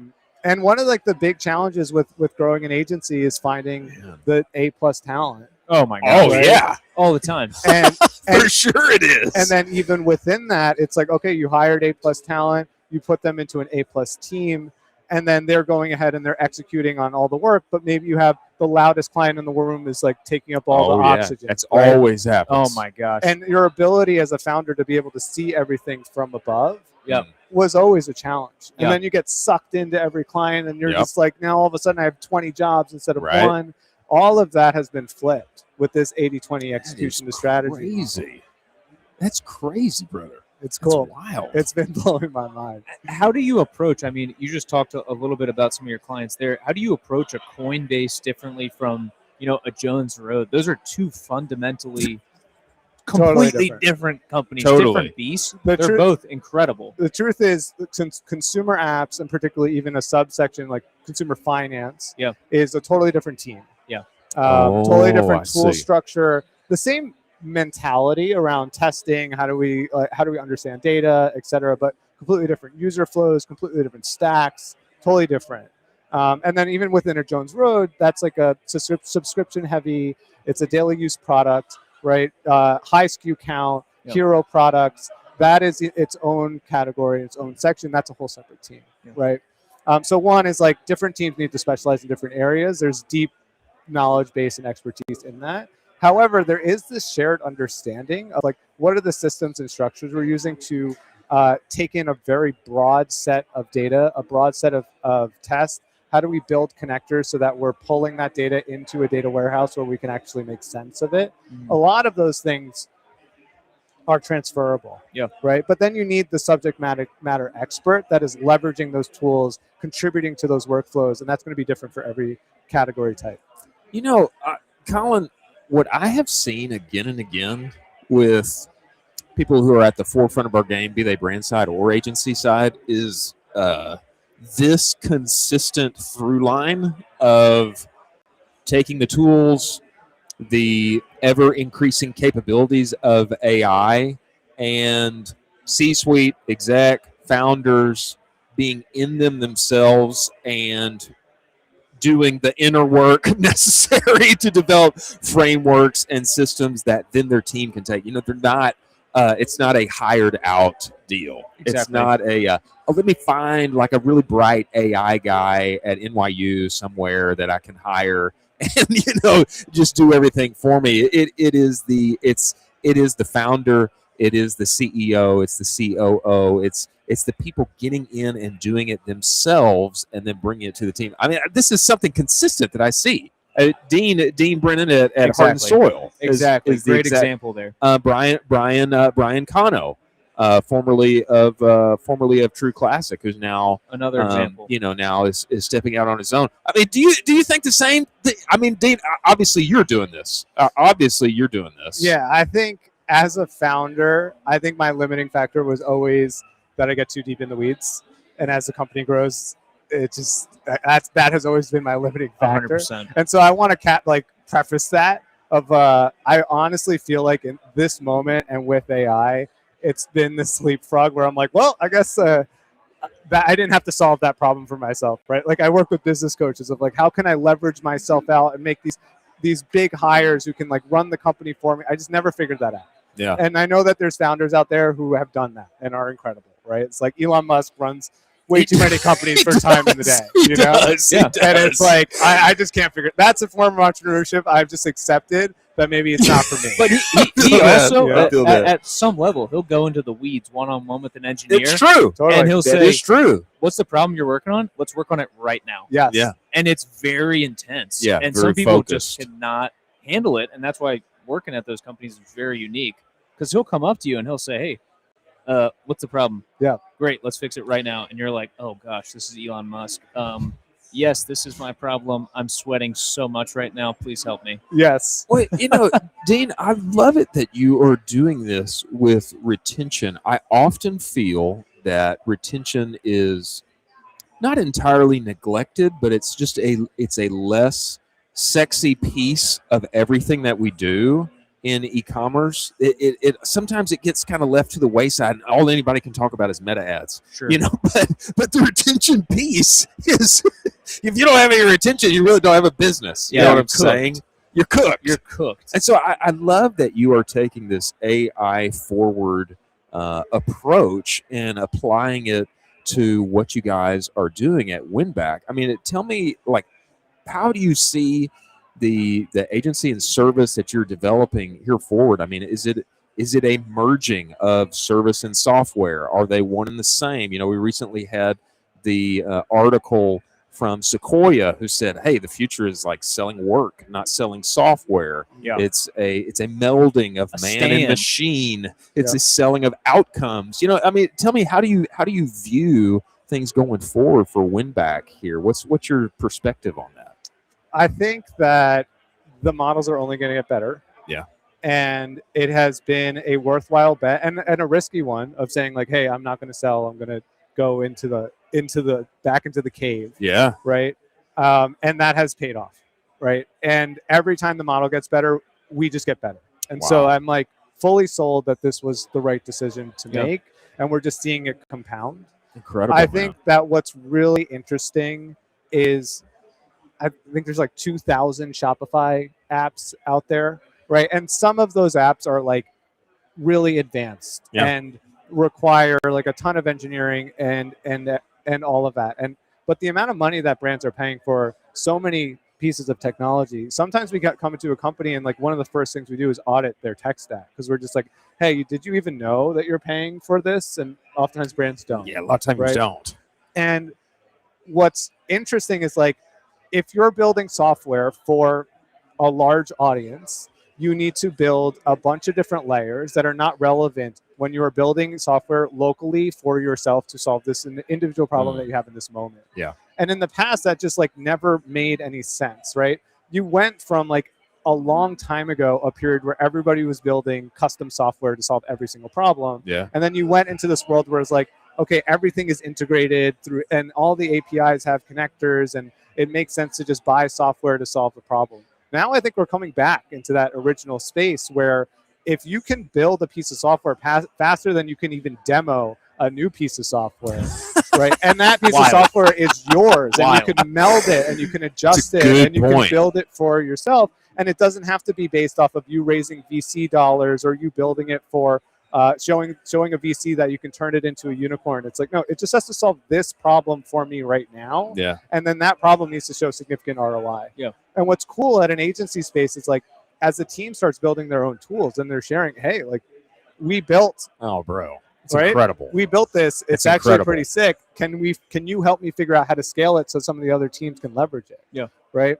And one of like the big challenges with growing an agency is finding the A+ talent. Oh my God. Oh, yeah. All the time. And For sure it is. and then even within that, it's like, okay, you hired A+ talent, you put them into an A+ team, and then they're going ahead and they're executing on all the work, but maybe you have the loudest client in the room is like taking up all the oxygen. That's right? always happens. Oh my gosh. And your ability as a founder to be able to see everything from above Yep. was always a challenge. And Yeah. then you get sucked into every client and you're Yep. just like, now all of a sudden I have 20 jobs instead of Right. one. All of that has been flipped with this 80-20 execution to strategy. Crazy. That's crazy, brother. It's That's cool. wild. It's been blowing my mind. How do you approach, I mean, you just talked a little bit about some of your clients there. How do you approach a Coinbase differently from, a Jones Road? Those are two fundamentally Totally completely different companies, Totally. different beasts. The They're tru- both incredible. The truth is, since consumer apps and particularly even a subsection like consumer finance is a totally different team. Yeah. Totally different I tool see. structure. The same mentality around testing. How do we understand data, et cetera, but completely different user flows, completely different stacks, totally different. And then even within a Jones Road, that's like a subscription heavy. It's a daily use product, right? High SKU count, hero products. That is its own category, its own section. That's a whole separate team, right? So one is like different teams need to specialize in different areas. There's deep knowledge base and expertise in that. However, there is this shared understanding of like what are the systems and structures we're using to take in a very broad set of data, a broad set of tests. How do we build connectors so that we're pulling that data into a data warehouse where we can actually make sense of it? A lot of those things are transferable, right? But then you need the subject matter expert that is leveraging those tools, contributing to those workflows, and that's going to be different for every category type. Colin, what I have seen again and again with people who are at the forefront of our game, be they brand side or agency side, is this consistent through line of taking the tools, the ever increasing capabilities of AI, and C-suite, exec, founders being in them themselves and doing the inner work necessary to develop frameworks and systems that then their team can take. They're not. It's not a hired out deal. Exactly. It's not a. Let me find like a really bright AI guy at NYU somewhere that I can hire and just do everything for me. It is the founder. It is the CEO. It's the COO. It's the people getting in and doing it themselves and then bringing it to the team. I mean, this is something consistent that I see. Dean Brennan at Heart and Soil. Exactly. Is the Great example there. Brian Cano, formerly of True Classic, who's now Another example. Now is stepping out on his own. I mean, do you think the same? I mean, Dean, obviously you're doing this. Yeah, I think as a founder, I think my limiting factor was always that I get too deep in the weeds, and as the company grows, it just that has always been my limiting factor. 100%. And so I want to preface that of I honestly feel like in this moment and with AI, it's been this leapfrog where I'm like, well, I guess that I didn't have to solve that problem for myself, right? Like I work with business coaches of like, how can I leverage myself out and make these big hires who can like run the company for me? I just never figured that out. Yeah. And I know that there's founders out there who have done that and are incredible, right? It's like Elon Musk runs way too many companies for time in the day, you know? And it's like, I just can't figure it. That's a form of entrepreneurship I've just accepted, but maybe it's not for me. But he also, at some level, he'll go into the weeds one-on-one with an engineer. It's true. Totally. And he'll That say, is true. what's the problem you're working on? Let's work on it right now. Yes. Yeah. And it's very intense. Yeah, and very some people focused. just cannot handle it. And that's why working at those companies is very unique. Because he'll come up to you and he'll say, hey, what's the problem? Yeah. Great, let's fix it right now. And you're like, oh gosh, this is Elon Musk. Yes, this is my problem. I'm sweating so much right now. Please help me. Yes. Well, Dean, I love it that you are doing this with retention. I often feel that retention is not entirely neglected, but it's just it's a less sexy piece of everything that we do in e-commerce. It sometimes it gets kind of left to the wayside, and all anybody can talk about is meta ads. Sure. But the retention piece is if you don't have any retention, you really don't have a business. You know what I'm saying? You're cooked. You're cooked. And so I love that you are taking this AI forward approach and applying it to what you guys are doing at Winback. I mean, tell me, like, how do you see the agency and service that you're developing here forward? I mean, is it a merging of service and software? Are they one and the same? We recently had the article from Sequoia who said, hey, the future is like selling work, not selling software. Yeah. It's a melding of man and machine. It's a selling of outcomes. I mean, tell me, how do you view things going forward for Winback here? What's your perspective on that? I think that the models are only going to get better. Yeah. And it has been a worthwhile bet and a risky one of saying like, hey, I'm not going to sell. I'm going to go into the back into the cave. Yeah. Right. And that has paid off. Right. And every time the model gets better, we just get better. And so I'm like fully sold that this was the right decision to make. And we're just seeing it compound. Incredible. I think that what's really interesting is I think there's like 2,000 Shopify apps out there, right? And some of those apps are like really advanced and require like a ton of engineering and all of that. But the amount of money that brands are paying for so many pieces of technology, sometimes we come into a company and like one of the first things we do is audit their tech stack because we're just like, hey, did you even know that you're paying for this? And oftentimes brands don't. Yeah, a lot of times right? don't. And what's interesting is like, if you're building software for a large audience, you need to build a bunch of different layers that are not relevant when you are building software locally for yourself to solve this individual problem that you have in this moment. Yeah. And in the past, that just like never made any sense, right? You went from like a long time ago, a period where everybody was building custom software to solve every single problem. Yeah. And then you went into this world where it's like, okay, everything is integrated through, and all the APIs have connectors, and it makes sense to just buy software to solve the problem. Now I think we're coming back into that original space where if you can build a piece of software faster than you can even demo a new piece of software, right? And that piece of software is yours, and you can meld it, and you can adjust it, and you can build it for yourself. And it doesn't have to be based off of you raising VC dollars or you building it for showing a VC that you can turn it into a unicorn. It's like, no, it just has to solve this problem for me right now. Yeah. And then that problem needs to show significant ROI. Yeah. And what's cool at an agency space is like, as the team starts building their own tools and they're sharing, hey, like we built. Oh, bro, it's Right? incredible. We built this. It's actually incredible. pretty sick. Can you help me figure out how to scale it so some of the other teams can leverage it? Yeah. Right.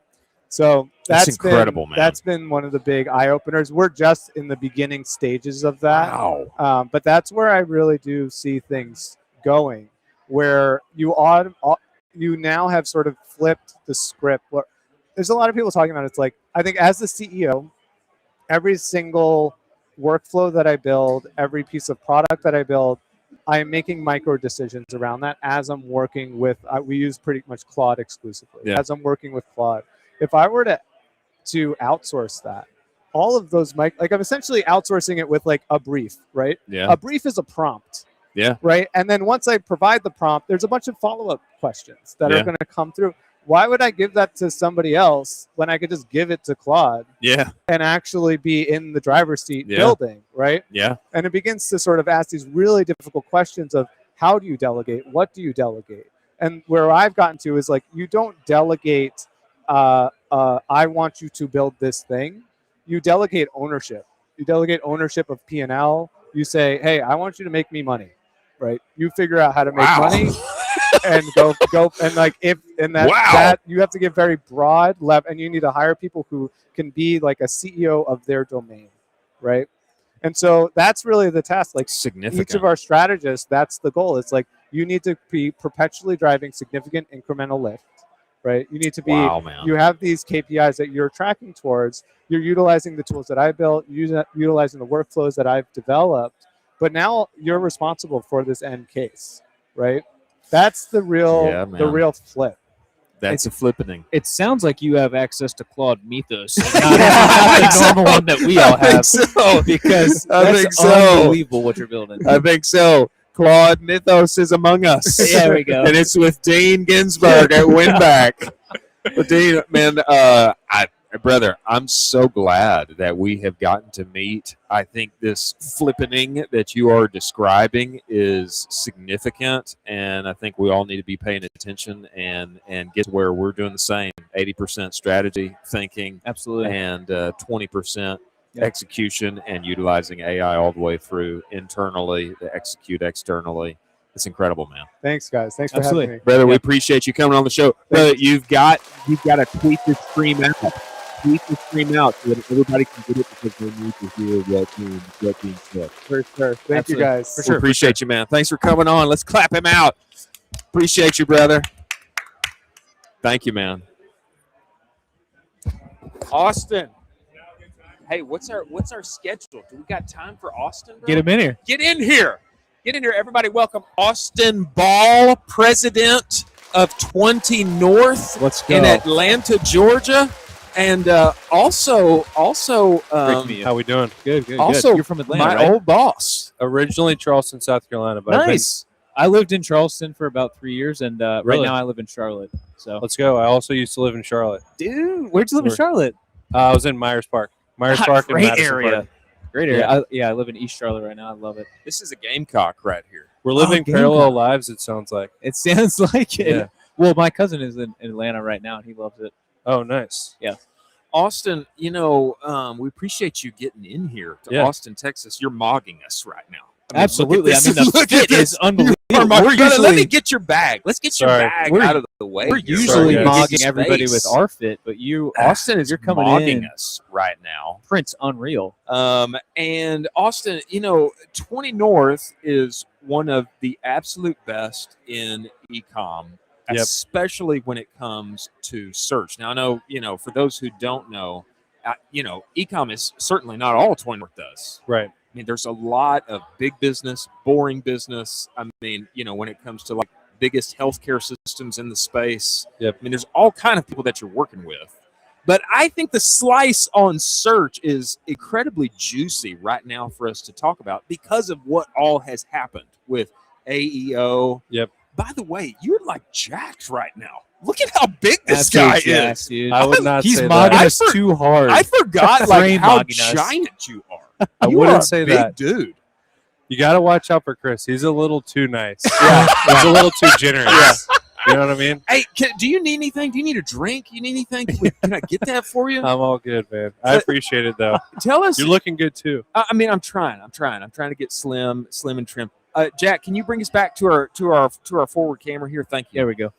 So That's that's incredible, been, man. That's been one of the big eye openers. We're just in the beginning stages of that. Wow. But that's where I really do see things going, where you now have sort of flipped the script. There's a lot of people talking about it. It's like, I think as the CEO, every single workflow that I build, every piece of product that I build, I am making micro decisions around that as I'm working with, we use pretty much Claude exclusively. Yeah. As I'm working with Claude. If I were to outsource that, all of those, like I'm essentially outsourcing it with like a brief, right? Yeah. A brief is a prompt. Yeah. Right. And then once I provide the prompt, there's a bunch of follow-up questions that are going to come through. Why would I give that to somebody else when I could just give it to Claude? Yeah. And actually be in the driver's seat building, right? Yeah. And it begins to sort of ask these really difficult questions of how do you delegate? What do you delegate? And where I've gotten to is like, you don't delegate, I want you to build this thing. You delegate ownership. You delegate ownership of P&L. You say, hey, I want you to make me money, right? You figure out how to make money. And go and like that you have to get very broad and you need to hire people who can be like a CEO of their domain, right? And so that's really the task. Like significant. Each of our strategists, that's the goal. It's like you need to be perpetually driving significant incremental lift, right? You need to be. You have these KPIs that you're tracking towards. You're utilizing the tools that I built, utilizing the workflows that I've developed, but now you're responsible for this end case, right? That's the real flip. That's a flippening. It sounds like you have access to Claude Mythos, and not the normal one that we all have. Because that's unbelievable what you're building. I think so. Claude Mythos is among us. There we go. And it's with Dean Ginsburg at Winback. But Dean, man, brother, I'm so glad that we have gotten to meet. I think this flippening that you are describing is significant, and I think we all need to be paying attention and get to where we're doing the same. 80% strategy thinking, absolutely, and 20% execution and utilizing AI all the way through internally to execute externally. It's incredible, man. Thanks, guys. Thanks for having me, brother. We appreciate you coming on the show. Brother, you've got to tweet this stream out. Tweet the stream out so that everybody can get it because they need to hear what being said. For sure. Thank you, guys. For sure. Appreciate you, man. Thanks for coming on. Let's clap him out. Appreciate you, brother. Thank you, man. Austin. Hey, what's our schedule? Do we got time for Austin, bro? Get him in here. Get in here. Get in here. Everybody welcome Austin Ball, president of 20 North in Atlanta, Georgia. And also, how we doing? Good. Also, you're from Atlanta, my right? old boss, originally Charleston, South Carolina. But nice. I lived in Charleston for about 3 years, and right now I live in Charlotte. So let's go. I also used to live in Charlotte. Dude, where'd you live in Charlotte? I was in Myers Park. Park, great and area. Park. Great area. I live in East Charlotte right now. I love it. This is a Gamecock right here. We're living parallel lives. It sounds like. It sounds like it. Yeah. Well, my cousin is in Atlanta right now, and he loves it. Oh, nice. Yeah. Austin, we appreciate you getting in here to Austin, Texas. You're mogging us right now. Absolutely. I mean, the fit is unbelievable. Let me get your bag. Let's get your bag out of the way. We're usually mogging everybody with our fit, but Austin is coming mogging in. us right now. Print's unreal. And Austin, 20 North is one of the absolute best in e-com. Especially when it comes to search. Now, I know, for those who don't know, e-com is certainly not all 20 North does. Right. I mean, there's a lot of big business, boring business. I mean, when it comes to like biggest healthcare systems in the space. Yep. I mean, there's all kind of people that you're working with. But I think the slice on search is incredibly juicy right now for us to talk about because of what all has happened with AEO. Yep. By the way, you're like jacked right now. Look at how big this guy is. Dude. I would not He's say mogging that. us too hard. I forgot like how mogging us. giant you are. I You wouldn't are a say big that. dude. You got to watch out for Chris. He's a little too nice. He's a little too generous. You know what I mean? Hey, do you need anything? Do you need a drink? You need anything? Can I get that for you? I'm all good, man. I appreciate it though. Tell us. You're looking good too. I mean, I'm trying to get slim and trim. Jack, can you bring us back to our forward camera here? Thank you. There we go.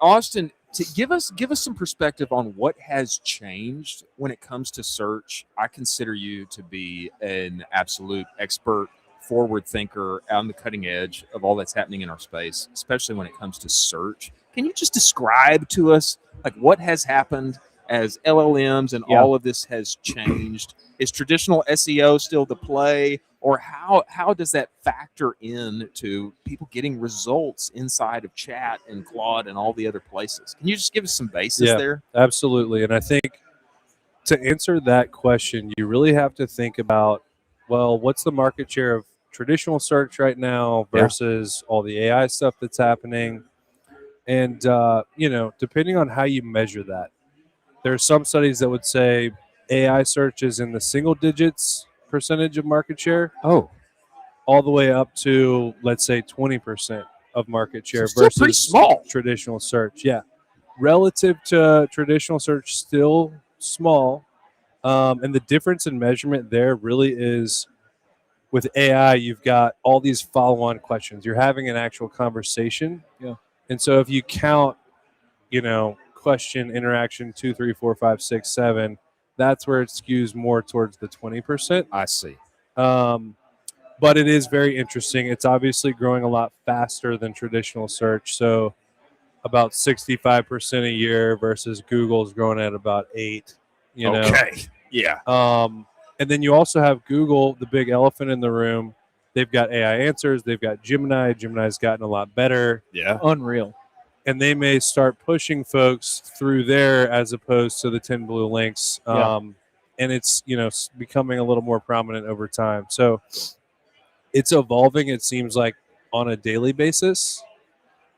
Austin, to give us some perspective on what has changed when it comes to search. I consider you to be an absolute expert, forward thinker, on the cutting edge of all that's happening in our space, especially when it comes to search. Can you just describe to us like what has happened as LLMs and all of this has changed? Is traditional SEO still the play, or how does that factor in to people getting results inside of chat and Claude and all the other places? Can you just give us some basis there? Absolutely. And I think to answer that question, you really have to think about, well, what's the market share of traditional search right now versus all the AI stuff that's happening? And, depending on how you measure that, there are some studies that would say AI search is in the single digits percentage of market share. Oh, all the way up to, let's say, 20% of market share still versus pretty small. Traditional search. Yeah. Relative to traditional search, still small. And the difference in measurement there really is with AI, you've got all these follow-on questions. You're having an actual conversation. Yeah. And so if you count, question, interaction 2, 3, 4, 5, 6, 7, that's where it skews more towards the 20%. I see. But it is very interesting. It's obviously growing a lot faster than traditional search. So about 65% a year versus Google's growing at about 8. Okay. Yeah. And then you also have Google, the big elephant in the room. They've got AI answers. They've got Gemini. Gemini's gotten a lot better. Yeah. Unreal. And they may start pushing folks through there as opposed to the 10 blue links. And it's, becoming a little more prominent over time. So it's evolving, it seems like, on a daily basis.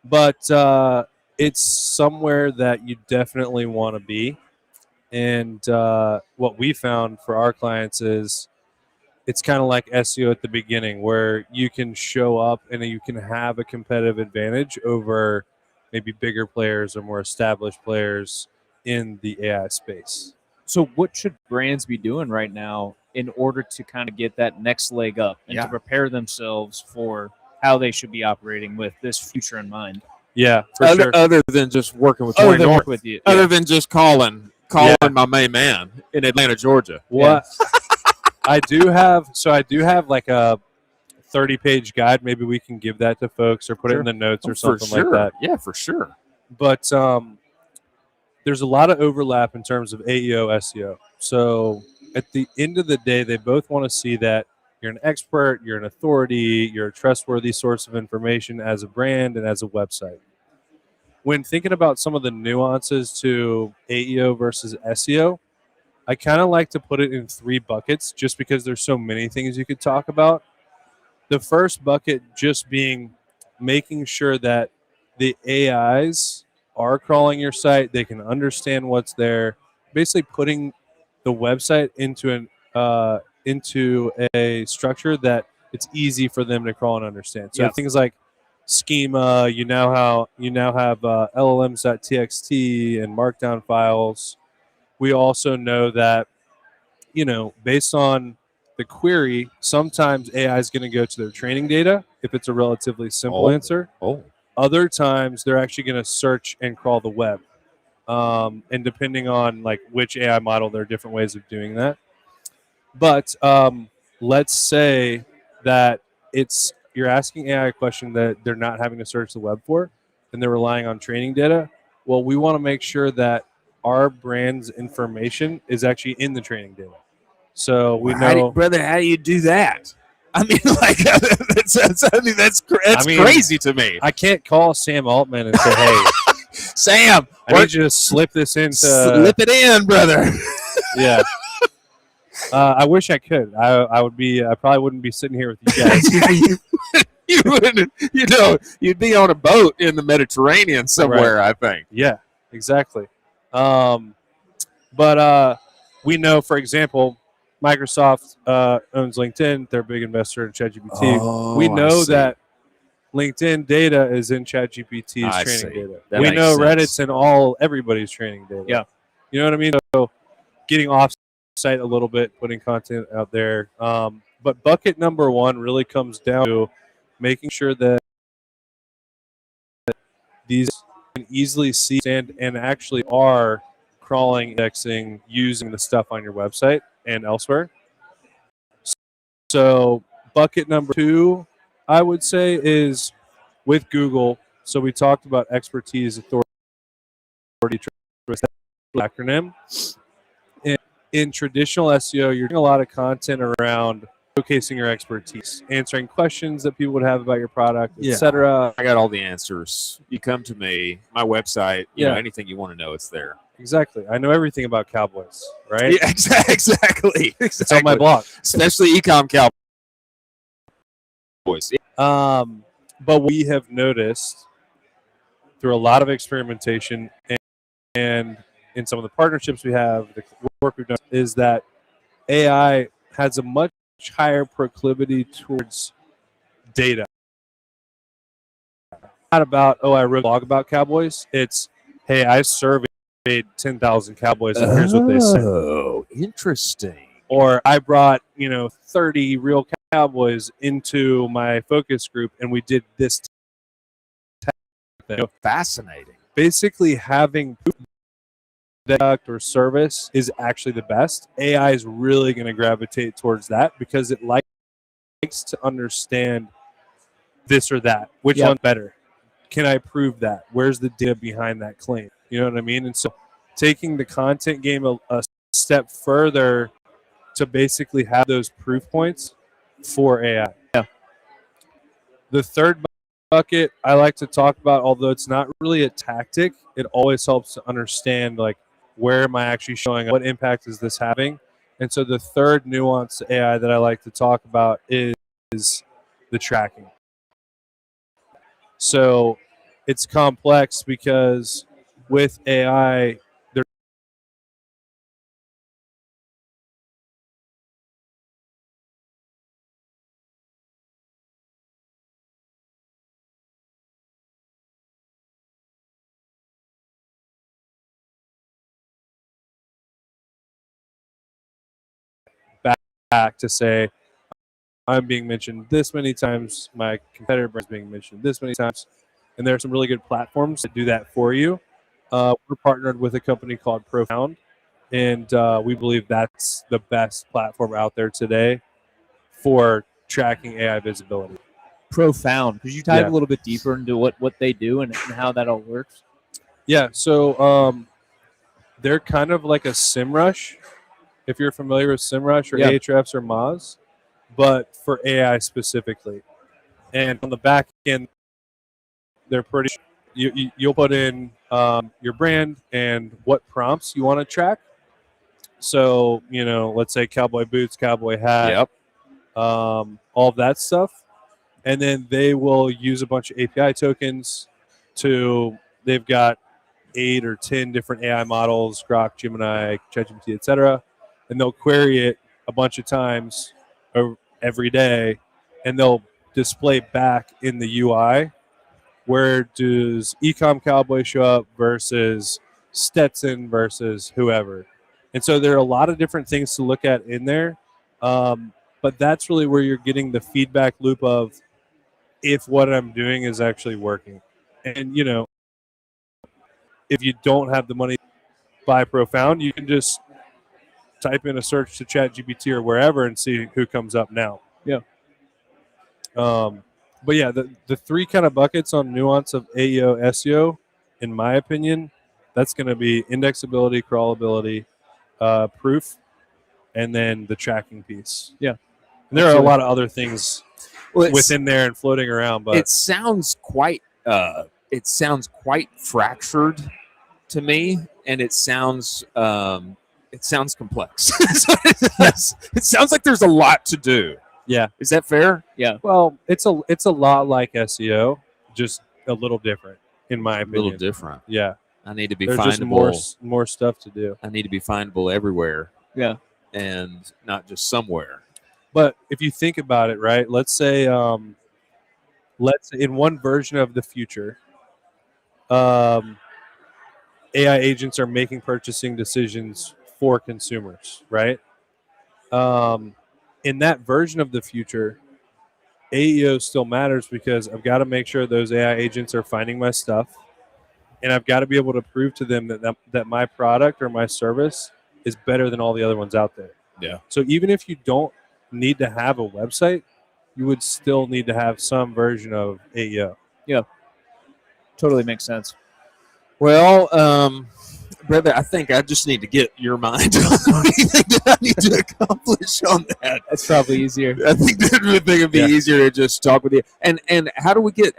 But it's somewhere that you definitely want to be. And what we found for our clients is it's kind of like SEO at the beginning, where you can show up and you can have a competitive advantage over maybe bigger players or more established players in the AI space. So what should brands be doing right now in order to kind of get that next leg up and to prepare themselves for how they should be operating with this future in mind? Yeah, for sure. Other than just working with Other than work with you. Other than just calling my main man in Atlanta, Georgia. What I do have like a 30-page guide. Maybe we can give that to folks or put it in the notes or something like that. Yeah, for sure. But there's a lot of overlap in terms of AEO, SEO. So at the end of the day, they both want to see that you're an expert, you're an authority, you're a trustworthy source of information as a brand and as a website. When thinking about some of the nuances to AEO versus SEO, I kind of like to put it in 3 buckets just because there's so many things you could talk about. The first bucket just being making sure that the AIs are crawling your site, they can understand what's there, basically putting the website into a structure that it's easy for them to crawl and understand. So things like schema, you now have LLMs.txt and markdown files. We also know that, based on the query, sometimes AI is going to go to their training data if it's a relatively simple answer. Other times they're actually going to search and crawl the web. And depending on which AI model, there are different ways of doing that. But let's say that you're asking AI a question that they're not having to search the web for, and they're relying on training data. Well, we want to make sure that our brand's information is actually in the training data. So we know, brother, how do you do that? I mean, that's crazy to me. I can't call Sam Altman and say, "Hey, Sam, I need you to slip this into slip it in, brother." Yeah. I wish I could. I probably wouldn't be sitting here with you guys. You wouldn't. You'd be on a boat in the Mediterranean somewhere. Right. I think. Yeah, exactly. But we know, for example, Microsoft owns LinkedIn. They're a big investor in ChatGPT. We know that LinkedIn data is in ChatGPT's I training see. data. That We makes know sense. Reddit's in everybody's training data. Yeah. You know what I mean? So getting off site a little bit, putting content out there. But bucket number one really comes down to making sure that these can easily see and actually are crawling, indexing, using the stuff on your website and elsewhere. So bucket number two, I would say, is with Google. So we talked about expertise, authority, trust, acronym. In traditional SEO, you're doing a lot of content around showcasing your expertise, answering questions that people would have about your product, etc. I got all the answers. You come to me, my website, you know, anything you want to know, it's there. Exactly. I know everything about Cowboys, right? Yeah, exactly. It's on my blog. Especially ecom Cowboys. But we have noticed through a lot of experimentation and in some of the partnerships we have, the work we've done, is that AI has a much higher proclivity towards data. Not about, oh, I wrote a blog about Cowboys. It's, hey, I surveyed 10,000 Cowboys and here's what they said. Oh, interesting. Or I brought, 30 real Cowboys into my focus group and we did this thing. Fascinating. Basically having product or service is actually the best. AI is really going to gravitate towards that because it likes to understand this or that. Which one's better? Can I prove that? Where's the data behind that claim? You know what I mean? And so taking the content game a step further to basically have those proof points for AI. Yeah. The third bucket I like to talk about, although it's not really a tactic, it always helps to understand, like, where am I actually showing up? What impact is this having? And so the third nuance to AI that I like to talk about is the tracking. So it's complex because with AI, back to say, I'm being mentioned this many times, my competitor is being mentioned this many times, and there are some really good platforms that do that for you. We're partnered with a company called Profound, and we believe that's the best platform out there today for tracking AI visibility. Profound. Could you dive a little bit deeper into what they do and how that all works? Yeah, so they're kind of like a SEMrush, if you're familiar with SEMrush or Ahrefs or Moz, but for AI specifically. And on the back end, they're pretty. You'll put in your brand and what prompts you want to track. So let's say cowboy boots, cowboy hat, all of that stuff, and then they will use a bunch of API tokens to. They've got 8 or 10 different AI models, Grok, Gemini, ChatGPT, etc., and they'll query it a bunch of times every day, and they'll display back in the UI where does Ecom Cowboy show up versus Stetson versus whoever. And so there are a lot of different things to look at in there, but that's really where you're getting the feedback loop of if what I'm doing is actually working. And, if you don't have the money to buy Profound, you can just type in a search to ChatGPT or wherever and see who comes up now. Yeah. But yeah, the three kind of buckets on nuance of AEO, SEO, in my opinion, that's going to be indexability, crawlability, proof, and then the tracking piece. Yeah. And there are a lot of other things within there and floating around, but it sounds quite fractured to me, and it sounds complex. It sounds like there's a lot to do. Yeah. Is that fair? Yeah. Well, it's a lot like SEO, just a little different, in my opinion. A little different. Yeah. I need to be There's findable. just more stuff to do. I need to be findable everywhere. Yeah. And not just somewhere. But if you think about it, right? Let's say let's in one version of the future, AI agents are making purchasing decisions for consumers, right? In that version of the future, AEO still matters because I've got to make sure those AI agents are finding my stuff, and I've got to be able to prove to them that my product or my service is better than all the other ones out there. Yeah. So even if you don't need to have a website, you would still need to have some version of AEO. Totally makes sense. Well, brother, I think I just need to get your mind on anything that I need to accomplish on that. That's probably easier. I think it'd be easier to just talk with you. And how do we get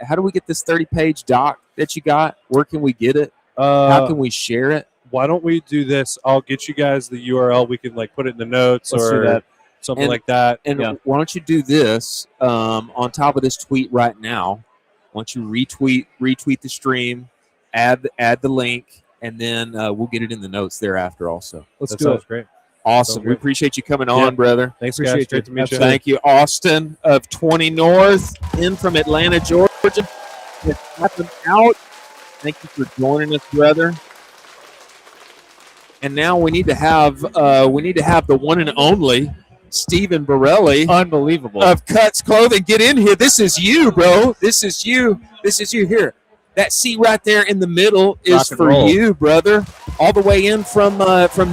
this 30-page doc that you got? Where can we get it? How can we share it? Why don't we do this? I'll get you guys the URL. We can like put it in the notes Let's do or that. something like that. And why don't you do this on top of this tweet right now? Why don't you retweet the stream, add the link, and then we'll get it in the notes thereafter also. That sounds great. Awesome. Sounds We great. appreciate you coming on, brother. Thanks, Appreciate guys. Great you. to meet you. Thank you, Austin of 20 North, in from Atlanta, Georgia. It's happened out. Thank you for joining us, brother. And now we need to have the one and only Stephen Borelli Unbelievable. of Cuts Clothing. Get in here. This is you, bro. This is you. This is you. Here. That seat right there in the middle is Rock and for roll. you, brother. All the way in from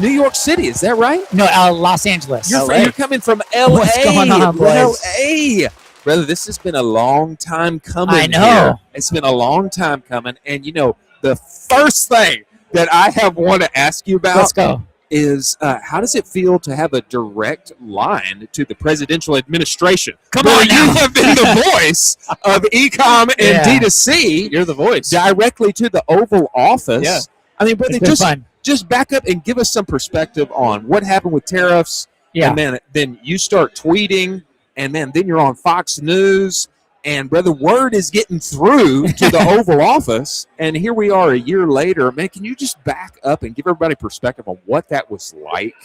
New York City. Is that right? No, Los Angeles. You're coming from LA. What's going on, boys? LA. Brother, this has been a long time coming. I know. Here. It's been a long time coming. And, the first thing that I have want to ask you about Let's go. is how does it feel to have a direct line to the presidential administration? Come Where on you now. have been the voice of e-com and Yeah. D2C You're the voice. directly to the Oval Office. Yeah. I mean, brother, It's been fun. just back up and give us some perspective on what happened with tariffs. Yeah. And then you start tweeting, and then you're on Fox News. And, brother, word is getting through to the Oval Office. And here we are a year later. Man, can you just back up and give everybody perspective on what that was like?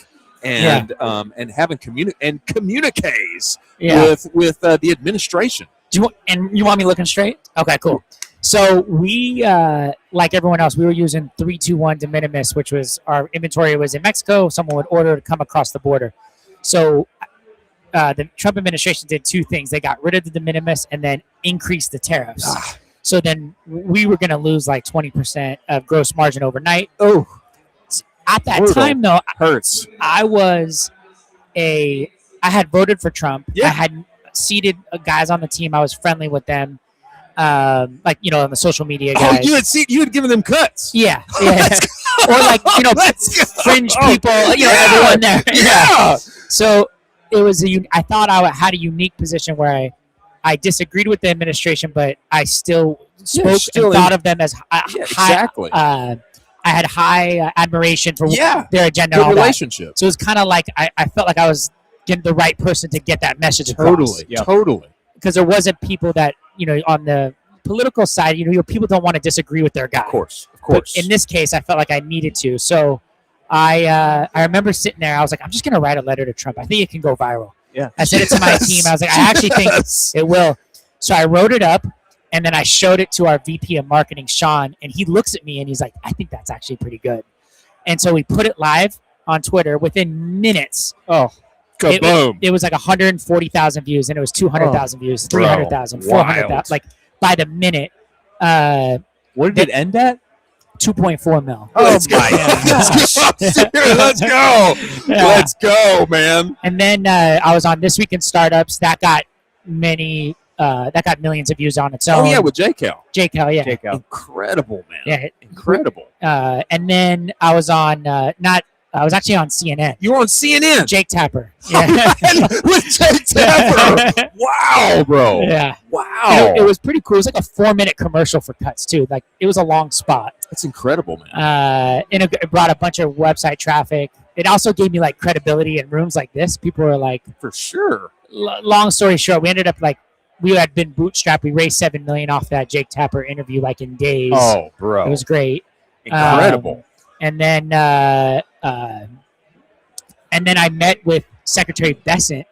And having communiques with the administration. You want me looking straight? Okay, cool. So we, like everyone else, we were using 321 de minimis, which was our inventory was in Mexico. Someone would order to come across the border. So the Trump administration did two things. They got rid of the de minimis and then increased the tariffs. So then we were going to lose like 20% of gross margin overnight. Oh, At that brutal. time, though, Hurts. I had voted for Trump. Yeah. I had seated guys on the team. I was friendly with them, on the social media guys. Oh, you had given them cuts. Yeah. Or fringe people, everyone there. Yeah. So it was I thought I had a unique position where I disagreed with the administration, but I still spoke and thought of them as high. Exactly. I had high admiration for their agenda. Good and all relationship. that. So it was kind of like I felt like I was getting the right person to get that message across. Totally. Because there wasn't people that on the political side, people don't want to disagree with their guy. Of course. But in this case, I felt like I needed to. So I remember sitting there. I was like, I'm just going to write a letter to Trump. I think it can go viral. Yeah. I sent it to my team. I was like, I actually think it will. So I wrote it up, and then I showed it to our VP of marketing, Sean, and he looks at me and he's like, I think that's actually pretty good. And so we put it live on Twitter within minutes. Oh, kaboom. It was like 140,000 views, and it was 200,000 views, 300,000, 400,000. Like by the minute. Where did it end at? 2.4 mil. Let's go. Let's go. Yeah. Let's go, man. And then I was on This Week in Startups. That got millions of views on its own. Oh, yeah, with JCal. JCal, yeah. JCal. Incredible, man. Yeah. Incredible. And then I was on I was actually on CNN. You were on CNN. Jake Tapper. Yeah. With Jake Tapper. Wow, bro. Yeah. Wow. It was pretty cool. It was like a 4-minute commercial for Cuts, too. Like, it was a long spot. That's incredible, man. And it brought a bunch of website traffic. It also gave me, like, credibility in rooms like this. People were like... For sure. Long story short, we ended up, like, we had been bootstrapped. We raised $7 million off that Jake Tapper interview, like, in days. Oh, bro. It was great. Incredible. And then I met with Secretary Bessent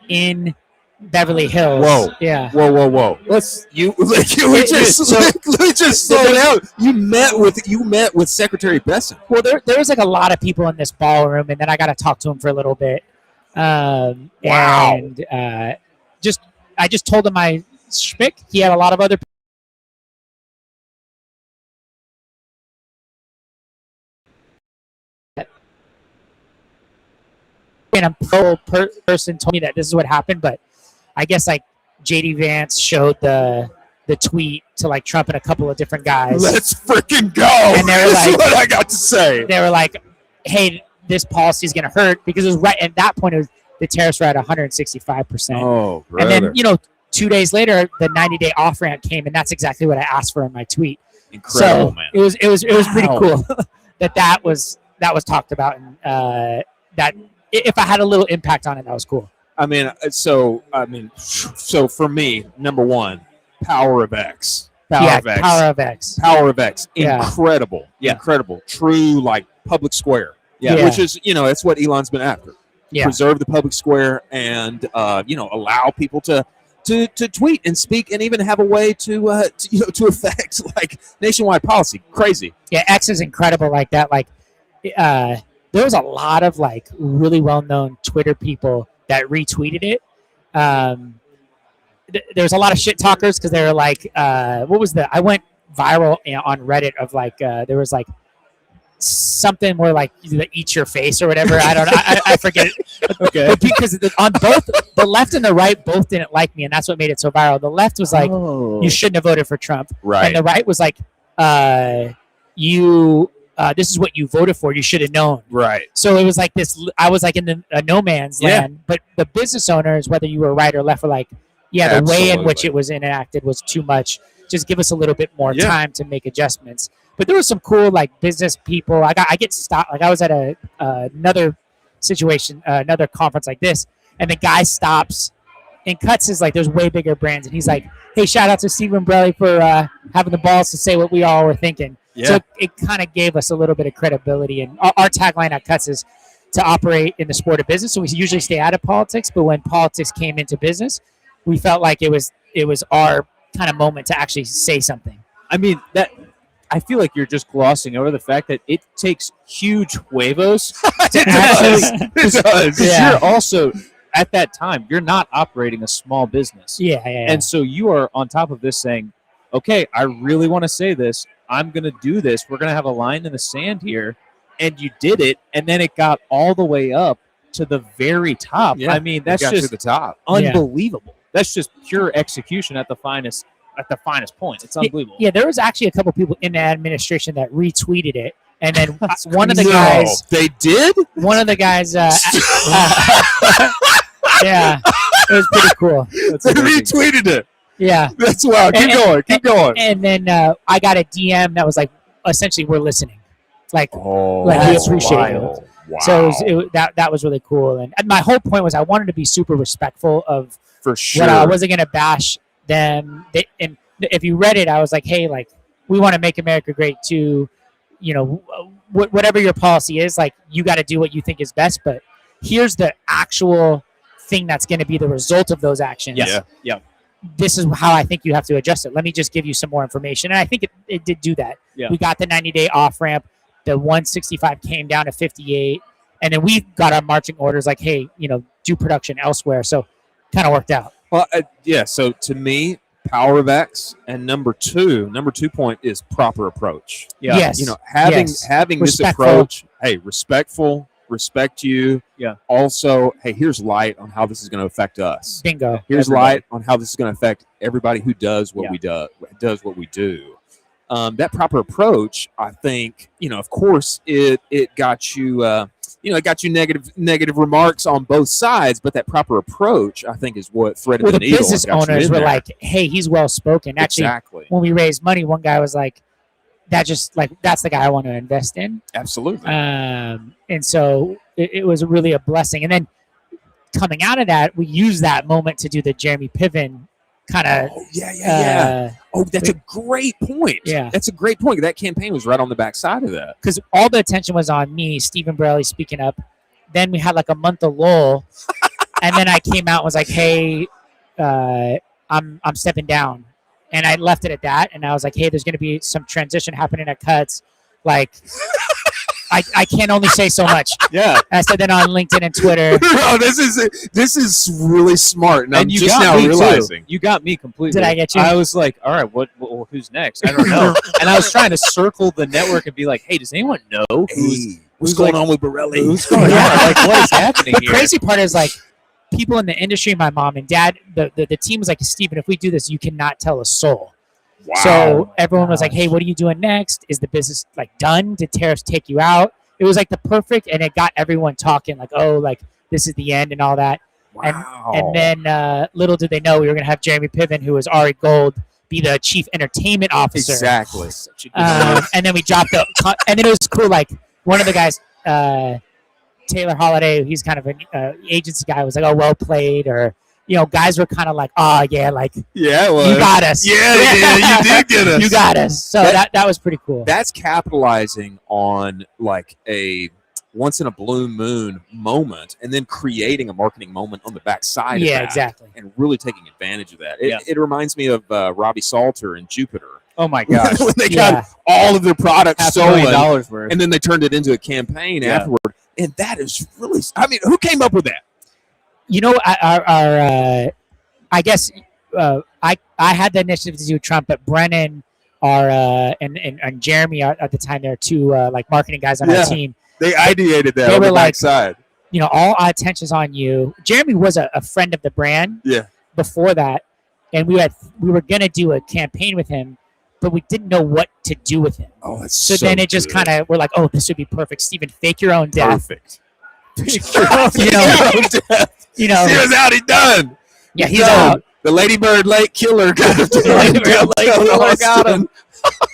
in Beverly Hills. Whoa. Yeah. Whoa. Let me just slow down. You met with Secretary Besson. Well, there was like a lot of people in this ballroom, and then I got to talk to him for a little bit. Wow. And I just told him my schmick. He had a lot of other. And a person told me that this is what happened, but I guess like JD Vance showed the tweet to like Trump and a couple of different guys. Let's freaking go. And they were That's like, what I got to say. They were like, hey, this policy is going to hurt, because it was right at that point. It was the tariffs were at 165%. Oh, brother. And then 2 days later, the 90-day off ramp came, and that's exactly what I asked for in my tweet. Incredible, so man. It was pretty cool that was talked about, and that if I had a little impact on it, that was cool. So for me, number one, Power of X. Power of X. Yeah. Incredible. Yeah. Incredible. True, like public square. Yeah. Which is, that's what Elon's been after. Yeah. Preserve the public square and, allow people to tweet and speak and even have a way to affect like nationwide policy. Crazy. Yeah, X is incredible like that. Like, there was a lot of like really well-known Twitter people that retweeted it. There's a lot of shit talkers because they were like, I went viral on Reddit of like, there was like something where like eat your face or whatever. I don't know. I forget it. Okay. But because on both the left and the right both didn't like me, and that's what made it so viral. The left was like, you shouldn't have voted for Trump. Right. And the right was like, this is what you voted for. You should have known. Right. So it was like this. I was like in the no man's land. But the business owners, whether you were right or left, were like, yeah, the way in which it was enacted was too much. Just give us a little bit more time to make adjustments. But there was some cool like business people. I get stopped. Like I was at another situation, another conference like this, and the guy stops and cuts his like. There's way bigger brands, and he's like, "Hey, shout out to Stephen Brelli for having the balls to say what we all were thinking." Yeah. So it kind of gave us a little bit of credibility. And our tagline at Cuts is to operate in the sport of business. So we usually stay out of politics, but when politics came into business, we felt like it was our kind of moment to actually say something. I mean, I feel like you're just glossing over the fact that it takes huge huevos to actually. It does. Yeah. You're also at that time you're not operating a small business. Yeah. And so you are on top of this saying, okay, I really want to say this. I'm going to do this. We're going to have a line in the sand here. And you did it. And then it got all the way up to the very top. Yeah, I mean, that's got just to the top. unbelievable. That's just pure execution at the finest point. It's unbelievable. Yeah, there was actually a couple people in the administration that retweeted it. And then one of the guys. They did? One of the guys. Yeah. It was pretty cool. They retweeted it. Yeah. That's wild. Keep going. And then I got a DM that was like, essentially, we're listening. Like, we that's appreciate wild. it. Wow. So that was really cool. And my whole point was I wanted to be super respectful of for sure. what I wasn't going to bash them. And if you read it, I was like, hey, like, we want to make America great too. Whatever your policy is, like, you got to do what you think is best. But here's the actual thing that's going to be the result of those actions. Yeah. This is how I think you have to adjust it. Let me just give you some more information. And I think it did do that. Yeah. We got the 90-day off ramp. The 165 came down to 58. And then we got our marching orders like, hey, do production elsewhere. So kind of worked out. Well, so to me, Power of X, and number two point is proper approach. Yeah. Yes. Having this Respectful. approach, hey, respectful, respect you. Yeah. Also, hey, here's light on how this is going to affect us. Bingo. Here's Everybody. light on how this is going to affect everybody who does what we does what we do. That proper approach, I think, of course, it got you, it got you negative remarks on both sides, but that proper approach, I think, is what threaded the The needle. business and got you owners in were there. like, hey, he's well spoken. Actually, Exactly. when we raised money, one guy was like, that's the guy I want to invest in. Absolutely. And so it was really a blessing. And then coming out of that, we used that moment to do the Jeremy Piven kind of. Oh, yeah. That's a great point. Yeah. That's a great point. That campaign was right on the backside of that. Because all the attention was on me, Stephen Brelli speaking up. Then we had like a month of lull. And then I came out and was like, hey, I'm stepping down, and I left it at that. And I was like, hey, there's going to be some transition happening at Cuts, like. I can only say so much. Yeah. I said that on LinkedIn and Twitter. Oh, this is really smart, and I'm you just got now me realizing. Too. You got me completely. Did I get you? I was like, all right, well, who's next? I don't know. And I was trying to circle the network and be like, hey, does anyone know What's going on with Borelli? Who's going on? Like, what is happening The here? crazy part is like people in the industry, my mom and dad, the team was like, Steven, if we do this, you cannot tell a soul. Wow. So everyone was like, hey, what are you doing next? Is the business like done? Did tariffs take you out? It was like the perfect, and it got everyone talking like, oh, like this is the end and all that. Wow. And then little did they know we were going to have Jeremy Piven, who was Ari Gold, be the chief entertainment officer. Exactly. And then we dropped and then it was cool. Like one of the guys, Taylor Holiday, he's kind of an agency guy, was like, oh, well played, or guys were kind of like, oh yeah, like Yeah, well, you got us. Yeah, you did get us. You got us. So that was pretty cool. That's capitalizing on like a once in a blue moon moment, and then creating a marketing moment on the backside. Yeah, of that, exactly. and really taking advantage of that. Yeah. It reminds me of Robbie Salter and Jupiter. Oh my gosh. When they Yeah. got all of their products stolen, $500,000 worth. and then they turned it into a campaign Yeah. afterward. And that is really, I mean, who came up with that? I guess I had the initiative to do Trump, but Brennan and Jeremy at the time, they're two like marketing guys on our team. They ideated that They on were the like- backside. All our attention's on you. Jeremy was a friend of the brand. Yeah. Before that, and we were gonna do a campaign with him, but we didn't know what to do with him. Oh, that's So then it just kind of we're like, oh, this would be perfect. Steven, fake your own death. perfect. You know, He was out. He done. yeah, he's done. out. The Ladybird Lake Killer got him. Got him.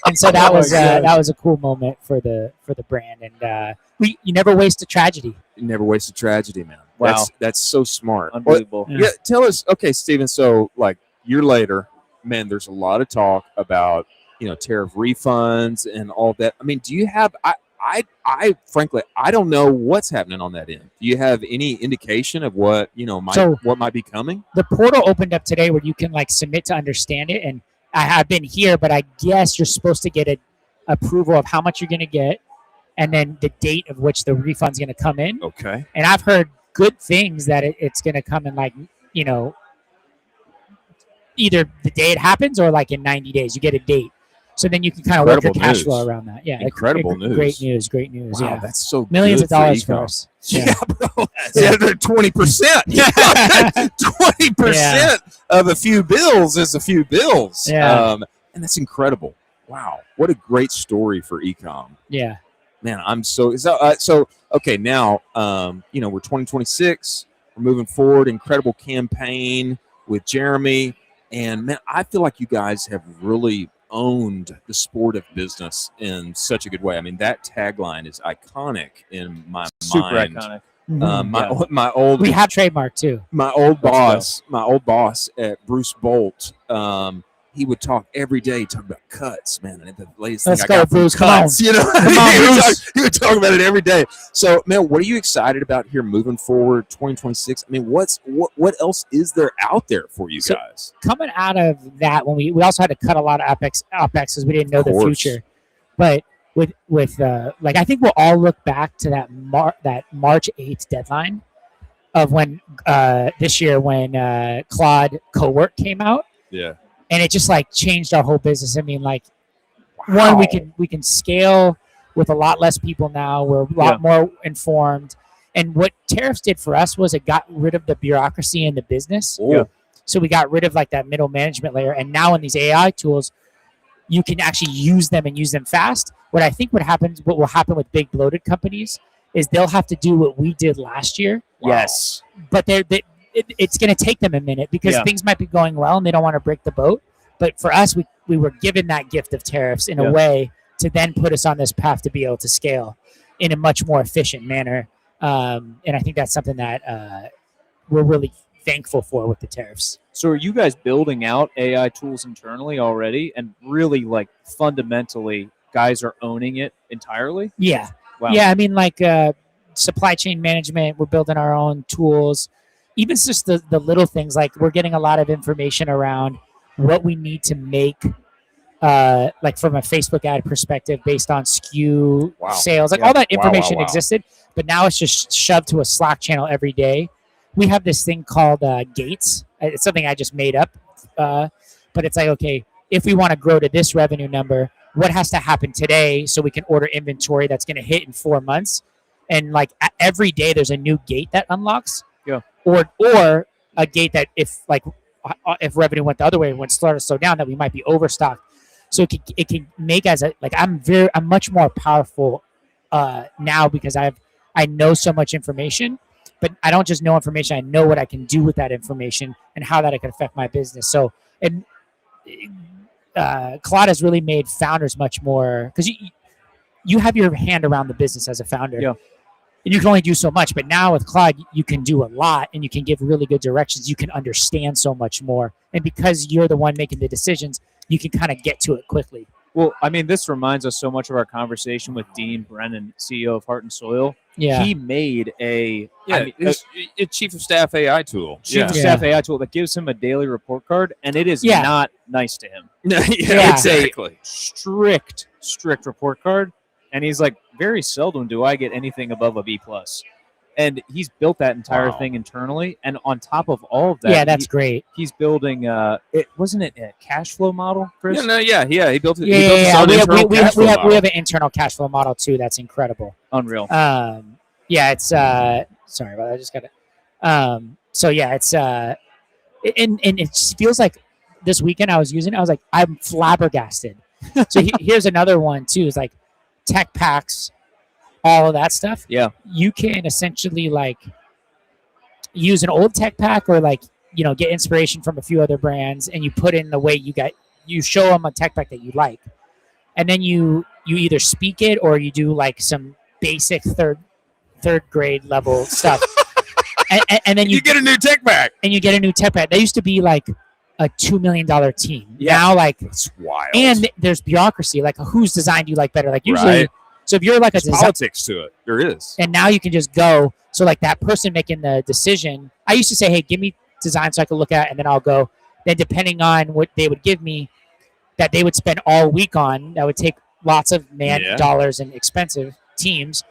And so that Oh my was God. that was a cool moment for the brand, and you never waste a tragedy. You never waste a tragedy, man. Wow. That's so smart. Unbelievable. Yeah. Yeah, tell us, okay, Steven. So, like, year later, man, there's a lot of talk about tariff refunds and all that. I mean, do you have? I frankly, I don't know what's happening on that end. Do you have any indication of what what might be coming? The portal opened up today where you can like submit to understand it, and I have been here, but I guess you're supposed to get an approval of how much you're going to get, and then the date of which the refund's going to come in. Okay. And I've heard good things that it's going to come in like either the day it happens or like in 90 days. You get a date. So then you can kind of work your Incredible cash news. flow around that. Yeah. Incredible news. Great news. Great news. Wow, Yeah. that's so Millions good of dollars for e-com. us. Yeah, bro. Yeah, they're 20%. 20% of a few bills is a few bills. Yeah. And that's incredible. Wow, what a great story for ecom. Yeah. Man, I'm so okay. Now, we're 2026. We're moving forward. Incredible campaign with Jeremy, and man, I feel like you guys have really owned the sport of business in such a good way. I mean, that tagline is iconic in my Super mind. iconic. My old We have trademark too. my old boss at Bruce Bolt, he would talk every day, talk about cuts, man. And the latest Let's thing I go, got from Bruce. Come cuts, on. you know, on, he would talk about it every day. So, man, what are you excited about here moving forward, 2026? I mean, what else is there out there for you So- guys? Coming out of that, when we also had to cut a lot of OpEx because we didn't know the course. future. But with like, I think we'll all look back to that March 8th deadline of when this year when Claude Cowork came out. Yeah. And it just like changed our whole business. I mean, like, one, we can scale with a lot less people now. We're a lot more informed. And what tariffs did for us was it got rid of the bureaucracy in the business. Yeah. So we got rid of like that middle management layer. And now in these AI tools, you can actually use them and use them fast. What I think what will happen with big bloated companies is they'll have to do what we did last year. Yes. But it's going to take them a minute because things might be going well and they don't want to break the boat. But for us, we were given that gift of tariffs in a way to then put us on this path to be able to scale in a much more efficient manner. And I think that's something that we're really thankful for with the tariffs. So are you guys building out AI tools internally already, and really like fundamentally guys are owning it entirely? Yeah. Wow. Yeah. I mean, like supply chain management, we're building our own tools. even just the little things, like we're getting a lot of information around what we need to make, like from a Facebook ad perspective based on SKU sales, like all that information existed, but now it's just shoved to a Slack channel every day. We have this thing called gates. It's something I just made up, but it's like, okay, if we want to grow to this revenue number, what has to happen today so we can order inventory that's going to hit in 4 months? And like every day there's a new gate that unlocks. Yeah. Or a gate that if if revenue went the other way, when started to slow down, that we might be overstocked. So it can make as a, like, I'm much more powerful now because I know so much information, but I don't just know information. I know what I can do with that information and how that it can affect my business. So Claude has really made founders much more, because you have your hand around the business as a founder. Yeah. And you can only do so much, but now with Claude, you can do a lot and you can give really good directions. You can understand so much more. And because you're the one making the decisions, you can kind of get to it quickly. Well, I mean, this reminds us so much of our conversation with Dean Brennan, CEO of Heart and Soil. Yeah. He made a chief of staff AI tool. Chief of staff AI tool that gives him a daily report card, and it is not nice to him. It's a strict report card. And he's like, very seldom do I get anything above a B+. And he's built that entire thing internally. And on top of all of that, yeah, that's great. He's building wasn't it a cash flow model, Chris? He built it. We have an internal cash flow model too. That's incredible. Unreal. It's sorry about that. I just got it. So yeah, it's and it feels like this weekend I was using it. I was like, I'm flabbergasted. So here's another one too. Is like tech packs, all of that stuff. Yeah, you can essentially like use an old tech pack, or like, you know, get inspiration from a few other brands, and you put in the way you show them a tech pack that you like, and then you either speak it or you do like some basic third grade level stuff, and then you get a new tech pack, That used to be like a $2 million team. Yeah. Now, like, it's wild. And there's bureaucracy. Like, whose design do you like better? Like, usually, so if you're like there's politics to it, there is. And now you can just go. So, like, that person making the decision, I used to say, hey, give me design so I can look at it, and then I'll go. Then, depending on what they would give me, that they would spend all week on, that would take lots of dollars and expensive teams.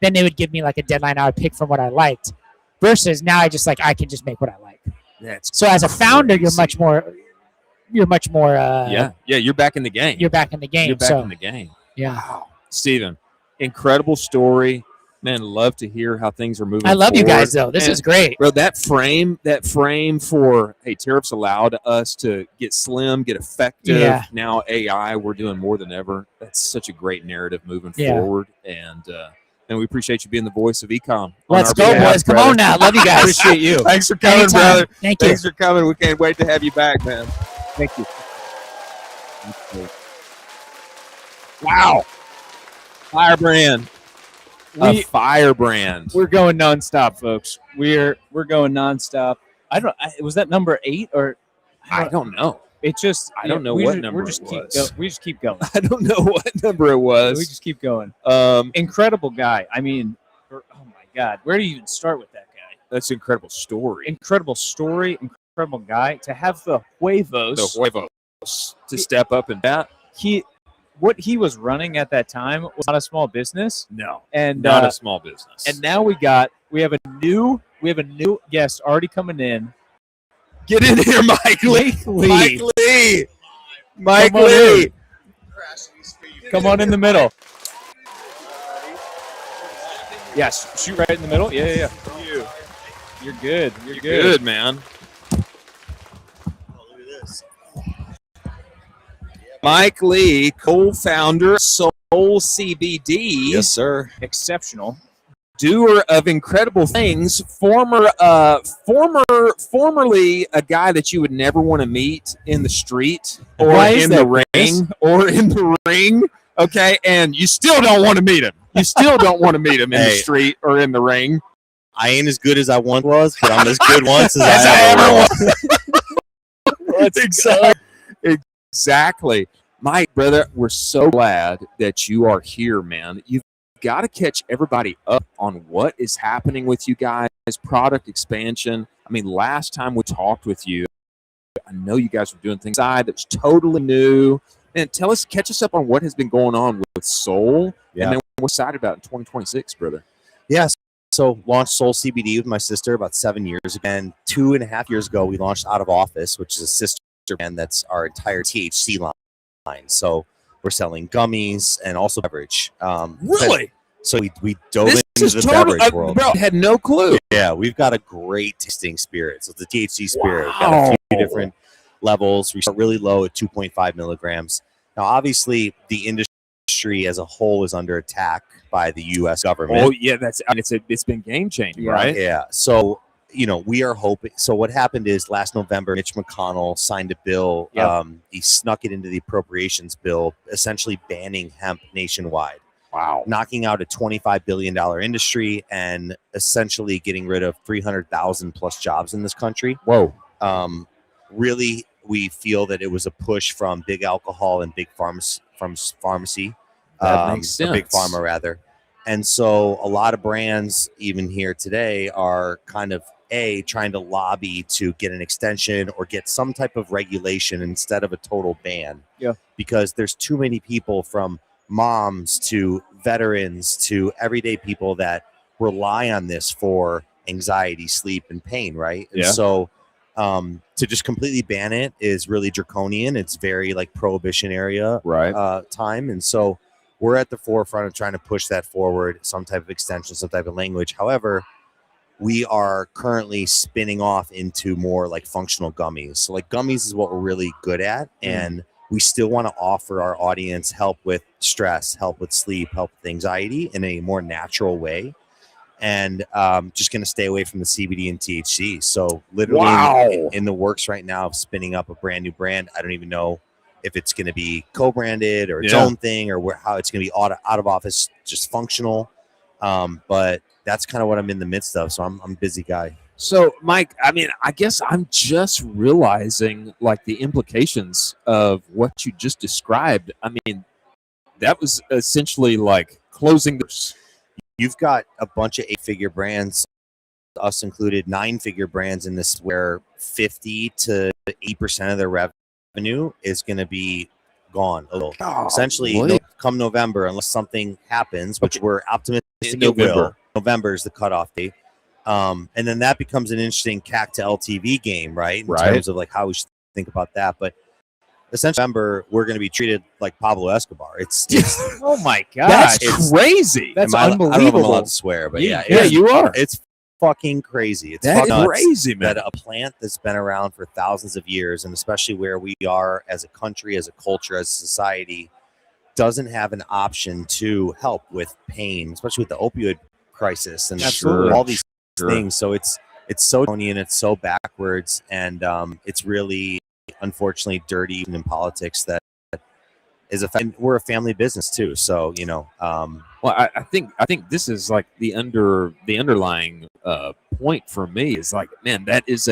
Then they would give me like a deadline I would pick from what I liked. Versus now, I can just make what I like. So as a founder, you're much more. You're back in the game. You're back in the game. Yeah. Wow, Steven, incredible story, man. Love to hear how things are moving. I love forward. You guys though. This is great, bro. That frame for, hey, tariffs allowed us to get slim, get effective. Yeah. Now AI, we're doing more than ever. That's such a great narrative moving forward, and we appreciate you being the voice of ecom. Let's go, boys. Come on now. Love you guys. Appreciate you. Thanks for coming, Anytime. brother. Thank you. Thanks for coming. We can't wait to have you back, man. Thank you. Wow. Firebrand. Firebrand. We're going nonstop, folks. We're going nonstop. Was that number 8 or? I don't know. It just. I don't know what number it was. We just keep going. I don't know what number it was. We just keep going. Incredible guy. I mean, oh my God, where do you even start with that guy? That's an incredible story. Incredible story. Incredible guy. To have the huevos to step up and bat. What he was running at that time was not a small business. No, and not a small business. And now we have a new guest already coming in. Get in here, Mike Lee. Mike Lee. Come on in the middle. Yes, shoot right in the middle. Yeah. You're good. You're good, man. Mike Lee, co-founder, Soul CBD. Yes, sir. Exceptional. Doer of incredible things. Formerly a guy that you would never want to meet in the street or in the ring. Okay, and you still don't want to meet him. You still don't want to meet him in the street or in the ring. I ain't as good as I once was, but I'm as good once as I ever was. Exactly. Mike, brother, we're so glad that you are here, man. You've got to catch everybody up on what is happening with you guys, product expansion, I mean, last time we talked with you, I know you guys were doing things that was totally new. And catch us up on what has been going on with Soul, and then we're excited about in 2026, brother. Yes. So launched Soul CBD with my sister about 7 years ago. And 2.5 years ago, we launched Out of Office, which is a sister brand that's our entire THC line. So we're selling gummies and also beverage. Really? So we dove into the beverage world. Bro, I had no clue. Yeah, we've got a great tasting spirit. So it's a THC spirit. We've got a few different levels. We start really low at 2.5 milligrams. Now, obviously, the industry as a whole is under attack by the U.S. government. Oh yeah, it's been game changing, right? Yeah. So we are hoping. So what happened is last November, Mitch McConnell signed a bill. He snuck it into the appropriations bill, essentially banning hemp nationwide. Wow. Knocking out a $25 billion industry and essentially getting rid of 300,000 plus jobs in this country. Whoa. Really, we feel that it was a push from big alcohol and big pharmacy. That makes sense. Big pharma, rather. And so a lot of brands, even here today, are kind of trying to lobby to get an extension or get some type of regulation instead of a total ban. Yeah. Because there's too many people, from moms to veterans to everyday people, that rely on this for anxiety, sleep, and pain, right? And so to just completely ban it is really draconian. It's very like prohibition area time. And so we're at the forefront of trying to push that forward, some type of extension, some type of language. However, we are currently spinning off into more like functional gummies. So like gummies is what we're really good at. And we still want to offer our audience help with stress, help with sleep, help with anxiety in a more natural way. And just going to stay away from the CBD and THC. So literally in the works right now of spinning up a brand new brand. I don't even know if it's going to be co-branded or its own thing, or how it's going to be out of office, just functional. But that's kind of what I'm in the midst of. So I'm a busy guy. So, Mike, I mean, I guess I'm just realizing like the implications of what you just described. I mean, that was essentially like closing the. You've got a bunch of 8-figure brands, us included, 9-figure brands in this, where 50 to 80% of their revenue is going to be gone. Essentially, come November, unless something happens, which we're optimistic it will. November is the cutoff date. And then that becomes an interesting CAC to LTV game, right? In terms of like how we should think about that. But essentially, November, we're going to be treated like Pablo Escobar. It's oh my gosh, that's crazy. That's I unbelievable. don't know if I'm allowed to swear, but yeah, you are. It's fucking crazy. It's that is crazy, man. That a plant that's been around for thousands of years, and especially where we are as a country, as a culture, as a society, doesn't have an option to help with pain, especially with the opioid crisis and all these things. So it's so draconian, it's so backwards, and it's really, unfortunately, dirty in politics. That is we're a family business too. So well, I think this is like the underlying point for me is like, man, that is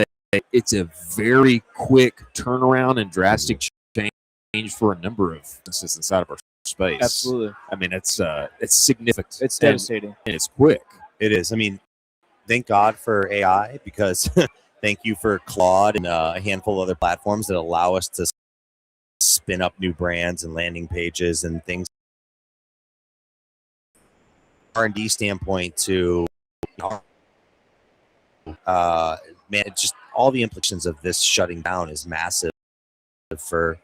it's a very quick turnaround and drastic change for a number of businesses inside of our space. Absolutely. I mean, it's significant. It's devastating. And it's quick. It is. I mean, thank God for AI, because thank you for Claude and a handful of other platforms that allow us to spin up new brands and landing pages and things. R&D standpoint to man, just all the implications of this shutting down is massive for,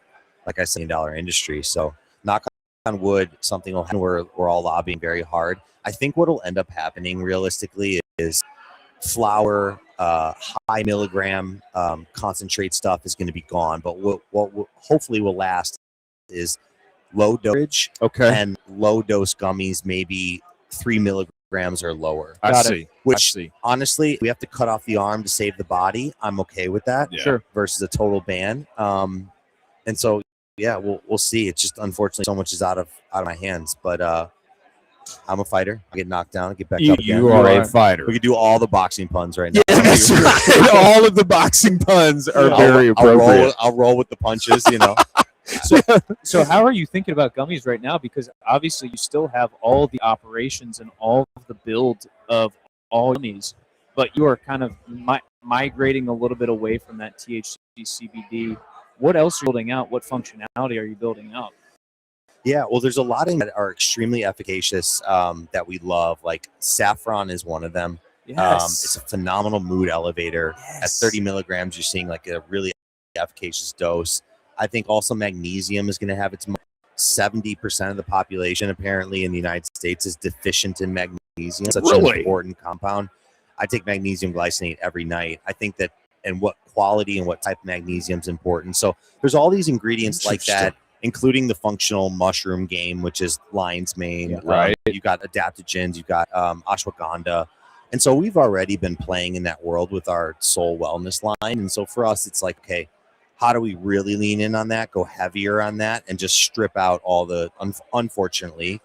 like I said, $1 industry. So knock on wood, something will happen. We're all lobbying very hard. I think what will end up happening realistically is flower, high milligram concentrate stuff is going to be gone. But what hopefully will last is low dosage and low dose gummies, maybe 3 milligrams or lower. I see. Which honestly, we have to cut off the arm to save the body. I'm okay with that. Yeah. Sure. Versus a total ban. And so yeah, we'll see. It's just unfortunately so much is out of my hands. But I'm a fighter. I get knocked down, I get back up again. You are a fighter. We could do all the boxing puns right now. Yeah, that's right. All of the boxing puns are very appropriate. I'll roll with the punches, So how are you thinking about gummies right now? Because obviously you still have all the operations and all of the build of all gummies. but you are kind of migrating a little bit away from that THC CBD. What else are you building out? What functionality are you building out? Yeah, well, there's a lot of that are extremely efficacious that we love. Like saffron is one of them. It's a phenomenal mood elevator. At 30 milligrams, you're seeing like a really efficacious dose. I think also magnesium is going to have its 70% of the population apparently in the United States is deficient in magnesium. Such an important compound. I take magnesium glycinate every night. I think that, and what quality and what type of magnesium is important. So there's all these ingredients like that, including the functional mushroom game, which is lion's mane. Right. You've got adaptogens, you've got ashwagandha. And so we've already been playing in that world with our soul wellness line. And so for us, it's like, okay, how do we really lean in on that, go heavier on that, and just strip out all the, unfortunately,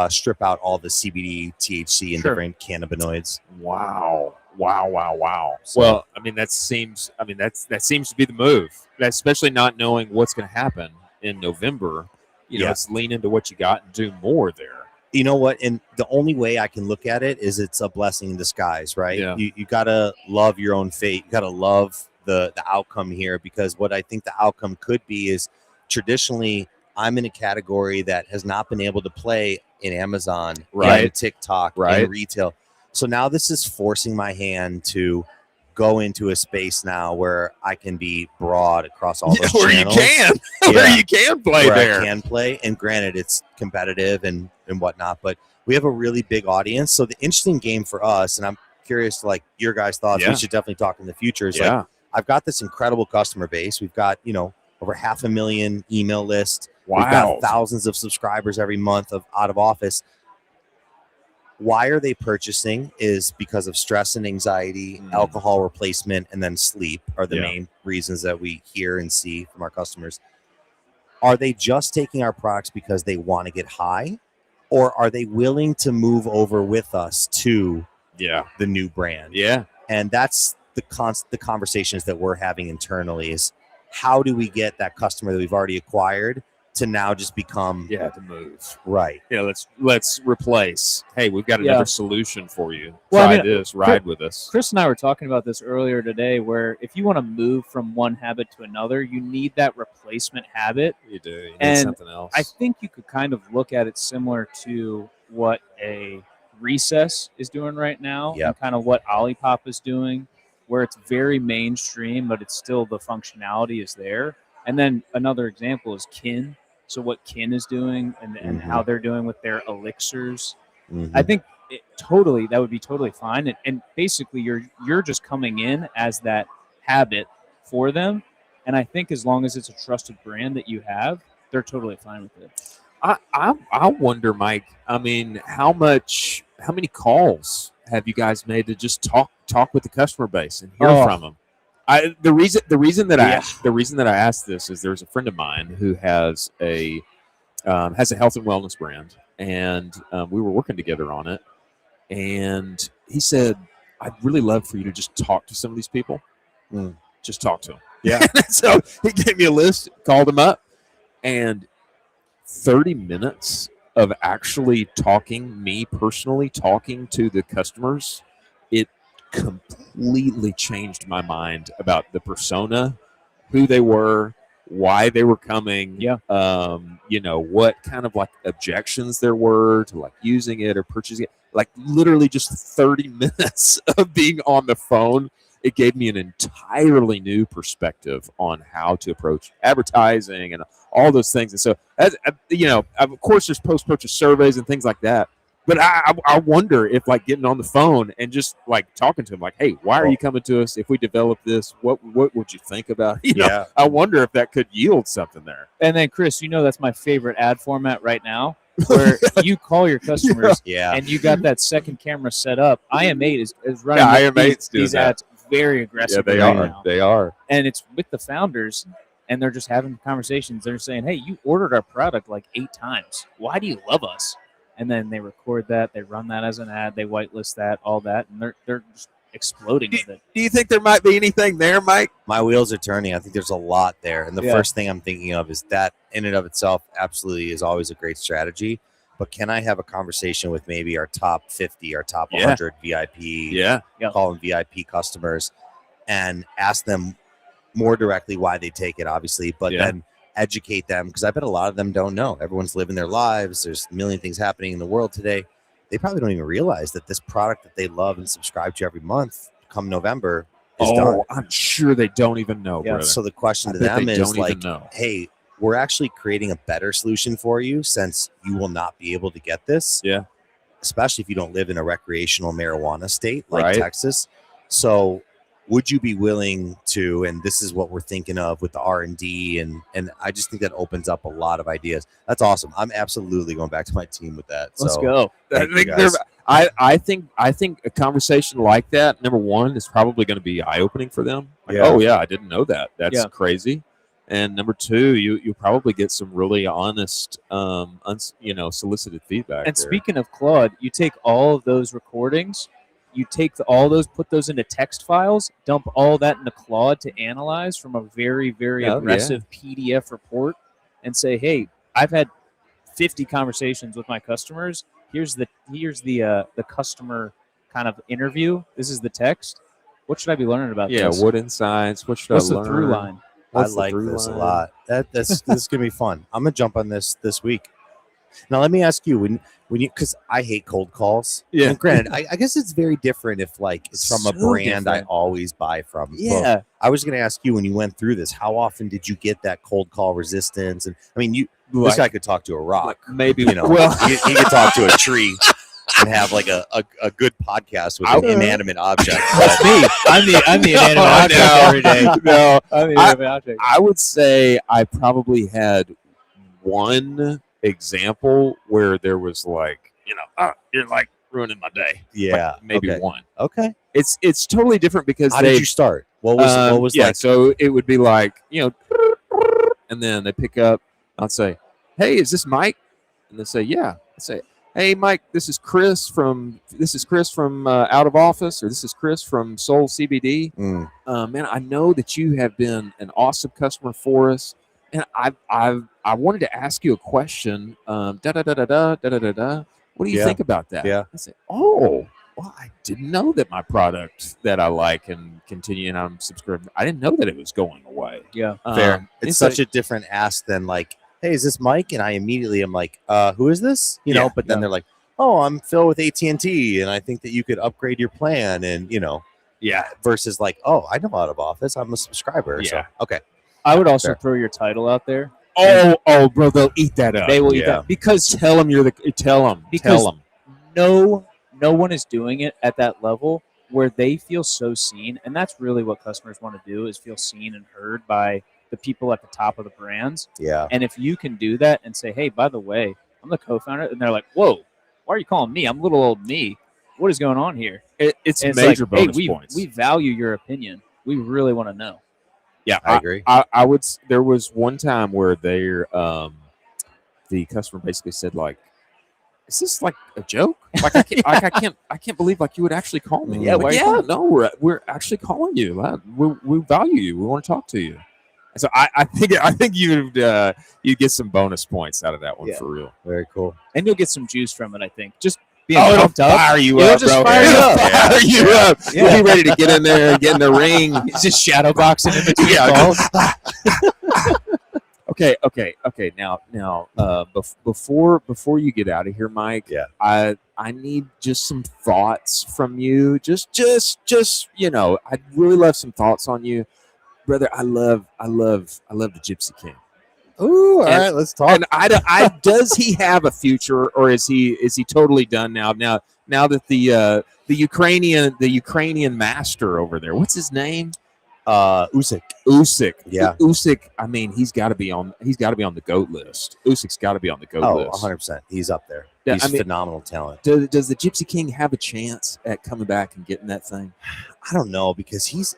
strip out all the CBD, THC, and different cannabinoids. Wow. So, well, I mean, that seems to be the move, especially not knowing what's going to happen in November. Let's lean into what you got and do more there. You know what? And the only way I can look at it is it's a blessing in disguise, right? Yeah. You got to love your own fate. You got to love the outcome here, because what I think the outcome could be is traditionally I'm in a category that has not been able to play in Amazon, in TikTok, in retail. So now this is forcing my hand to go into a space now where I can be broad across all those channels. Where you can play there. I can play, and granted, it's competitive and whatnot, but we have a really big audience. So the interesting game for us, and I'm curious to like your guys' thoughts. We should definitely talk in the future. Is like I've got this incredible customer base. We've got over 500,000 email list. Wow. We've got thousands of subscribers every month of out of office. Why are they purchasing? Is because of stress and anxiety, alcohol replacement, and then sleep are the main reasons that we hear and see from our customers. Are they just taking our products because they want to get high, or are they willing to move over with us to the new brand? Yeah. And that's the conversations that we're having internally is how do we get that customer that we've already acquired to now just become to move right. Let's replace. Hey, we've got another solution for you. Well, ride with us. Chris and I were talking about this earlier today, where if you want to move from one habit to another, you need that replacement habit. You do. You need something else. I think you could kind of look at it similar to what a Recess is doing right now, and kind of what Olipop is doing, where it's very mainstream, but it's still the functionality is there. And then another example is Kin. So what Kin is doing and how they're doing with their elixirs. I think that would be totally fine. And basically you're just coming in as that habit for them. And I think as long as it's a trusted brand that you have, they're totally fine with it. I wonder, Mike, I mean, how many calls have you guys made to just talk with the customer base and hear from them? The reason that I asked this is there's a friend of mine who has a health and wellness brand, and we were working together on it. And he said, "I'd really love for you to just talk to some of these people. Just talk to them." Yeah. So he gave me a list, called them up, and 30 minutes of actually me personally talking to the customers, it completely changed my mind about the persona, who they were, why they were coming, what kind of like objections there were to like using it or purchasing it. Like literally just 30 minutes of being on the phone, it gave me an entirely new perspective on how to approach advertising and all those things. And so, of course, there's post-purchase surveys and things like that. But I wonder if like getting on the phone and just like talking to them, like, hey, why are you coming to us? If we develop this, what would you think about it? I wonder if that could yield something there. And then, Chris, that's my favorite ad format right now, where you call your customers and you got that second camera set up. IM8 is running these ads very aggressively now. They are. And it's with the founders, and they're just having conversations. They're saying, hey, you ordered our product like 8 times. Why do you love us? And then they record that, they run that as an ad, they whitelist that, all that, and they're just exploding with it. Do you think there might be anything there, Mike? My wheels are turning. I think there's a lot there. And the first thing I'm thinking of is that in and of itself absolutely is always a great strategy. but can I have a conversation with maybe our top 50, our top 100 VIP, call them VIP customers, and ask them more directly why they take it, obviously, but then educate them, because I bet a lot of them don't know. Everyone's living their lives. There's a million things happening in the world today. They probably don't even realize that this product that they love and subscribe to every month come November is done. I'm sure they don't even know, brother. So the question to them is like, hey, we're actually creating a better solution for you since you will not be able to get this. Yeah. Especially if you don't live in a recreational marijuana state like Texas. So would you be willing to, and this is what we're thinking of with the R&D, and I just think that opens up a lot of ideas. That's awesome. I'm absolutely going back to my team with that. Let's go. I think a conversation like that, number one, is probably going to be eye-opening for them. Like, oh yeah, I didn't know that. That's crazy. And number two, you'll probably get some really honest, solicited feedback. And speaking of Claude, you take all of those recordings, you take all those, put those into text files, dump all that into Claude to analyze from a very, very aggressive PDF report, and say, hey, I've had 50 conversations with my customers. Here's the customer kind of interview. This is the text. What should I be learning about this? Yeah, what insights? What's the through line? I like this a lot. This is gonna be fun. I'm gonna jump on this week. Now let me ask you, when you, because I hate cold calls. Yeah. And granted, I guess it's very different if like it's from a brand I always buy from. Yeah. But I was gonna ask you, when you went through this, how often did you get that cold call resistance? And I mean, this guy could talk to a rock, maybe. He could talk to a tree and have like a good podcast with an inanimate object. That's me. I'm the inanimate object every day. No, I'm the inanimate object. I would say I probably had one example where there was like, you're like ruining my day. Yeah, like maybe one. Okay, it's totally different because how did you start? What was like? So it would be like, and then they pick up. I'd say, hey, is this Mike? And they say, yeah. I say, hey, Mike, this is Chris from Out of Office, or this is Chris from Soul CBD. Man, I know that you have been an awesome customer for us, and I wanted to ask you a question. What do you think about that? Yeah. I said, oh, well, I didn't know that my product that I like and continue and I'm subscribed, I didn't know that it was going away. Yeah, fair. It's such a different ask than like, hey, is this Mike? And I immediately am like, who is this? But then they're like, oh, I'm Phil with AT&T, and I think that you could upgrade your plan, and versus like, oh, I know Out of Office, I'm a subscriber. Yeah. So, okay. I would also throw your title out there. Oh, bro, they'll eat that up. They will eat that because tell them no one is doing it at that level where they feel so seen, and that's really what customers want to do, is feel seen and heard by the people at the top of the brands. Yeah. And if you can do that and say, hey, by the way, I'm the co-founder, and they're like, whoa, why are you calling me? I'm little old me. What is going on here? It's major like, bonus points. We value your opinion. We really want to know. Yeah, I agree. I would. There was one time where the customer basically said, like, "Is this like a joke? Like I can't believe like you would actually call me." Yeah, like, no, we're actually calling you. We value you. We want to talk to you. And so I think you'd get some bonus points out of that one for real. Very cool. And you'll get some juice from it, I think. Just being pumped up. Fire you up, bro. Fire you up. You'll be ready to get in there and get in the ring. It's just shadow boxing in between calls. Okay. Now, before you get out of here, Mike, I need just some thoughts from you. Just I'd really love some thoughts on you, brother. I love the Gypsy King. Ooh, all right, let's talk. And I does he have a future, or is he totally done now? Now that the Ukrainian master over there, what's his name? Usyk. Yeah. Usyk. I mean, he's got to be on the GOAT list. Usyk's got to be on the GOAT list. 100%. He's up there. Yeah, he's phenomenal talent. Does the Gypsy King have a chance at coming back and getting that thing? I don't know, because he's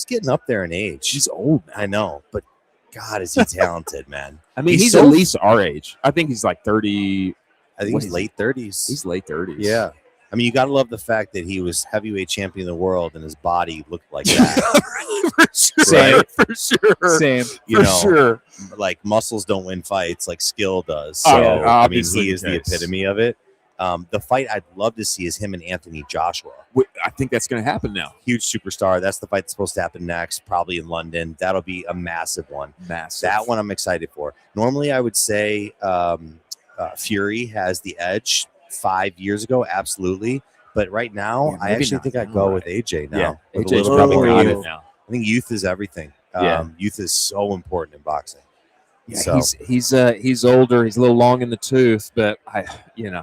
getting up there in age. He's old. I know, but God, is he talented, man. I mean, he's at least our age. I think he's like 30. I think he's late 30s. He's late 30s. Yeah. I mean, you got to love the fact that he was heavyweight champion of the world and his body looked like that. For sure. Right? For sure. Same. You For know, sure. like muscles don't win fights like skill does. Oh, So, yeah, I mean, obviously he is the the case. epitome of it. The fight I'd love to see is him and Anthony Joshua. I think that's going to happen now. Huge superstar. That's the fight that's supposed to happen next, probably in London. That'll be a massive one. Massive. That one I'm excited for. Normally, I would say Fury has the edge 5 years ago, absolutely. But right now, Yeah, I maybe actually not think I'd now, go right. with AJ now. Yeah, With a AJ's little probably bit more got youth. it now. I think youth is everything. Yeah. Youth is so important in boxing. Yeah, So- he's older. He's a little long in the tooth, but I mean,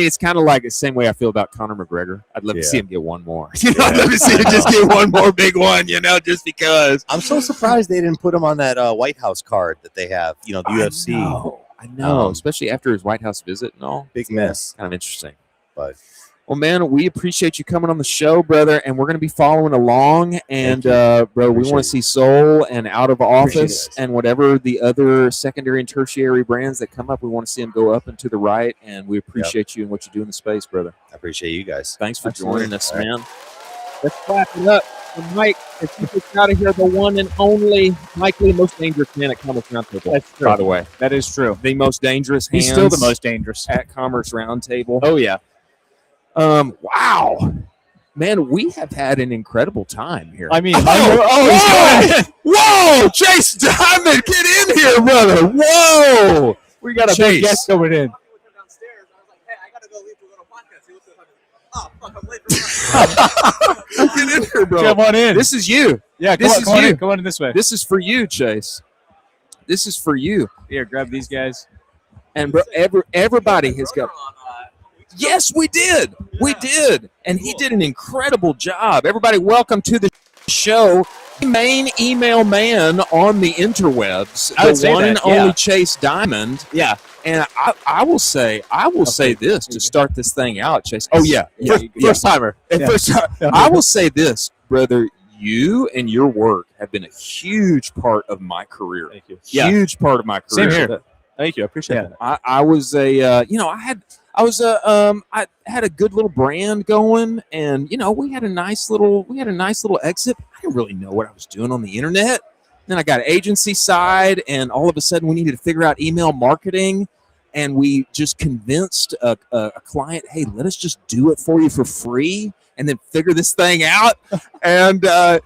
it's kind of like the same way I feel about Conor McGregor. I'd love to see him get one more. I'd love to see him just get one more big one. Just because. I'm so surprised they didn't put him on that White House card that they have. The UFC. I know, especially after his White House visit and all. Big miss. Kind of interesting. But well, man, we appreciate you coming on the show, brother, and we're going to be following along. And, bro, we want to see Soul and Out of Office and whatever the other secondary and tertiary brands that come up. We want to see them go up and to the right, and we appreciate you and what you do in the space, brother. I appreciate you guys. Thanks for Absolutely. joining us, All right. man. Let's wrap it up. And Mike, if you get out of here, the one and only Mike Lee, most dangerous man at Commerce Roundtable. That's true. By the way, That is true. the most dangerous hands He's still the most dangerous. at Commerce Roundtable. Oh yeah. Wow, man, we have had an incredible time here. I mean, Whoa, Chase Diamond, get in here, brother. Whoa, we got a Chase. big guest coming in. get in here, bro. Come on in. This is you. Yeah, this is come on you. in. Come on in this way. This is for you, Chase. This is for you. Here, grab these guys. And bro, everybody has got. Yes, we did. We did. And he did an incredible job. Everybody, welcome to the show. Main email man on the interwebs, I would the say one that, and only yeah. Chase Diamond. Yeah. And I will say this to start this thing out, Chase. Oh yeah, First timer. First time. I will say this, brother. You and your work have been a huge part of my career. Thank you. Yeah. Huge part of my career. Same here. Thank you. I appreciate Yeah. that. I was I had a good little brand going, and we had a nice little exit. I didn't really know what I was doing on the internet. Then I got agency side, and all of a sudden we needed to figure out email marketing, and we just convinced a client, hey, let us just do it for you for free, and then figure this thing out. And I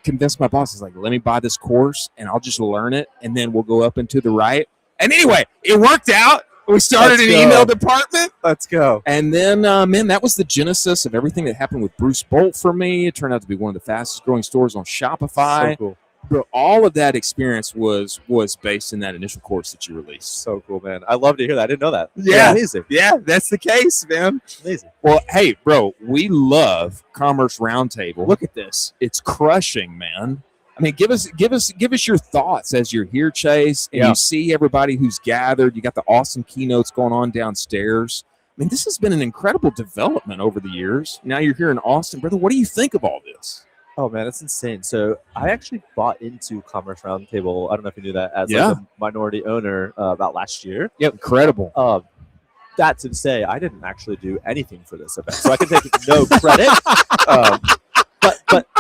convinced my boss, like, let me buy this course, and I'll just learn it, and then we'll go up and to the right. And anyway, it worked out. We started an email department. Let's go. And then, man, that was the genesis of everything that happened with Bruce Bolt for me. It turned out to be one of the fastest growing stores on Shopify. So cool. But all of that experience was based in that initial course that you released. So cool, man. I love to hear that. I didn't know that. Yeah. Amazing. Yeah, that's the case, man. Amazing. Well, hey, bro, we love Commerce Roundtable. Look at this. It's crushing, man. I mean, give us your thoughts as you're here, Chase, and you see everybody who's gathered. You got the awesome keynotes going on downstairs. I mean, this has been an incredible development over the years. Now you're here in Austin, brother. What do you think of all this? Oh man, that's insane. So I actually bought into Commerce Roundtable. I don't know if you knew that as Yeah. like a minority owner about last year. Yep, incredible. That to say, I didn't actually do anything for this event, so I can take no credit.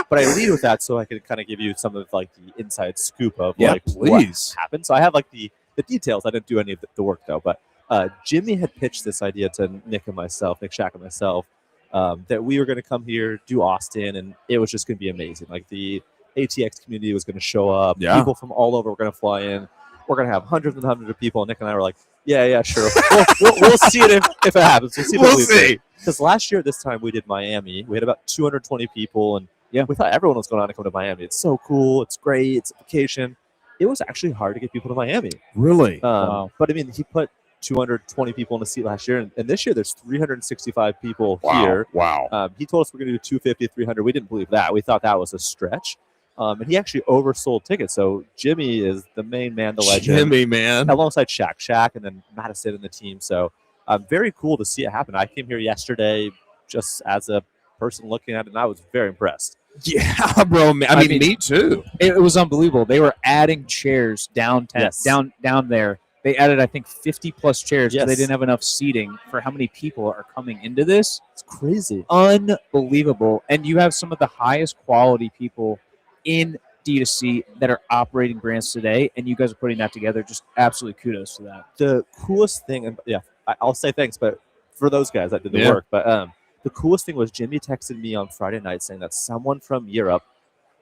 But I lead with that so I can kind of give you some of like the inside scoop of like what happened. So I have like the details. I didn't do any of the work though. But Jimmy had pitched this idea to Nick Shack and myself, that we were going to come here, do Austin, and it was just going to be amazing. Like the ATX community was going to show up. Yeah. People from all over were going to fly in. We're going to have hundreds and hundreds of people. And Nick and I were like, yeah, sure. We'll see it if it happens. We'll see. Because last year, this time we did Miami. We had about 220 people, and we thought everyone was going to come to Miami. It's so cool. It's great. It's a vacation. It was actually hard to get people to Miami. Really? But I mean, he put 220 people in the seat last year, and this year there's 365 people here. Wow. He told us we're going to do 250, 300. We didn't believe that. We thought that was a stretch. And he actually oversold tickets. So Jimmy is the main man, the legend. Jimmy, man. Alongside Shaq, and then Madison and the team. So very cool to see it happen. I came here yesterday just as a person looking at it, and I was very impressed. Yeah, bro. I mean, me too. It was unbelievable. They were adding chairs downtown, down there. They added, I think, 50 plus chairs because they Yes. didn't have enough seating for how many people are coming into this. It's crazy. Unbelievable. And you have some of the highest quality people in D2C that are operating brands today, and you guys are putting that together. Just absolutely kudos to that. The coolest thing, and yeah, I'll say thanks, but for those guys that did the work. But the coolest thing was Jimmy texted me on Friday night saying that someone from Europe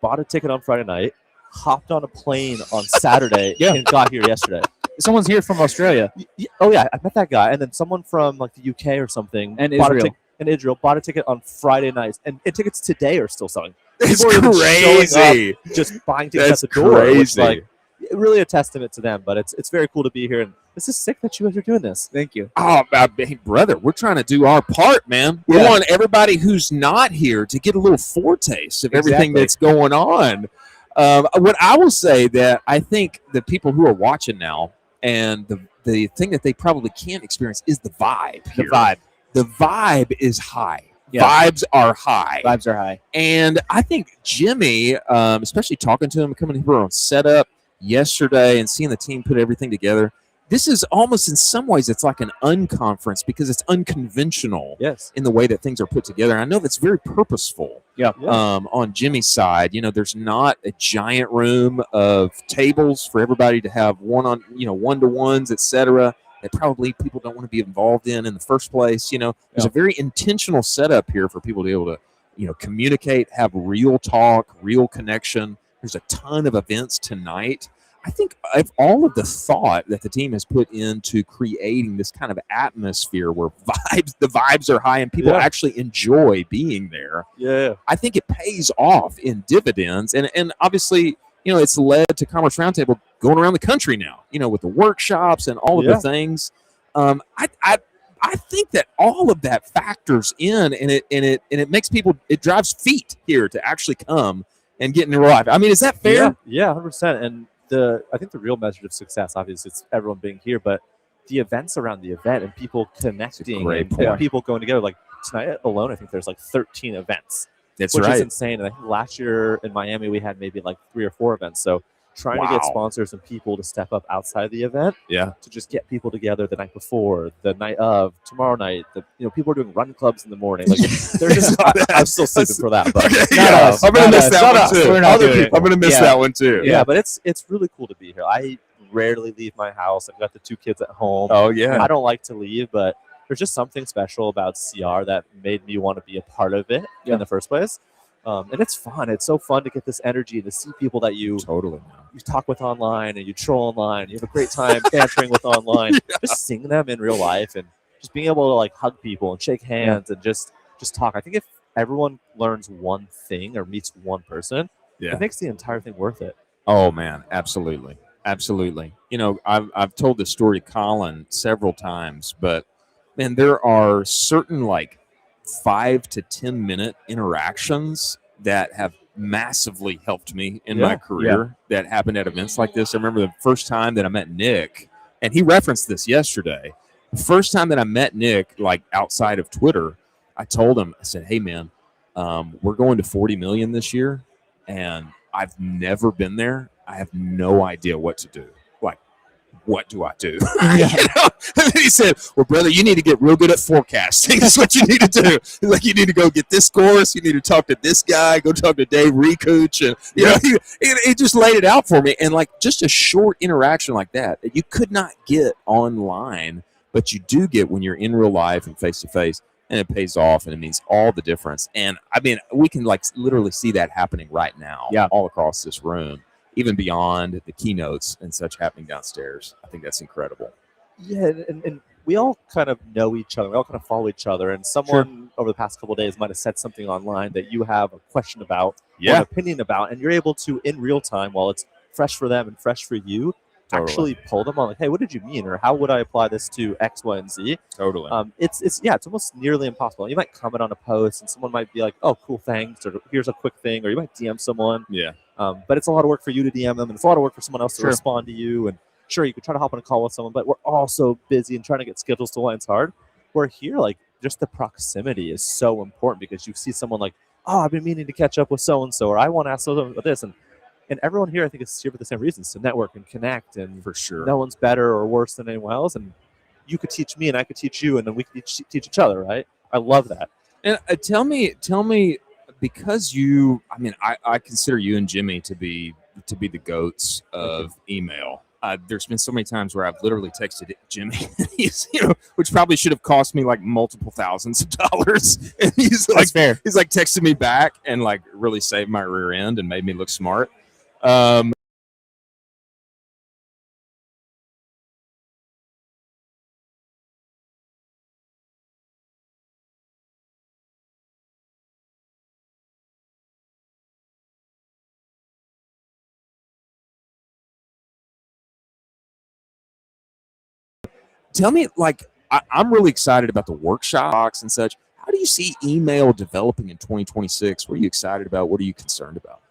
bought a ticket on Friday night, hopped on a plane on Saturday, and got here yesterday. Someone's here from Australia. Oh yeah, I met that guy, and then someone from like the UK or something, And bought Israel. Israel bought a ticket on Friday night, and tickets today are still selling. It's People are even showing crazy. up, just buying tickets That's at the door. Which, crazy. like, really a testament to them. But it's very cool to be here, and this is sick that you guys are doing this. Thank you. Oh, hey, brother, we're trying to do our part, man. We Yeah. want everybody who's not here to get a little foretaste of everything Exactly. that's going on. What I will say that I think the people who are watching now, and the thing that they probably can't experience is the vibe. The here. vibe. The vibe is high. Yeah. Vibes are high. Vibes are high. And I think Jimmy, especially talking to him, coming here on setup yesterday and seeing the team put everything together, this is almost in some ways it's like an unconference because it's unconventional in the way that things are put together. And I know that's very purposeful. On Jimmy's side, there's not a giant room of tables for everybody to have one-to-ones, etc. that probably people don't want to be involved in the first place. There's a very intentional setup here for people to be able to, communicate, have real talk, real connection. There's a ton of events tonight. I think of all of the thought that the team has put into creating this kind of atmosphere where the vibes are high and people actually enjoy being there. Yeah. I think it pays off in dividends. And obviously, it's led to Commerce Roundtable going around the country now, with the workshops and all of the things. I think that all of that factors in, and it makes people, it drives feet here to actually come and get in real life. I mean, is that fair? Yeah, 100%. And I think the real measure of success, obviously, it's everyone being here, but the events around the event and people connecting and people going together. Like tonight alone, I think there's like 13 events. That's which right. is insane. And I think last year in Miami, we had maybe like 3 or 4 events. So trying to get sponsors and people to step up outside the event to just get people together the night before, the night of, tomorrow night. People are doing run clubs in the morning. Like they're just, I'm still sleeping for that. But I'm going to miss that one too. I'm going to miss that one too. Yeah, but it's really cool to be here. I rarely leave my house. I've got the 2 kids at home. Oh, yeah. I don't like to leave, but there's just something special about CR that made me want to be a part of it in the first place. And it's fun. It's so fun to get this energy to see people that you talk with online and you troll online. You have a great time bantering with online. Just seeing them in real life and just being able to like hug people and shake hands and just talk. I think if everyone learns one thing or meets one person, it makes the entire thing worth it. Oh man, absolutely. Absolutely. I've told this story to Colin several times, but man, there are certain like 5 to 10 minute interactions that have massively helped me in my career that happened at events like this. I remember the first time that I met Nick, and he referenced this yesterday. The first time that I met Nick, like outside of Twitter, I told him, I said, hey man, we're going to 40 million this year, and I've never been there. I have no idea what to do. Like, what do I do? And he said, well, brother, you need to get real good at forecasting. That's what you need to do. He's like, you need to go get this course. You need to talk to this guy. Go talk to Dave Recooch. And, he just laid it out for me. And, like, just a short interaction like that you could not get online, but you do get when you're in real life and face-to-face. And it pays off, and it means all the difference. And, I mean, we can, like, literally see that happening right now all across this room, even beyond the keynotes and such happening downstairs. I think that's incredible. Yeah, and we all kind of know each other. We all kind of follow each other. And someone over the past couple of days might have said something online that you have a question about, or an opinion about, and you're able to, in real time, while it's fresh for them and fresh for you, actually pull them on, like, hey, what did you mean? Or how would I apply this to X, Y, and Z? Totally. It's almost nearly impossible. You might comment on a post, and someone might be like, oh, cool, thanks, or here's a quick thing, or you might DM someone. Yeah. But it's a lot of work for you to DM them, and it's a lot of work for someone else to respond to you. And sure, you could try to hop on a call with someone, but we're all so busy and trying to get schedules to align hard. Where here, like, just the proximity is so important because you see someone like, oh, I've been meaning to catch up with so-and-so, or I want to ask so about this. And And everyone here, I think, is here for the same reasons, to network and connect. And for sure, no one's better or worse than anyone else. And you could teach me, and I could teach you, and then we could teach each other, right? I love that. And tell me, because you, I mean, I consider you and Jimmy to be the goats of email. There's been so many times where I've literally texted Jimmy, he's, which probably should have cost me like multiple thousands of dollars. And he's like, fair. He's like texted me back and like really saved my rear end and made me look smart. Tell me, like, I'm really excited about the workshops and such. How do you see email developing in 2026? What are you excited about? What are you concerned about?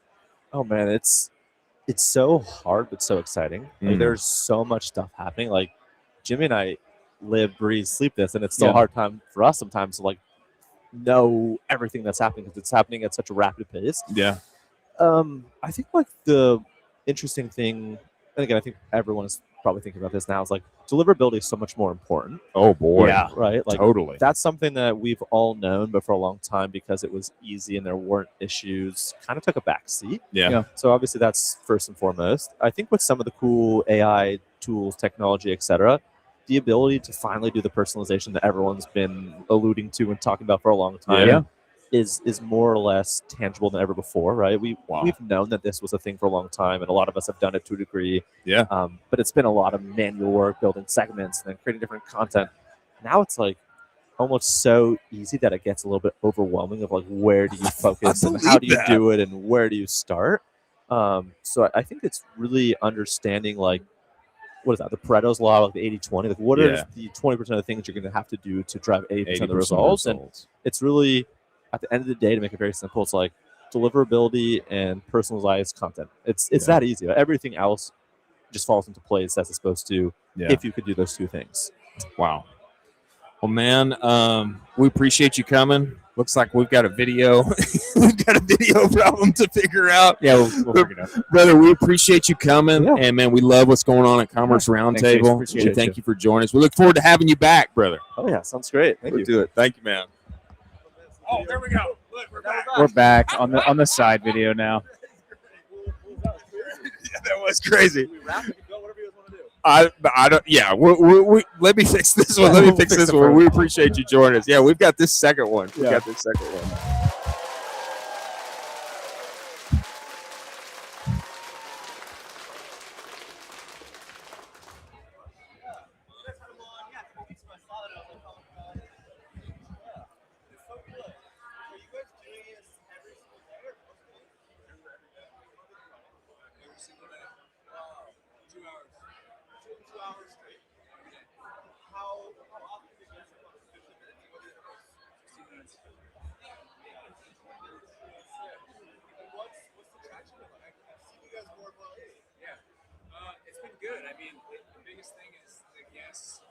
Oh man, it's so hard but so exciting. Like, there's so much stuff happening. Like, Jimmy and I live, breathe, sleep this, and it's still a hard time for us sometimes to like know everything that's happening because it's happening at such a rapid pace. Yeah. I think like the interesting thing, and again, I think everyone is probably thinking about this now, is like deliverability is so much more important. Oh boy. Yeah. Right? Like, totally. That's something that we've all known, but for a long time, because it was easy and there weren't issues, kind of took a back seat. Yeah. So obviously that's first and foremost. I think with some of the cool AI tools, technology, etc., the ability to finally do the personalization that everyone's been alluding to and talking about for a long time is more or less tangible than ever before, right? We've known that this was a thing for a long time, and a lot of us have done it to a degree. Yeah. But it's been a lot of manual work, building segments, and then creating different content. Now it's like almost so easy that it gets a little bit overwhelming of like, where do you focus and how do you do it and where do you start? So I think it's really understanding, like, what is that? The Pareto's law, like the 80-20. Like, what are the 20% of the things you're going to have to do to drive 80% of the results? And it's really, at the end of the day, to make it very simple, it's like deliverability and personalized content. It's that easy. Everything else just falls into place as it's supposed to if you could do those two things. Wow. Well, man, we appreciate you coming. Looks like we've got a video. We've got a video problem to figure out. Yeah, we'll figure it out. Brother, we appreciate you coming. And, man, we love what's going on at Commerce Roundtable. Appreciate Thank you for joining us. We look forward to having you back, brother. Oh, yeah. Sounds great. Thank you. Do it. Thank you, man. Oh, there we go. Look, we're back. We're back on the side video now. That was crazy. I don't. Yeah, we let me fix this one. Let me fix this one. We appreciate you joining us. Yeah, we've got this second one. We got this second one. It's been good. I mean, the biggest thing is the guests.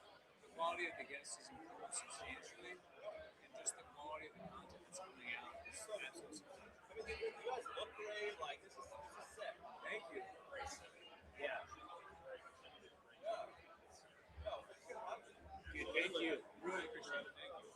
The quality of the guests has improved substantially, and just the quality of the content that's coming out is absolutely superb. I mean, you guys look great. Like, this is sick. Thank you. Yeah. Good. Thank you. Really appreciate it. Thank you.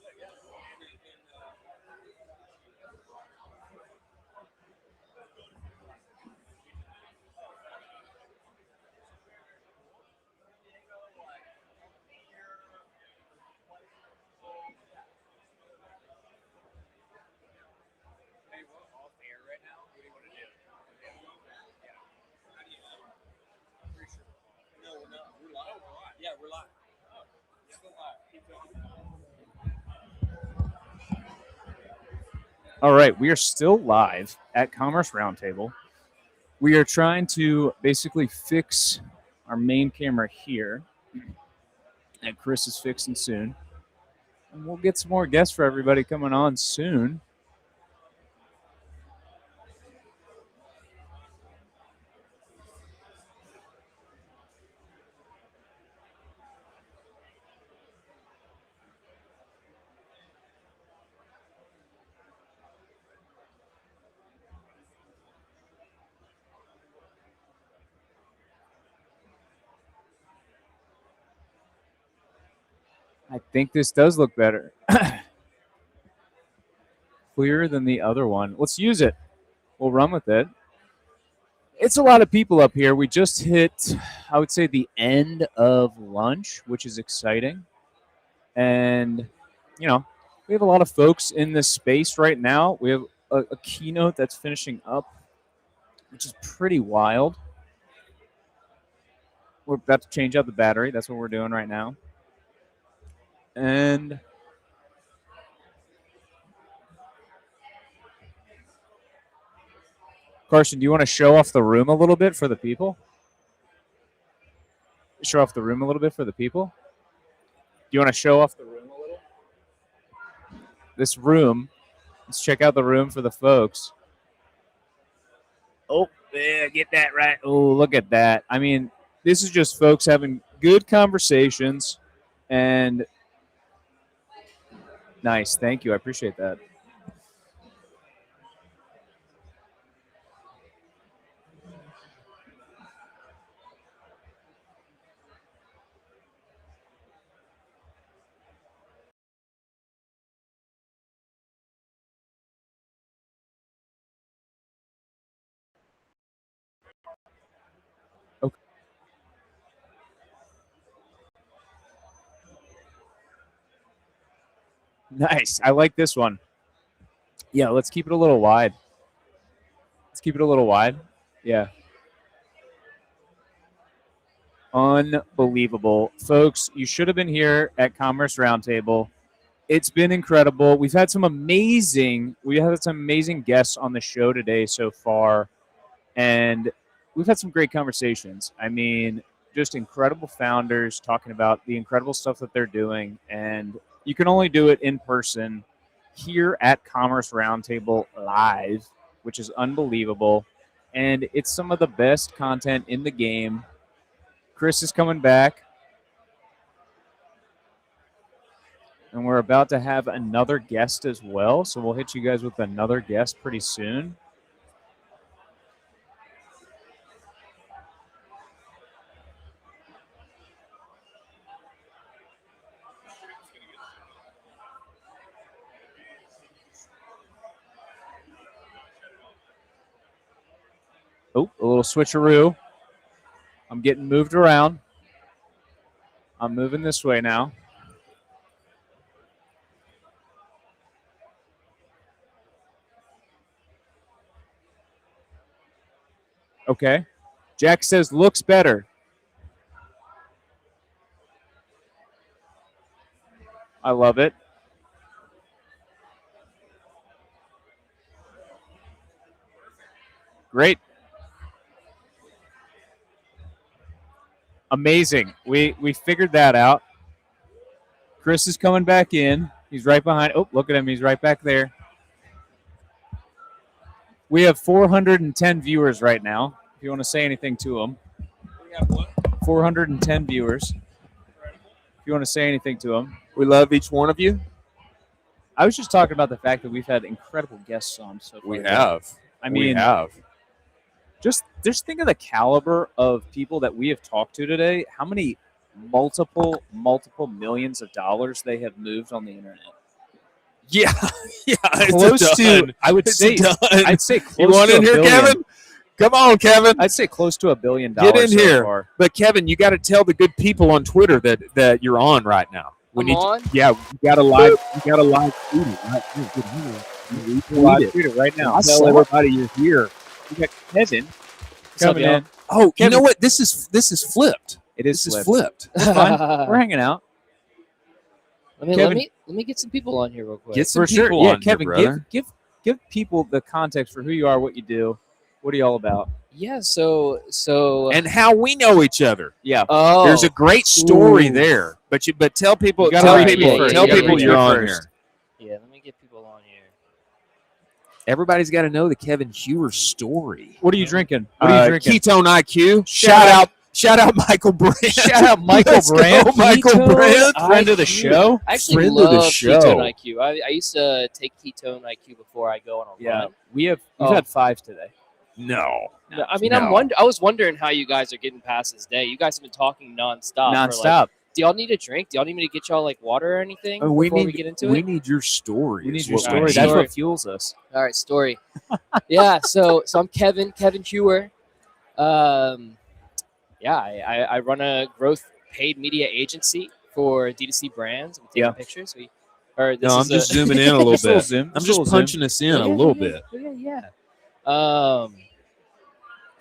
Hey, we're off air right now. What do you want to do? Yeah. How do you know? I'm pretty sure. No, we're not. We're live. Oh, we're live. Yeah, we're live. Still live. Keep going. All right, we are still live at Commerce Roundtable. We are trying to basically fix our main camera here that Chris is fixing soon. And we'll get some more guests for everybody coming on soon. I think this does look better. Clearer than the other one. Let's use it. We'll run with it. It's a lot of people up here. We just hit, I would say, the end of lunch, which is exciting. And, you know, we have a lot of folks in this space right now. We have a keynote that's finishing up, which is pretty wild. We're about to change out the battery. That's what we're doing right now. And Carson, do you want to show off the room a little bit for the people? Show off the room a little bit for the people? Do you want to show off the room a little? This room. Let's check out the room for the folks. Oh, yeah, get that right. Oh, look at that. I mean, this is just folks having good conversations and nice. Thank you. I appreciate that. Okay. Nice. I like this one. Yeah, let's keep it a little wide. Let's keep it a little wide. Yeah. Unbelievable. Folks, you should have been here at Commerce Roundtable. It's been incredible. We had some amazing guests on the show today so far, and we've had some great conversations. I mean, just incredible founders talking about the incredible stuff that they're doing, and you can only do it in person here at Commerce Roundtable Live, which is unbelievable, and it's some of the best content in the game. Chris is coming back. And we're about to have another guest as well. So we'll hit you guys with another guest pretty soon. Oh, a little switcheroo. I'm getting moved around. I'm moving this way now. Okay. Jack says looks better. I love it. Great. Amazing. We figured that out. Chris is coming back in. He's right behind. Oh, look at him. He's right back there. We have 410 viewers right now. If you want to say anything to them. We have what? 410 viewers. If you want to say anything to them. We love each one of you. I was just talking about the fact that we've had incredible guests on so far. We have. I mean, we have. Just think of the caliber of people that we have talked to today. How many multiple millions of dollars they have moved on the internet. Yeah, yeah, close to. I would say. I'd say close. You want to in here, billion. Kevin? Come on, Kevin. I'd say close to $1 billion. Get in so here. Far. But Kevin, you got to tell the good people on Twitter that you're on right now. I'm on? Yeah, you got a live tweet it right here. Tweet it right now. Tell everybody you're here. We got Kevin coming in. Oh, Kevin. you know what? This is flipped. It is This flipped. is flipped. We're hanging out. Let me get some people on here real quick. Get some For sure. people Yeah, on Kevin, here, brother. give people the context for who you are, what you do, what are you all about. Yeah, so and how we know each other. Yeah. Oh, There's a great story Ooh. there. But tell people You gotta tell read people it first. tell You gotta people read you're it on first. here. Yeah, let me get people on here. Everybody's got to know the Kevin Hewer story. What are you drinking? What are you drinking? Ketone IQ. Shout out Michael Brand. Shout out Michael Let's Brand. go, Michael Ketone Brand. Friend of the show. I actually Friend of love the show. Ketone IQ. I used to take Ketone IQ before I go on a Yeah, run. we've Oh. had 5 today. No. I mean, No. I was wondering how you guys are getting past this day. You guys have been talking nonstop. For like Nonstop. Do y'all need a drink? Do y'all need me to get y'all like water or anything we before need we get into we it? need your story. We need is your what we story. need. That's Story. what fuels us. All right, story. Yeah, so I'm Kevin Hewer. Yeah, I run a growth paid media agency for D2C brands. I'm taking pictures. I'm just zooming in a little bit. Zoom. I'm just punching us in a little bit.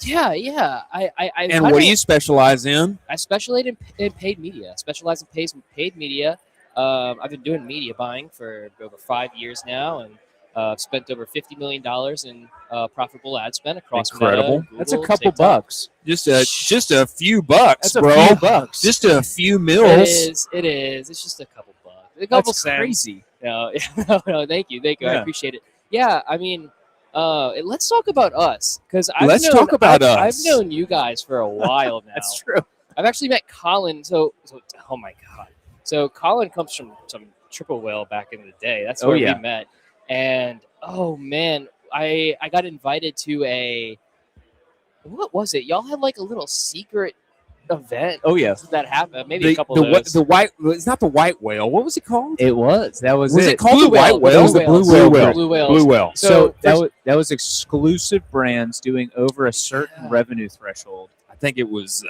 Yeah. Yeah. I And what do you specialize in? I specialize in paid media. Specialize in paid media. I've been doing media buying for over 5 years now, and spent over $50 million in profitable ad spend across Incredible. Meta, That's a Google, couple TikTok. bucks. Just a few bucks, That's a bro. few bucks. Just a few It mils. is. It's just a couple bucks. A couple That's cents. crazy. No, thank you. I Yeah. appreciate it. Yeah, I mean, let's talk about us because Let's talk about us. I've known you guys for a while now. That's true. I've actually met Colin. So oh my god. So Colin comes from some triple whale back in the day. That's where we met. And oh man, I got invited to what was it? Y'all had like a little secret event. Oh yeah. That happened. Maybe a couple of those. The white. It's not the white whale. What was it called? It was. That was Was it. it called Blue the white whale. whale? It was the Blue blue whales. whale. Blue whales. Blue whale. So that was exclusive brands doing over a certain revenue threshold. I think it was.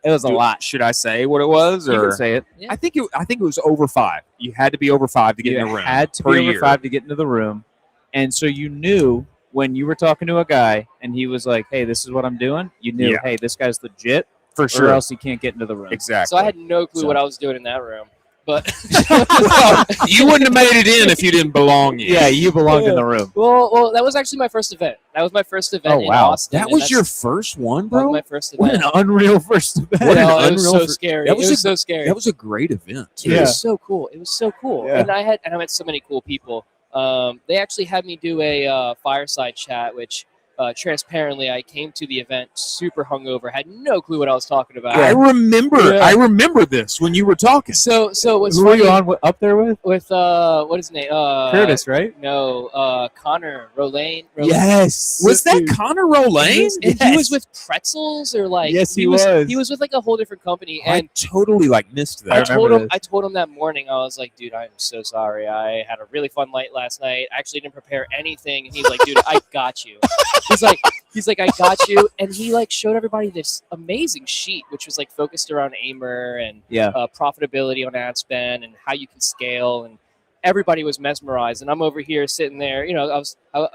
It was a lot. Should I say what it was? You Or can say it. Yeah. I think it was over 5. You had to be over 5 to get You in the room. had to per be over year. 5 to get into the room, and so you knew when you were talking to a guy and he was like, "Hey, this is what I'm doing." You knew, Yeah. "Hey, this guy's legit," for or sure. else he can't get into the room. Exactly. So I had no clue So- what I was doing in that room. But well, you wouldn't have made it in if you didn't belong in. Yeah, you belonged in the room. well, that was actually my first event. That was my first event in Austin. That and was that's- your first one, That was bro? my first What event. an unreal first event. What an No, it was unreal so fir- scary. That was It was a- so scary. That was a great event. Too. It was so cool. It was so cool. Yeah. And I met so many cool people. They actually had me do a fireside chat, which transparently I came to the event super hungover, had no clue what I was talking about. I remember. Yeah. I remember this when you were talking. So what's Who were funny you on up there with? with what is his name? Curtis, right? No, Connor Rolane. Yes. Was that Connor Rolane? He was with Pretzels or like Yes, he was. was. He was with like a whole different company, I and totally missed that. I told him that morning. I was like, dude, I'm so sorry. I had a really fun night last night. I actually didn't prepare anything. And he's like, dude, I got you. He's like, I got you. And he like showed everybody this amazing sheet, which was like focused around Aimer and profitability on ad spend and how you can scale. And everybody was mesmerized. And I'm over here sitting there. You know,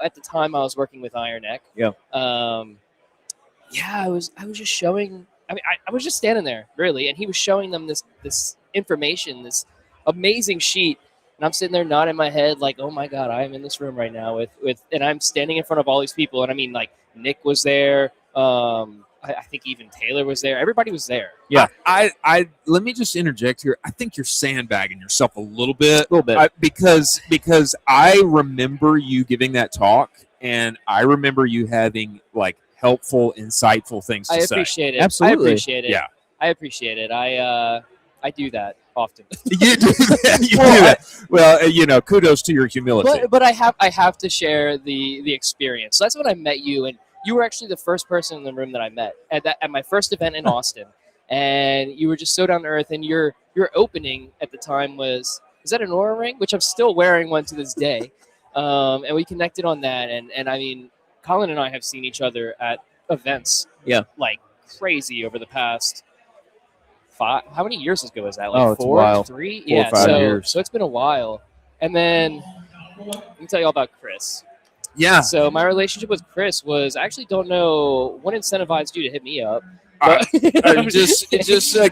at the time I was working with Iron Neck. Yeah. I was just showing. I mean, I was just standing there, really, and he was showing them this information, this amazing sheet, and I'm sitting there nodding my head like, "Oh my God, I am in this room right now with," and I'm standing in front of all these people, and I mean, like Nick was there, I think even Taylor was there, everybody was there. Yeah, I let me just interject here. I think you're sandbagging yourself a little bit, because I remember you giving that talk, and I remember you having like helpful, insightful things to I say. appreciate it. Absolutely. I appreciate it. Yeah. I appreciate it. I do that often. You do that. You do that. Well, you know, kudos to your humility. But I have to share the experience. So that's when I met you, and you were actually the first person in the room that I met at my first event in Austin. And you were just so down to earth, and your opening at the time was that an Aura ring, which I'm still wearing one to this day. And we connected on that, and I mean, Colin and I have seen each other at events, like crazy over the past 5. How many years ago was that? Like it's 4, a while. 3? 4 or 5 years. So it's been a while. And then let me tell you all about Chris. Yeah. So my relationship with Chris was, I actually don't know what incentivized you to hit me up. Just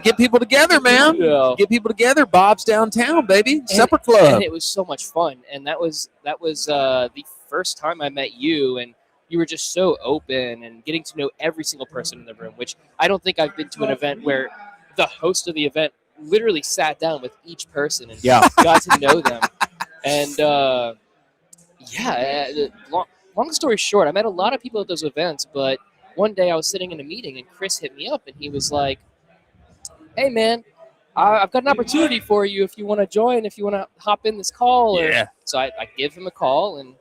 get people together, man. Yeah. Get people together. Bob's downtown, baby. Supper And club. it was so much fun. And that was the first time I met you, and you were just so open and getting to know every single person in the room, which I don't think I've been to an event where the host of the event literally sat down with each person and got to know them. And long story short, I met a lot of people at those events, but one day I was sitting in a meeting and Chris hit me up and he was like, "Hey man, I've got an opportunity for you if you want to join, if you want to hop in this call." So I give him a call, and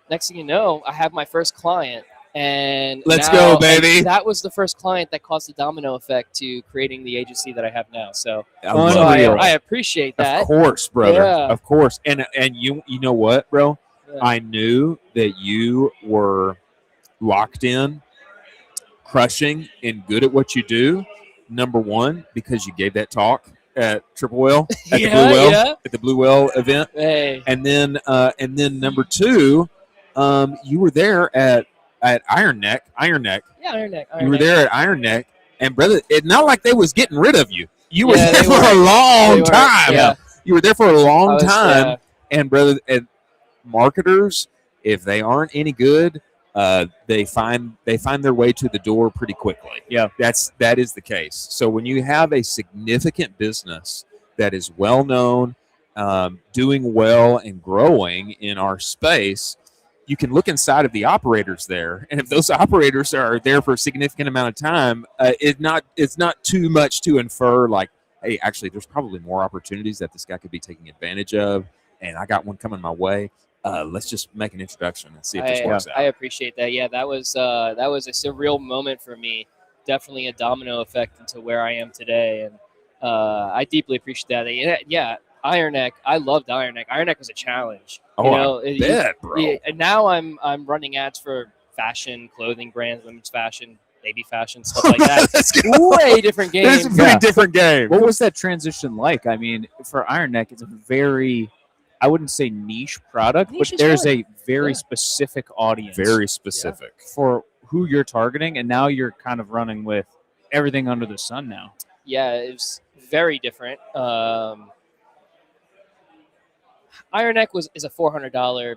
next thing you know, I have my first client And Let's now- go, baby. and that was the first client that caused the domino effect to creating the agency that I have now. So, Unreal. I appreciate that. Of course, brother. Yeah. Of course. And you know what, bro? Yeah. I knew that you were locked in, crushing, and good at what you do. Number one, because you gave that talk at Triple Whale at the Blue Whale event. Hey. And then number two, you were there at Iron Neck. Yeah, Iron Neck. You were there at Iron Neck, and brother, it's not like they was getting rid of you. You were Yeah, there they for a were. long They were, time. yeah. You were there for a long time, yeah. and brother, and marketers, if they aren't any good, they find their way to the door pretty quickly. Yeah, that is the case. So when you have a significant business that is well known, doing well and growing in our space, you can look inside of the operators there, and if those operators are there for a significant amount of time, it's not too much to infer like, hey, actually, there's probably more opportunities that this guy could be taking advantage of, and I got one coming my way. Let's just make an introduction and see if this works out. I appreciate that. Yeah, that was a surreal moment for me. Definitely a domino effect into where I am today, and I deeply appreciate that. Yeah, Iron Neck. I loved Iron Neck. Iron Neck was a challenge. Oh, I bet, bro. And now I'm running ads for fashion, clothing brands, women's fashion, baby fashion, stuff like that. Let's go. Way different game. It's a pretty different game. What was that transition like? I mean, for Iron Neck, it's a very, I wouldn't say niche product, Niche but is there's right. a very specific audience. Very specific. For who you're targeting, and now you're kind of running with everything under the sun now. Yeah, it was very different. Iron Neck is a $400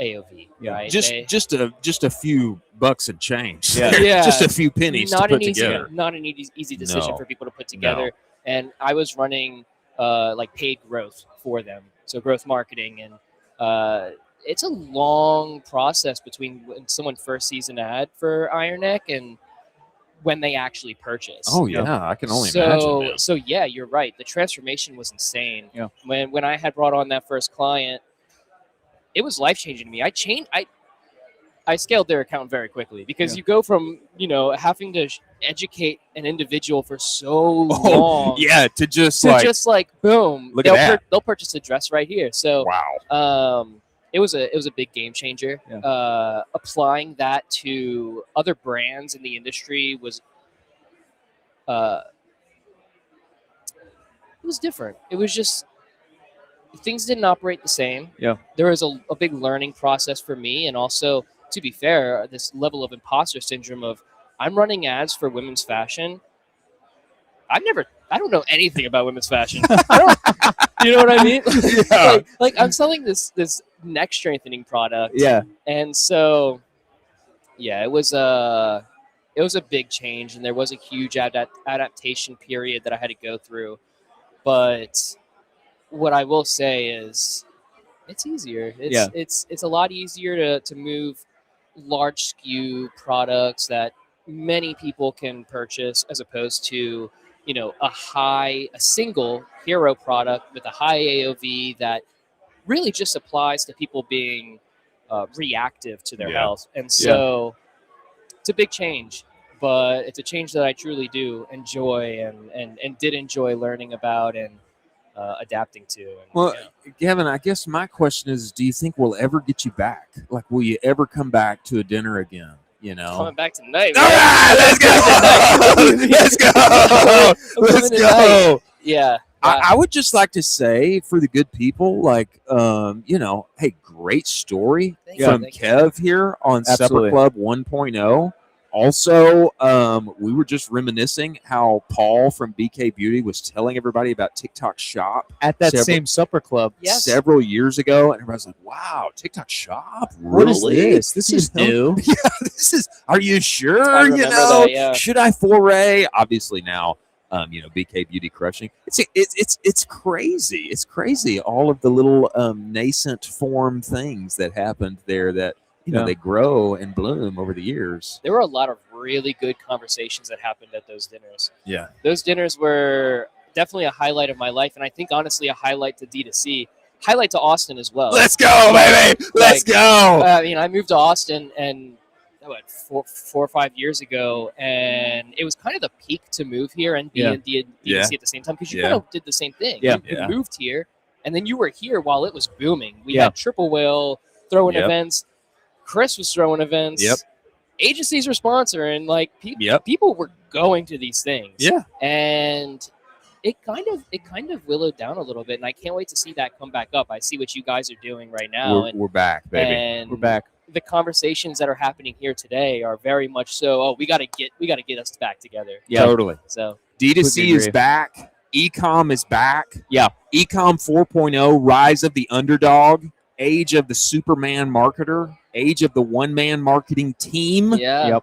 AOV. Yeah. Right? Just a few bucks and change. Yeah. Yeah. Just a few pennies to put together. Not an easy decision No. for people to put together. And I was running like paid growth for them, so growth marketing, and it's a long process between when someone first sees an ad for Iron Neck and when they actually purchase. Oh yeah, I can only imagine. Man. So yeah, you're right. The transformation was insane. Yeah. When I had brought on that first client, it was life changing to me. I scaled their account very quickly because you go from having to educate an individual for so long, to just boom, look at that. They'll purchase a dress right here. So wow, it was a big game changer. Yeah. Applying that to other brands in the industry was it was different. It was just things didn't operate the same. Yeah. There was a big learning process for me, and also, to be fair, this level of imposter syndrome of I'm running ads for women's fashion. I don't know anything about women's fashion. You know what I mean? Yeah. like I'm selling this neck strengthening product. Yeah. And so, yeah, it was a big change, and there was a huge adaptation period that I had to go through. But what I will say is, it's easier. It's a lot easier to move large SKU products that many people can purchase, as opposed to a single hero product with a high AOV that really just applies to people being reactive to their health. And so it's a big change, but it's a change that I truly do enjoy and did enjoy learning about and adapting to. And, well, Gavin, I guess my question is, do you think we'll ever get you back? Like, will you ever come back to a dinner again? Coming back tonight. All right, let's go. Let's go. Let's go. Yeah. I would just like to say, for the good people, like, hey, great story from Kev here on Supper Club 1.0. Also, we were just reminiscing how Paul from BK Beauty was telling everybody about TikTok Shop at that same supper club several years ago, and everybody's like, "Wow, TikTok Shop? Really? What is this? This is new." Yeah, this is. Are you sure? I remember that, yeah. Should I foray? Obviously now. BK Beauty crushing. It's crazy. It's crazy. All of the little nascent form things that happened there that they grow and bloom over the years. There were a lot of really good conversations that happened at those dinners. Yeah. Those dinners were definitely a highlight of my life, and I think honestly a highlight to D2C, highlight to Austin as well. Let's go, baby. Let's go. I moved to Austin, and 4 or 5 years ago, and it was kind of the peak to move here and be in DDC at the same time, because you kind of did the same thing. You moved here, and then you were here while it was booming. We had Triple Whale throwing events. Chris was throwing events. Agencies were sponsoring. Like people were going to these things. And it kind of willowed down a little bit, and I can't wait to see that come back up. I see what you guys are doing right now. We're back, baby. And we're back. The conversations that are happening here today are very much so. Oh, we got to get us back together. Totally. So D2C is back. Ecom is back. Ecom 4.0, rise of the underdog, age of the Superman marketer, age of the one-man marketing team. Age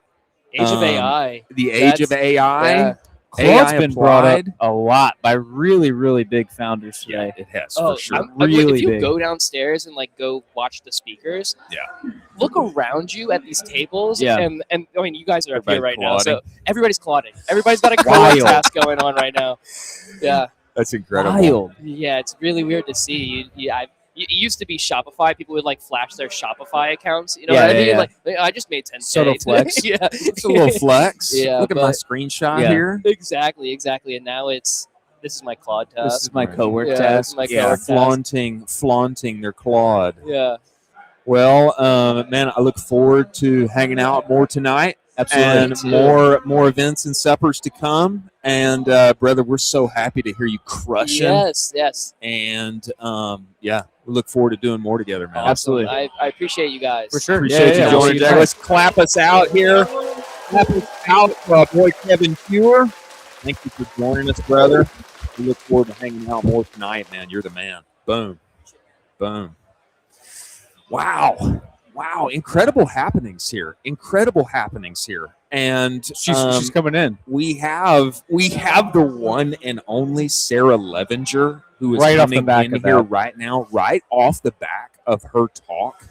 of AI. The age of AI. Yeah. Claude's been brought up a lot by really, really big founders today. It has, Oh, for sure. really if you big. go downstairs and like go watch the speakers, look around you at these tables, and I mean, you guys are up here right now, so everybody's clotting. Everybody's got a coding task going on right now. Yeah, that's incredible. Wild. Yeah, it's really weird to see. It used to be Shopify. People would like flash their Shopify accounts. You know what I mean? Like, I just made 10K. Sort of flex. It's a little flex. Yeah, look at my screenshot here. Exactly. And now this is my Claude task. This is my co-work This task. is my co-work task. flaunting their Claude. Yeah. Well, man, I look forward to hanging out more tonight. Absolutely. And more events and suppers to come. And brother, we're so happy to hear you crushing. Yes. And we look forward to doing more together, man. Absolutely. I appreciate you guys. For sure. Appreciate you joining, Jack. Let's clap us out here. Clap us out, boy Kevin Pure. Thank you for joining us, brother. We look forward to hanging out more tonight, man. You're the man. Boom. Wow. Incredible happenings here. And She's coming in. We have the one and only Sarah Levenger, who is Right off the coming back in of here that. right now, right off the back of her talk.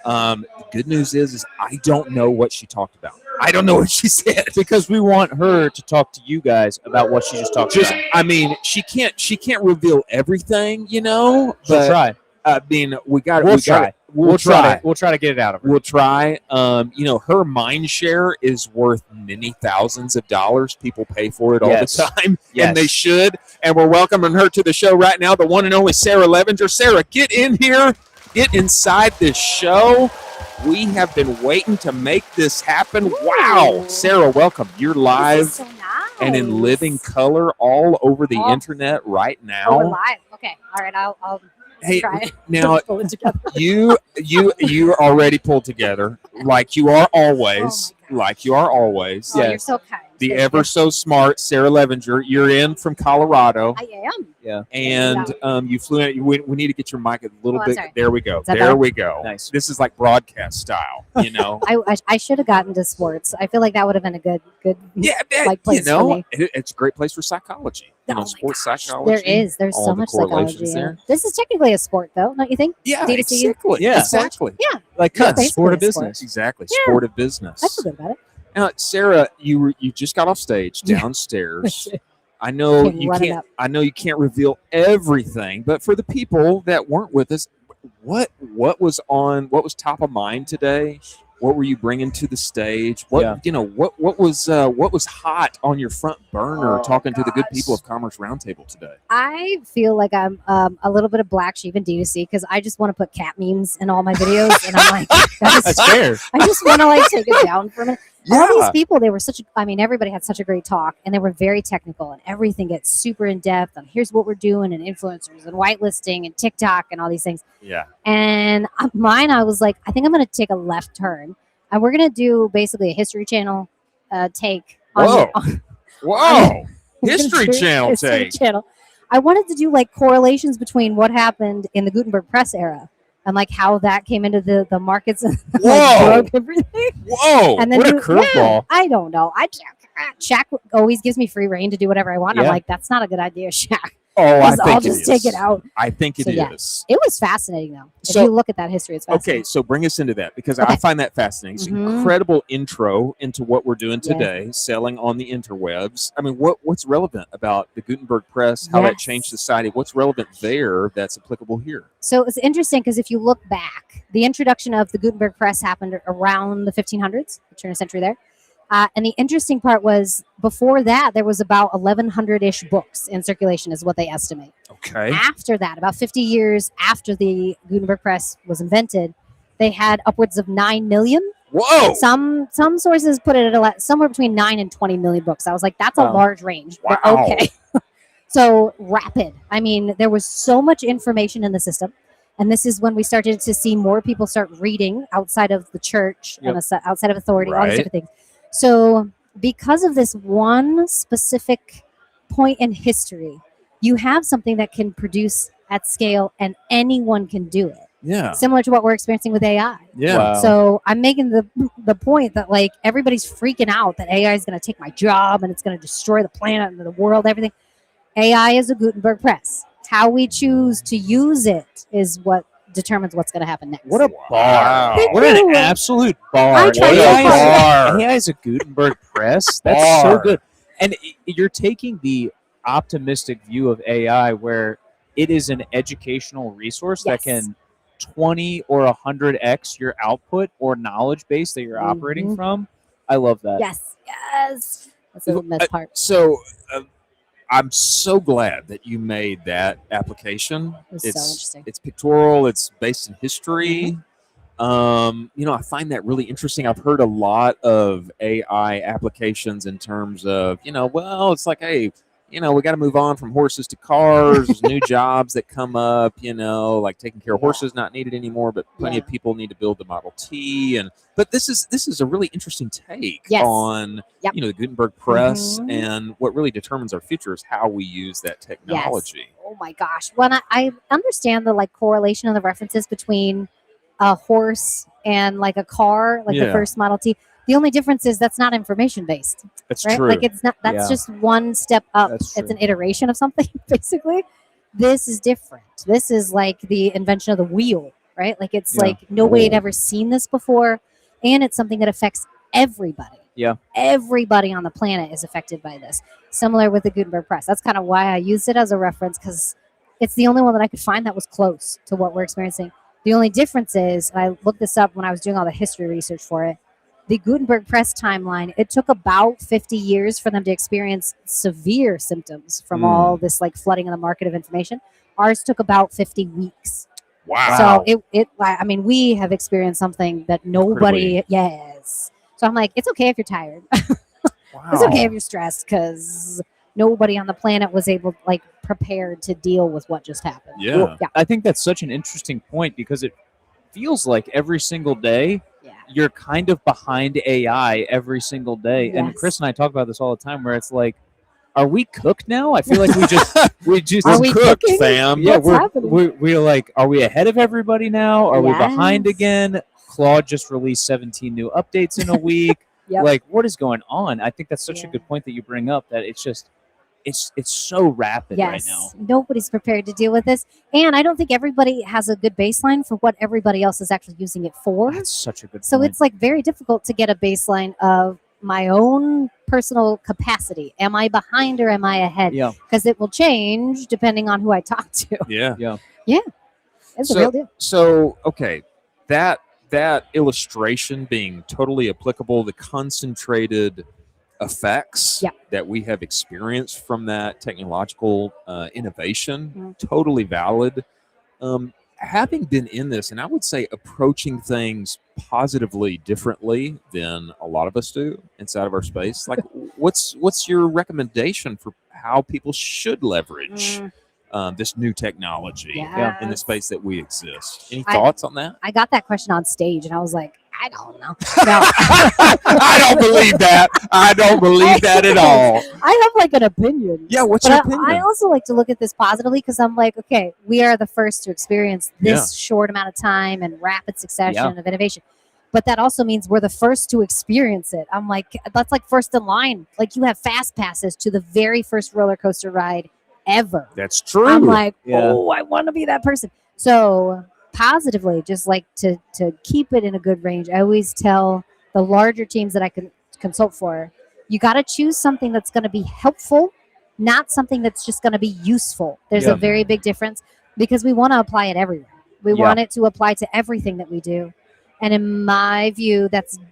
The good news is I don't know what she talked about. I don't know what she said, because we want her to talk to you guys about what she just talked about. I mean, she can't reveal everything, you know. She'll try. I mean, we'll try. We'll try to get it out of her. We'll try. Her mind share is worth many thousands of dollars. People pay for it all the time, and they should. And we're welcoming her to the show right now, the one and only Sarah Levenger. Sarah, get in here. Get inside this show. We have been waiting to make this happen. Wow. Sarah, welcome. You're live So nice. and in living color all over the internet right now. Oh, we're live. Okay. All right. I'll try it. Now, Pull it together. you already pulled together like you are always. Oh, you're so kind. The ever so smart Sarah Levenger. You're in from Colorado. I am. Yeah. And you flew in. We need to get your mic a little bit. Sorry. There we go. Is that There better? we go. Nice. This is like broadcast style, you know. I should have gotten to sports. I feel like that would have been a good place for me. It's a great place for psychology. Oh my Sports psychology. there's all so the much correlations psychology there. This is technically a sport, though, don't you think? Yeah, D2C? exactly. Yeah. Exactly. Yeah. Like Yeah, sport of basically a sport. business. Exactly. Yeah. Sport of business. I feel good about it. Now, Sarah, you just got off stage downstairs. I know Came you running can't. up. I know you can't reveal everything, but for the people that weren't with us, what was top of mind today? What were you bringing to the stage? What was hot on your front burner? Talking to the good people of Commerce Roundtable today. I feel like I'm a little bit of black sheep in D2C because I just want to put cat memes in all my videos, and I'm like, That's fair. I just want to like take it down for a minute. All Yeah. these people, they were everybody had such a great talk, and they were very technical, and everything gets super in depth on here's what we're doing, and influencers, and whitelisting, and TikTok, and all these things. Yeah. And mine, I was like, I think I'm going to take a left turn, and we're going to do basically a History Channel take. Whoa. Whoa. We're gonna History do Channel History take. Channel. I wanted to do like correlations between what happened in the Gutenberg press era and like how that came into the markets and Whoa. like, broke everything. Whoa. And then What a curveball. I don't know. Shaq always gives me free reign to do whatever I want. I'm Yeah. like, that's not a good idea, Shaq. Oh, I I'll think just it take is. it out. I think it So, yeah. is. It was fascinating, though. If So- you look at that history, it's fascinating. Okay, so bring us into that because I find that fascinating. It's an Mhm. incredible intro into what we're doing Yeah. today, selling on the interwebs. I mean, what's relevant about the Gutenberg Press, how that Yes. changed society? What's relevant there that's applicable here? So it's interesting because if you look back, the introduction of the Gutenberg press happened around the 1500s, the turn of the century there. And the interesting part was before that, there was about 1,100-ish books in circulation is what they estimate. Okay. After that, about 50 years after the Gutenberg press was invented, they had upwards of 9 million. Whoa! Some sources put it at somewhere between 9 and 20 million books. I was like, that's a Wow. large range. But Wow. okay. So rapid. I mean, there was so much information in the system. And this is when we started to see more people start reading outside of the church and outside of authority, all these Right. different things. So because of this one specific point in history, you have something that can produce at scale and anyone can do it. Yeah. Similar to what we're experiencing with AI. Yeah. Wow. So I'm making the point that like everybody's freaking out that AI is going to take my job and it's going to destroy the planet and the world, everything. AI is a Gutenberg press. How we choose to use it is what determines what's going to happen next. What a bar! Thank What you. an absolute bar! I tried so hard. AI is a Gutenberg press. That's so Bar. good. And you're taking the optimistic view of AI, where it is an educational resource that can 20 or 100x your output or knowledge base that you're operating from. I love that. Yes, yes. That's the best part. So I'm so glad that you made that application. It was so interesting. It's pictorial. It's based in history. I find that really interesting. I've heard a lot of AI applications in terms of, it's like, hey, we got to move on from horses to cars. There's new jobs that come up, like taking care of horses not needed anymore, but plenty of people need to build the Model T. But this is a really interesting take on the Gutenberg press, and what really determines our future is how we use that technology. Yes. Oh my gosh. When I understand the like correlation and the references between a horse and like a car, like the first Model T. The only difference is that's not information based. That's right? true. Like it's not. That's just one step up. That's It's an iteration of something, basically. This is different. This is like the invention of the wheel, right? Like it's like nobody had ever seen this before, and it's something that affects everybody. Yeah. Everybody on the planet is affected by this. Similar with the Gutenberg press. That's kind of why I used it as a reference, because it's the only one that I could find that was close to what we're experiencing. The only difference is, and I looked this up when I was doing all the history research for it, the Gutenberg press timeline, it took about 50 years for them to experience severe symptoms from all this like flooding in the market of information. Ours took about 50 weeks. Wow. So we have experienced something that nobody, So I'm like, it's okay if you're tired. It's okay if you're stressed, because nobody on the planet was prepared to deal with what just happened. Yeah. I think that's such an interesting point, because it feels like every single day you're kind of behind AI every single day. And Yes. Chris and I talk about this all the time, where it's like, are we cooked now? I feel like we just Are we cooked, cooking? fam. What's happening? We're like, are we ahead of everybody now? Are we behind Yes. again? Claude just released 17 new updates in a week. Yep. Like, what is going on? I think that's such a good point that you bring up, that it's just it's so rapid right now. Nobody's prepared to deal with this. And I don't think everybody has a good baseline for what everybody else is actually using it for. That's such a good So point. it's like very difficult to get a baseline of my own personal capacity. Am I behind or am I ahead? Yeah. Because it will change depending on who I talk to. Yeah. Yeah. It's a real deal. So, okay, that illustration being totally applicable, the concentrated effects that we have experienced from that technological innovation, totally valid. Having been in this, and I would say approaching things positively differently than a lot of us do inside of our space, like what's your recommendation for how people should leverage this new technology in the space that we exist? Any thoughts on that? I got that question on stage and I was like, I don't know. I don't believe that. I don't believe that at all. I have like an opinion. Yeah, what's But your opinion? I also like to look at this positively, because I'm like, okay, we are the first to experience this short amount of time and rapid succession of innovation. But that also means we're the first to experience it. I'm like, that's like first in line. Like, you have fast passes to the very first roller coaster ride ever. That's true. I'm like, oh, I want to be that person. So positively, just like to keep it in a good range, I always tell the larger teams that I can consult for, you got to choose something that's going to be helpful, not something that's just going to be useful. There's a very big difference because we want to apply it everywhere. We want it to apply to everything that we do. And in my view,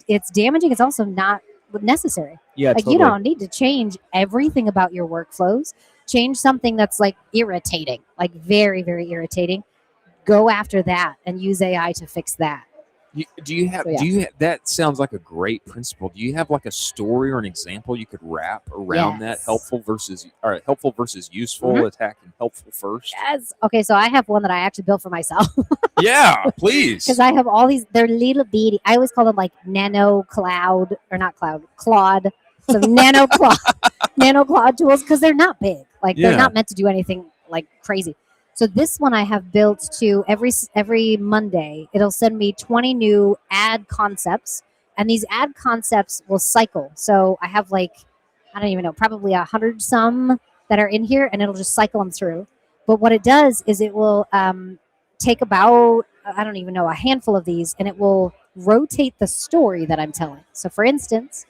it's damaging. It's also not necessary. Yeah, like totally. you don't need to change everything about your workflows. Change something that's like irritating, like very, very irritating. Go after that and use AI to fix that. Do you have? That sounds like a great principle. Do you have like a story or an example you could wrap around that helpful versus useful, attacking helpful first? Yes. Okay, so I have one that I actually built for myself. Yeah, please. Because I have all these. They're little bitty. I always call them like nano cloud or not cloud, Claude. So nano Claude tools because they're not big. Like they're not meant to do anything like crazy. So this one I have built to every Monday. It'll send me 20 new ad concepts, and these ad concepts will cycle. So I have like, I don't even know, probably 100 some that are in here, and it'll just cycle them through. But what it does is it will take about, I don't even know, a handful of these, and it will rotate the story that I'm telling. So for instance,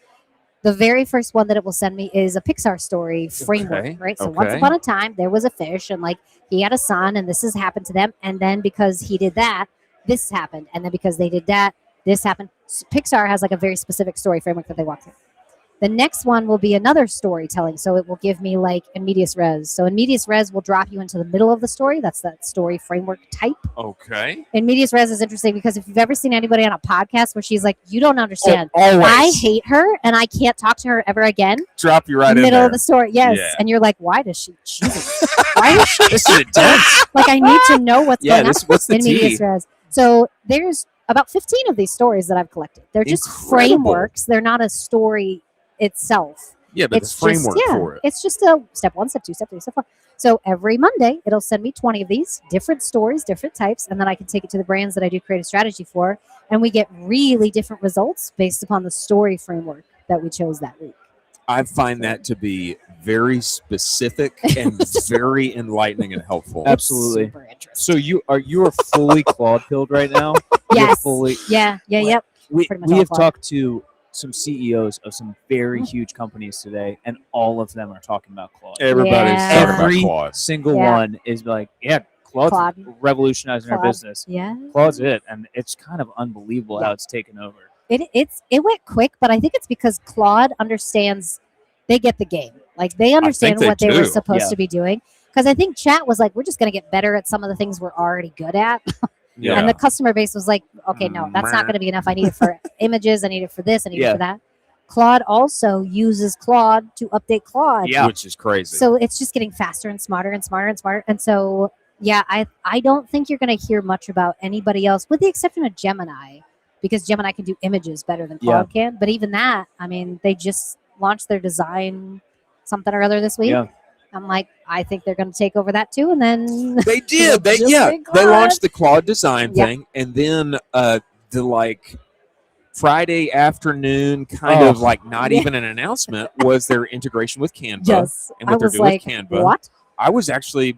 the very first one that it will send me is a Pixar story framework, right? So once upon a time, there was a fish, and like he had a son, and this has happened to them. And then because he did that, this happened. And then because they did that, this happened. So Pixar has like a very specific story framework that they walk through. The next one will be another storytelling. So it will give me like in medias res. So in medias res will drop you into the middle of the story. That's that story framework type. Okay. And medias res is interesting because if you've ever seen anybody on a podcast where she's like, you don't understand. Always. I hate her and I can't talk to her ever again. Drop you right in middle there. of the story. Yes. Yeah. And you're like, why does she? Jesus. Why does she? This is intense. Like, I need to know what's going on what's the in tea? medias res. So there's about 15 of these stories that I've collected. They're just Incredible. frameworks. They're not a story itself. Yeah, but it's the framework just, for it. It's just a step 1, step 2, step 3, step 4. So every Monday, it'll send me 20 of these different stories, different types, and then I can take it to the brands that I do creative strategy for, and we get really different results based upon the story framework that we chose that week. I find that to be very specific and very enlightening and helpful. Absolutely. Super interesting. So you are fully Claude pilled right now? Yes. You're fully. Yep. We Pretty much all have Claude. talked to some CEOs of some very huge companies today, and all of them are talking about Claude. Everybody's talking about Every Claude. single one is like, Claude's Claude. revolutionizing our Claude. business. Yeah. Claude's it, and it's kind of unbelievable how it's taken over. It went quick, but I think it's because Claude understands. They get the game. Like they understand they what they were do. supposed to be doing. Because I think chat was like, we're just going to get better at some of the things we're already good at. Yeah. And the customer base was like, okay, no, that's not going to be enough. I need it for images. I need it for this. I need it for that. Claude also uses Claude to update Claude. Yeah, which is crazy. So it's just getting faster and smarter and smarter and smarter. And so, yeah, I don't think you're going to hear much about anybody else, with the exception of Gemini, because Gemini can do images better than Claude can. But even that, I mean, they just launched their design something or other this week. Yeah. I'm like, I think they're going to take over that too. And then They did. They launched the Claude design thing, and then the like Friday afternoon kind of like not even an announcement was their integration with Canva and what they're doing with Canva. What? I was actually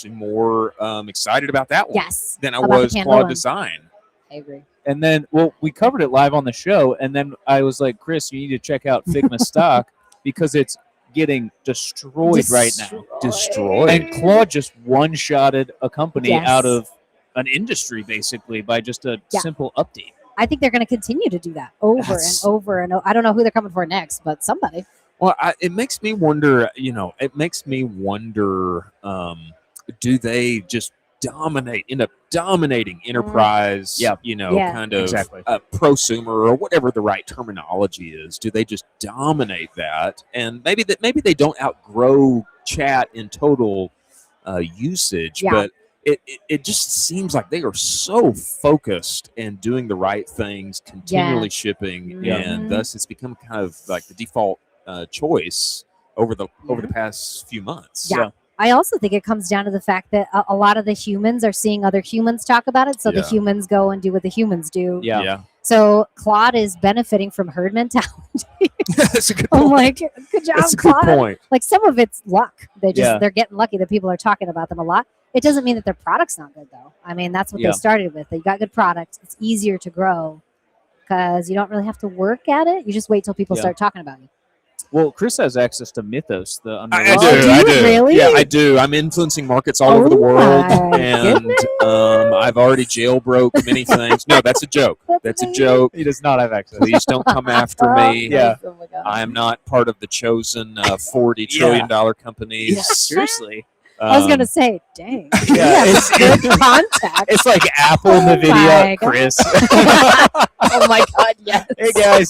more excited about that one than I About the was Canva Claude one. design. I agree. And then, we covered it live on the show, and then I was like, Chris, you need to check out Figma stock because it's getting destroyed right now. Destroyed. And Claude just one-shotted a company Yes. out of an industry, basically, by just a simple update. I think they're going to continue to do that over and over and over. I don't know who they're coming for next, but somebody. Well, it makes me wonder, do they just end up dominating enterprise, kind of prosumer or whatever the right terminology is? Do they just dominate that? And maybe they don't outgrow chat in total usage, but it just seems like they are so focused and doing the right things, continually shipping, and thus it's become kind of like the default choice over the past few months. Yeah. I also think it comes down to the fact that a lot of the humans are seeing other humans talk about it, so the humans go and do what the humans do. Yeah. So Claude is benefiting from herd mentality. That's a good I'm point. like, good job, That's a good Claude. point. Like some of it's luck. Yeah. They're getting lucky that people are talking about them a lot. It doesn't mean that their product's not good though. I mean, that's what Yeah. they started with. They got good products. It's easier to grow because you don't really have to work at it. You just wait till people Yeah. start talking about you. Well, Chris has access to Mythos, the I underlying. do. do I you do. really? Yeah, I do. I'm influencing markets all over the Oh world, my and I've already jailbroke many things. No, that's a joke. That's a joke. He does not have access. Please don't come after me. Yeah. Oh my God. I am not part of the chosen $40 trillion companies. Yeah, seriously. I was gonna say, dang. Yeah, You have good contact. It's like Apple Oh my NVIDIA, God. Chris. Oh my God, yes. Hey guys.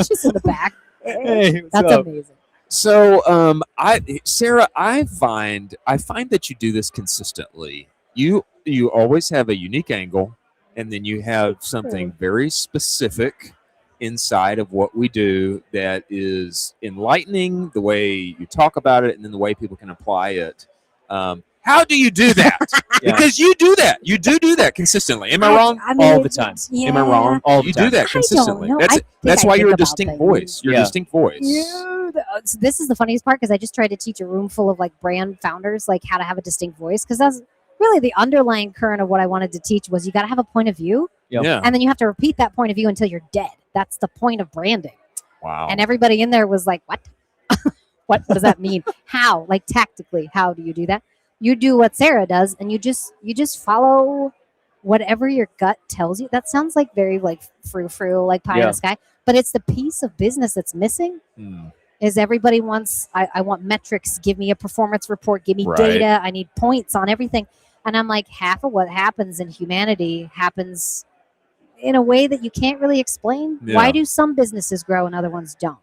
Just in the back. Hey, what's That's up? amazing. So, Sarah, I find that you do this consistently. You always have a unique angle, and then you have something very specific inside of what we do that is enlightening. The way you talk about it, and then the way people can apply it. How do you do that? Yeah. Because you do that. You do that consistently. Am I wrong? I mean, All the time. Am I wrong? All the You time. do that consistently. know. I think That's I why think you're a about distinct things. voice. You're a Yeah. distinct voice. So this is the funniest part because I just tried to teach a room full of like brand founders like how to have a distinct voice because that's really the underlying current of what I wanted to teach was you got to have a point of view Yep. Yeah. and then you have to repeat that point of view until you're dead. That's the point of branding. Wow. And everybody in there was like, "What? What does that mean? How? Like tactically, how do you do that?" You do what Sarah does, and you just follow whatever your gut tells you. That sounds like very like frou-frou, like pie in Yeah. the sky. But it's the piece of business that's missing. Is everybody wants? I want metrics. Give me a performance report. Give me Right. data. I need points on everything. And I'm like, half of what happens in humanity happens in a way that you can't really explain. Yeah. Why do some businesses grow and other ones don't?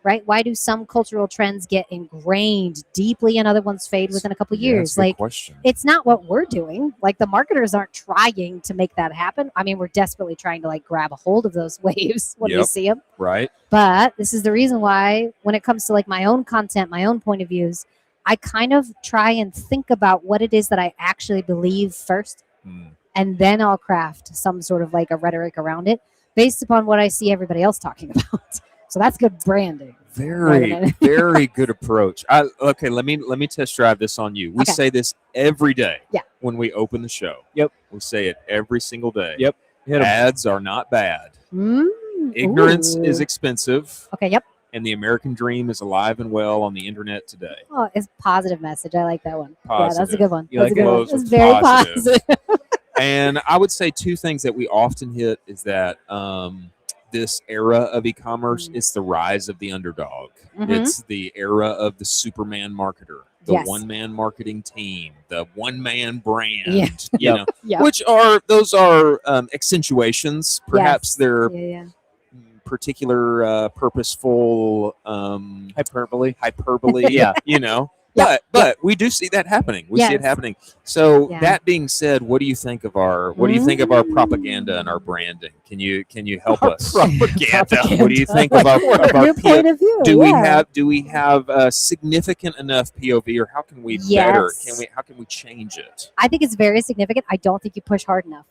Right? Why do some cultural trends get ingrained deeply and other ones fade within a couple Yeah, years? that's a good Like, question. it's not what we're doing. Like, the marketers aren't trying to make that happen. I mean, we're desperately trying to like grab a hold of those waves when we Yep. see them. Right. But this is the reason why, when it comes to like my own content, my own point of views, I kind of try and think about what it is that I actually believe first, and then I'll craft some sort of like a rhetoric around it based upon what I see everybody else talking about. So that's good branding. Very, very good approach. Okay, let me test drive this on you. We Okay. say this every day. Yeah. When we open the show. Yep. We say it every single day. Yep. Hit 'em. Ads are not bad. Mm, Ignorance ooh. is expensive. Okay, yep. And the American dream is alive and well on the internet today. Oh, it's a positive message. I like that one. Yeah, that's a Positive. good one. You That's like a good it? one. Close It's with very positive. positive. And I would say two things that we often hit is that this era of e-commerce is the rise of the underdog. Mhm. It's the era of the Superman marketer, the Yes. one-man marketing team, the one-man brand. Yeah. You know, Yep. which are accentuations. Perhaps they're Yeah. particular purposeful Hyperbole. hyperbole. You know. Yeah. But we do see that happening. We see it Yes. happening. So Yeah. that being said, what do you think of our propaganda and our branding? Can you help us? Propaganda. What do you think of our Your point of view. do yeah. we have a significant enough POV, or how can we better? How can we change it? I think it's very significant. I don't think you push hard enough.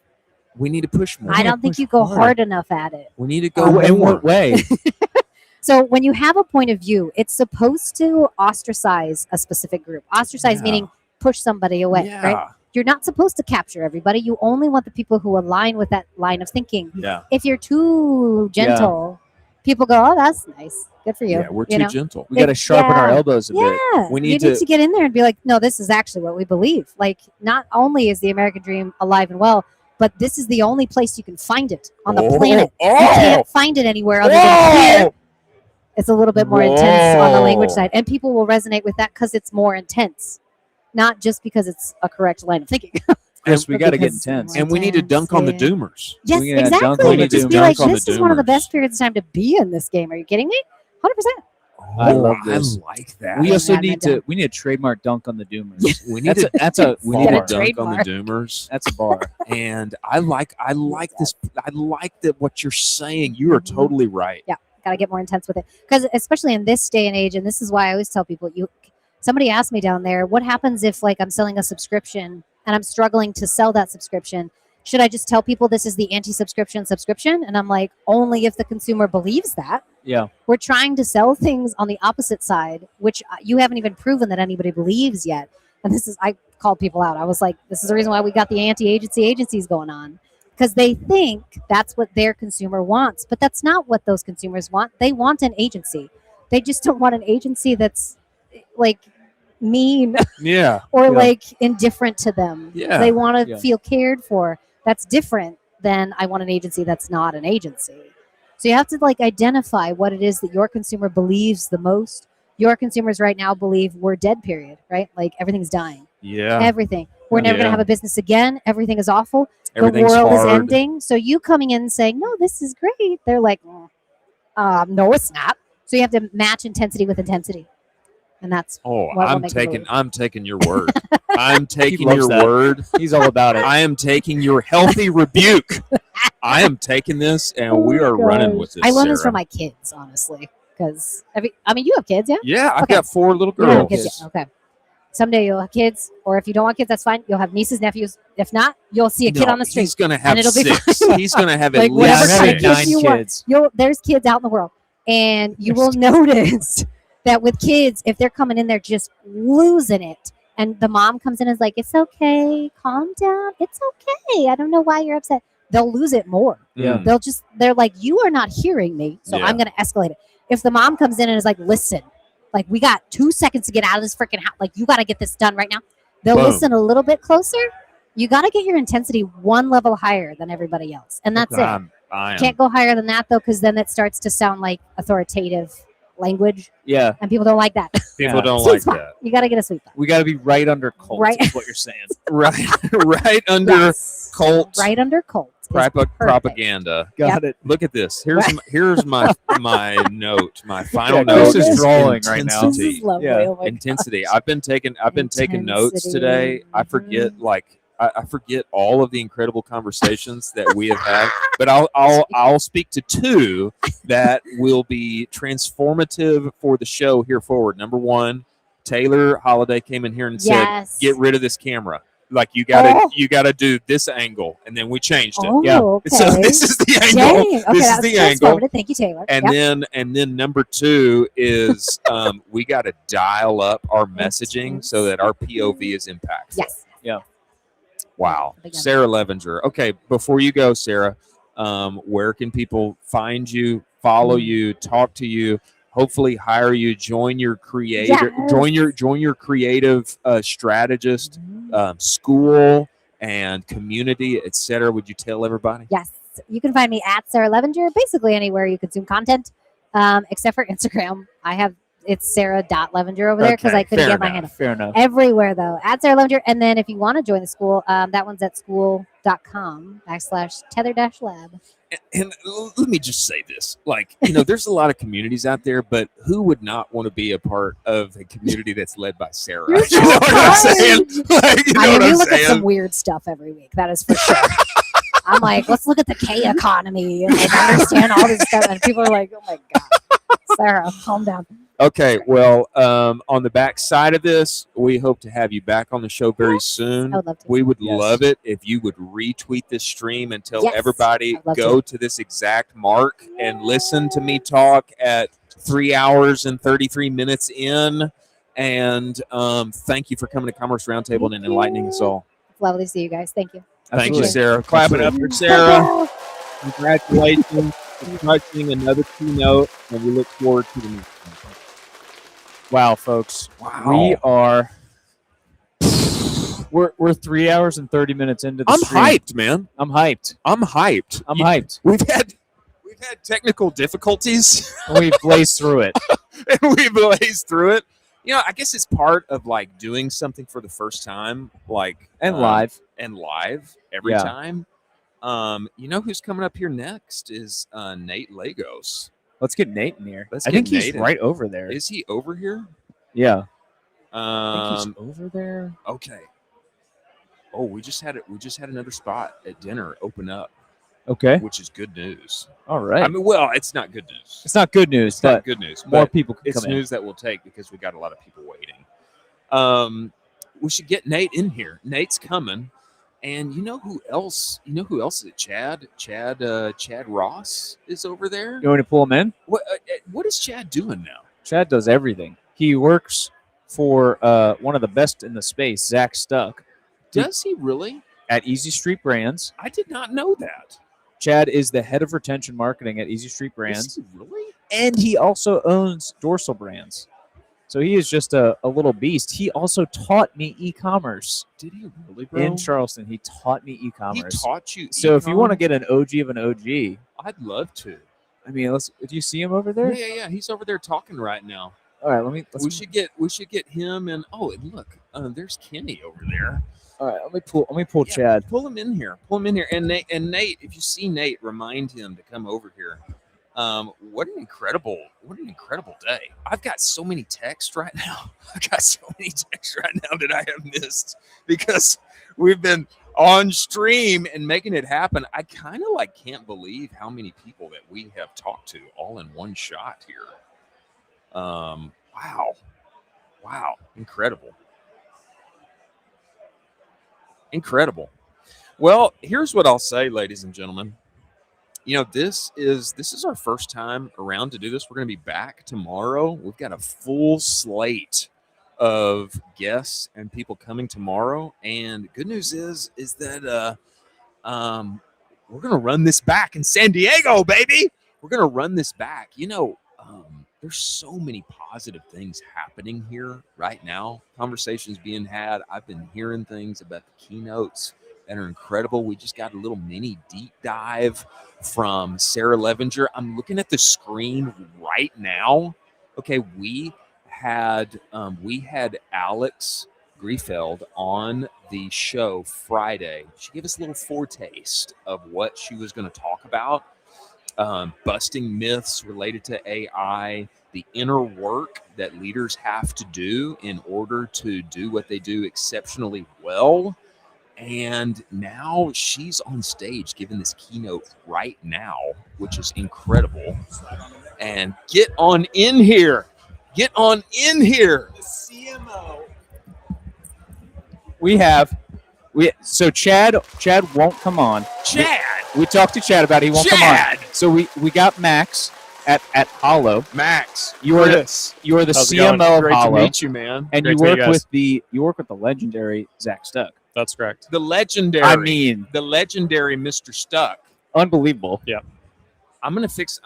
We need to push more. I don't think you go hard enough at it. We need to go In more. what way? So when you have a point of view, it's supposed to ostracize a specific group. Ostracize Yeah. meaning push somebody away, Yeah. right? You're not supposed to capture everybody. You only want the people who align with that line of thinking. Yeah. If you're too gentle, people go, "Oh, that's nice. Good for you." Yeah, we're you too know? gentle. We got to sharpen our Yeah. elbows a bit. Yeah, We you need need to- to get in there and be like, "No, this is actually what we believe." Like, not only is the American dream alive and well, but this is the only place you can find it on the planet. You can't find it anywhere other than here. It's a little bit more intense on the language Whoa. side, and people will resonate with that because it's more intense, not just because it's a correct line of thinking. Chris, we But got to get because it's intense. more And we need to dunk on the yeah. doomers. Yes, We gotta dunk exactly. on the Just be doomers. like, Dunk on the this is one of the doomers. best periods of time to be in this game. Are you kidding me? 100%. I love this. I like that. We also Yeah, need man, to. We need a trademark dunk on the doomers. We need to That's a we need to bar. dunk on the Trademark. doomers. That's a bar. And I like this. I like that what you're saying. You are Mhm. totally right. Yeah, got to get more intense with it because especially in this day and age, and this is why I always tell people somebody asked me down there, what happens if like I'm selling a subscription and I'm struggling to sell that subscription? Should I just tell people this is the anti-subscription subscription? And I'm like, only if the consumer believes that. Yeah. We're trying to sell things on the opposite side, which you haven't even proven that anybody believes yet. And this is, I called people out. I was like, this is the reason why we got the anti-agency agencies going on, because they think that's what their consumer wants. But that's not what those consumers want. They want an agency. They just don't want an agency that's like mean Yeah. or like indifferent to them. Yeah. They want to Yeah. feel cared for. That's different than I want an agency that's not an agency. So you have to like identify what it is that your consumer believes the most. Your consumers right now believe we're dead, period, right? Like everything's dying. Yeah. Everything. We're never going to have a business again. Everything is awful. Everything's the world is hard. ending. So you coming in and saying, no, this is great. They're like, no, it's not. So you have to match intensity with intensity. And that's what will I'm make you move. I'm taking your word. I'm taking loves your that. word. He's all about it. I am taking your healthy rebuke. I am taking this, and we are running with this. I learned this Sarah. from my kids, honestly, because I mean, you have kids, yeah? Yeah, I've Okay. got 4 little You don't have girls. kids yet. Okay. Someday you'll have kids, or if you don't want kids, that's fine. You'll have nieces, nephews. If not, you'll see a kid No, on the street. he's gonna have and it'll be 6. fine. He's gonna have at like least whatever kind of 6. kids 9 you want. kids. There's kids out in the world, and you will notice that with kids, if they're coming in, they're just losing it. And the mom comes in and is like, "It's okay, calm down. It's okay. I don't know why you're upset." They'll lose it more. Yeah. They're like, "You are not hearing me, so Yeah. I'm going to escalate it." If the mom comes in and is like, "Listen, like we got 2 seconds to get out of this freaking house. Like you got to get this done right now." They'll Boom. listen a little bit closer. You got to get your intensity one level higher than everybody else, and that's it. I am. Can't go higher than that though, because then it starts to sound like authoritative language, Yeah. and people don't like that. People don't Sweet like spot. that. You got to get a sweet spot. We got to be right under cult. Right. Is what you're saying. right under Yes. cult Right under cult. is perfect. propaganda. Got it. Look at this. Here's my note. My final Yeah, note Chris is drawing right now. This intensity. is lovely. Yeah. Oh my Intensity. I've been taking notes today. I forget I forget all of the incredible conversations that we have had, but I'll speak to 2 that will be transformative for the show here forward. Number 1, Taylor Holiday came in here and Yes. said, "Get rid of this camera. Like you gotta do this angle," and then we changed it. Oh, Yeah. okay. So this is the angle. Dang. Okay, This is that's the angle. transformative. Thank you, Taylor. And Yep. then number 2 is we got to dial up our messaging so that our POV is impactful. Yes. Yeah. Wow. Big Sarah Levenger. Okay, before you go, Sarah, where can people find you, follow you, talk to you, hopefully hire you, join your creator, Yes. join your creative strategist school and community, etc. Would you tell everybody? Yes. You can find me at Sarah Levenger, basically anywhere you consume content, except for Instagram. It's Sarah.Levenger over there because I couldn't fair get my enough. handle. Fair enough. Everywhere though, at Sarah Levenger. And then if you want to join the school, that one's at school.com/tether-lab. And let me just say this, like, there's a lot of communities out there, but who would not want to be a part of a community that's led by Sarah? You're so You know what I'm kind. saying? Like, you know I mean, what we I'm look at some saying? weird stuff every week. That is for sure. I'm like, let's look at the K economy and like understand all this stuff. And people are like, oh my God, Sarah, calm down. Okay, well, on the back side of this, we hope to have you back on the show very soon. I would love to. We would Yes. love it if you would retweet this stream and tell Yes, everybody, I'd love go to this exact mark and listen to me talk at 3 hours and 33 minutes in. And thank you for coming to Commerce Roundtable and enlightening us all. It's lovely to see you guys. Thank you. Thank you, Absolutely. Sarah. Clap it up for Sarah. Congratulations on crushing another keynote, and we look forward to the next one. Wow, folks. Wow. We are. We're 3 hours and 30 minutes into the I'm stream. hyped, man. I'm hyped. I'm hyped. I'm hyped. We've had technical difficulties, And we've blazed through it. and we blazed through it. I guess it's part of like doing something for the first time, like And live. every Yeah. time. Who's coming up here next is Nate Lagos. Let's get Nate in here. Let's I get think he's Nate in. right over there. Is he over here? Yeah. I think he's over there. Okay. Oh, we just had another spot at dinner open up, Okay. which is good news. All right. I mean, well, it's not good news. It's not good news, It's not but good news. more but people can it's come in. news that we'll take because we got a lot of people waiting. We should get Nate in here. Nate's coming. And you know who else? You know who else is it? Chad Ross is over there. You want me to pull him in? What is Chad doing now? Chad does everything. He works for one of the best in the space, Zach Stuck. Does he really? At Easy Street Brands. I did not know that. Chad is the head of retention marketing at Easy Street Brands. Is he really? And he also owns Dorsal Brands. So he is just a little beast. He also taught me e-commerce. Did he really, bro? In Charleston, he taught me e-commerce. He taught you So if you want to get an OG of an OG, I'd love to. I mean, do you see him over there? Yeah. He's over there talking right now. All right, we should get him and and look, there's Kenny over there. All right, let me pull Chad. Pull him in here. And Nate, if you see Nate, remind him to come over here. What an incredible day. I've got so many texts right now. That I have missed because we've been on stream and making it happen. I kind of can't believe how many people that we have talked to all in one shot here. Wow. Incredible. Well, here's what I'll say, ladies and gentlemen. You know, this is our first time around to do this. We're going to be back tomorrow. We've got a full slate of guests and people coming tomorrow. And good news is that we're going to run this back in San Diego, baby. We're going to run this back. You know, there's so many positive things happening here right now. Conversations being had. I've been hearing things about the keynotes that are incredible. We just got a little mini deep dive from Sarah Levenger. I'm looking at the screen right now. Okay, we had Alex Griefeld on the show Friday. She gave us a little foretaste of what she was going to talk about. Busting myths related to AI, the inner work that leaders have to do in order to do what they do exceptionally well. And now she's on stage giving this keynote right now, which is incredible. And get on in here. The CMO. So Chad won't come on. We talked to Chad about it. He won't come on. So we got Max at Hollow. Max, you are the CMO of Great Hollow. to meet you, man. And you work with the legendary Zach Stuck. That's correct. The legendary Mr. Stuck. Unbelievable. Yeah. I'm gonna fix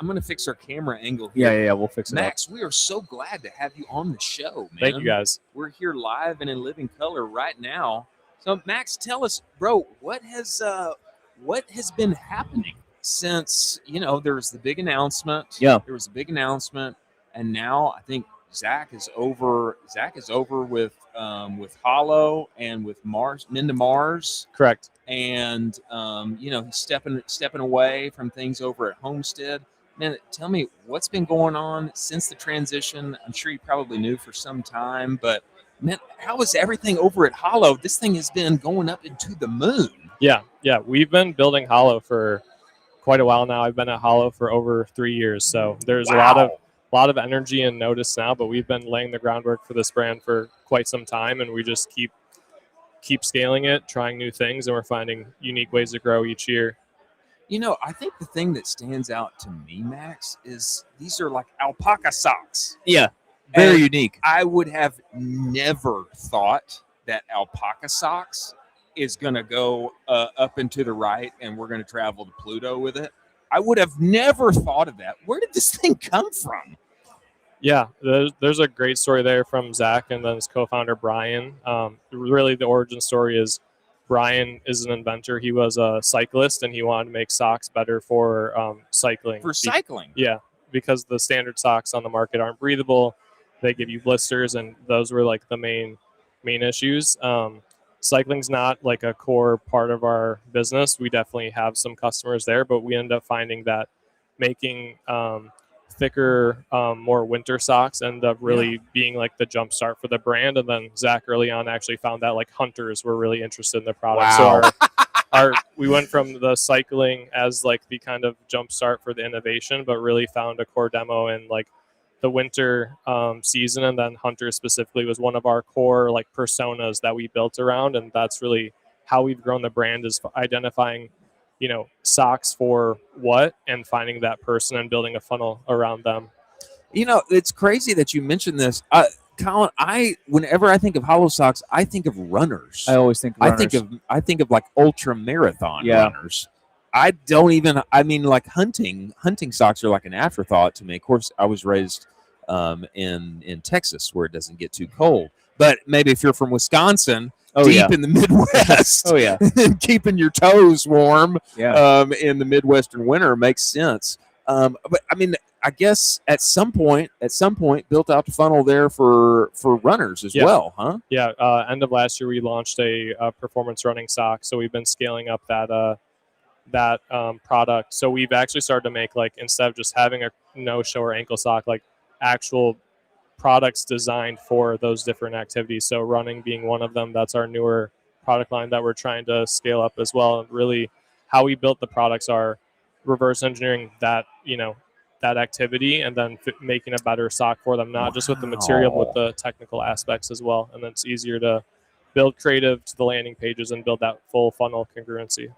our camera angle here. Yeah, we'll fix it. Max, we are so glad to have you on the show, man. Thank you, guys. We're here live and in living color right now. So Max, tell us, bro, what has been happening since, there was the big announcement. Yeah. There was a big announcement, and now I think Zach is over with Hollow and with Minda Mars. Correct. And he's stepping away from things over at Homestead. Man, tell me what's been going on since the transition. I'm sure you probably knew for some time, but man, how is everything over at Hollow? This thing has been going up into the moon. Yeah. We've been building Hollow for quite a while now. I've been at Hollow for over 3 years, so there's a lot of energy and notice now. But we've been laying the groundwork for this brand for quite some time, and we just keep scaling it, trying new things, and we're finding unique ways to grow each year. I think the thing that stands out to me, Max, is these are like alpaca socks. Yeah. Very unique. I would have never thought that alpaca socks is going to go up and to the right and we're going to travel to Pluto with it. I would have never thought of that. Where did this thing come from? Yeah, there's a great story there from Zach and then his co-founder, Brian. Really, the origin story is Brian is an inventor. He was a cyclist and he wanted to make socks better for cycling. For cycling? Yeah, because the standard socks on the market aren't breathable. They give you blisters, and those were like the main issues. Cycling's not like a core part of our business. We definitely have some customers there, but we end up finding that making thicker, more winter socks end up really being like the jump start for the brand. And then Zach early on actually found that like hunters were really interested in the product. Wow. So we went from the cycling as like the kind of jump start for the innovation, but really found a core demo and like the winter season, and then hunter specifically was one of our core like personas that we built around, and that's really how we've grown the brand, is identifying, socks for what, and finding that person and building a funnel around them. It's crazy that you mentioned this. Colin, whenever I think of hollow socks, I think of runners. I always think runners. I think of like ultra marathon runners. I don't even. I mean, like hunting socks are like an afterthought to me. Of course, I was raised in Texas where it doesn't get too cold. But maybe if you're from Wisconsin, deep in the Midwest, and keeping your toes warm in the Midwestern winter makes sense. But I mean, I guess at some point, built out the funnel there for runners as well, huh? Yeah. End of last year, we launched a performance running sock. So we've been scaling up that product. So we've actually started to make, like, instead of just having a no-show or ankle sock, like actual products designed for those different activities. So running being one of them. That's our newer product line that we're trying to scale up as well. And really, how we built the products are reverse engineering that that activity, and then making a better sock for them, not just with the material, but with the technical aspects as well. And then it's easier to build creative to the landing pages and build that full funnel congruency.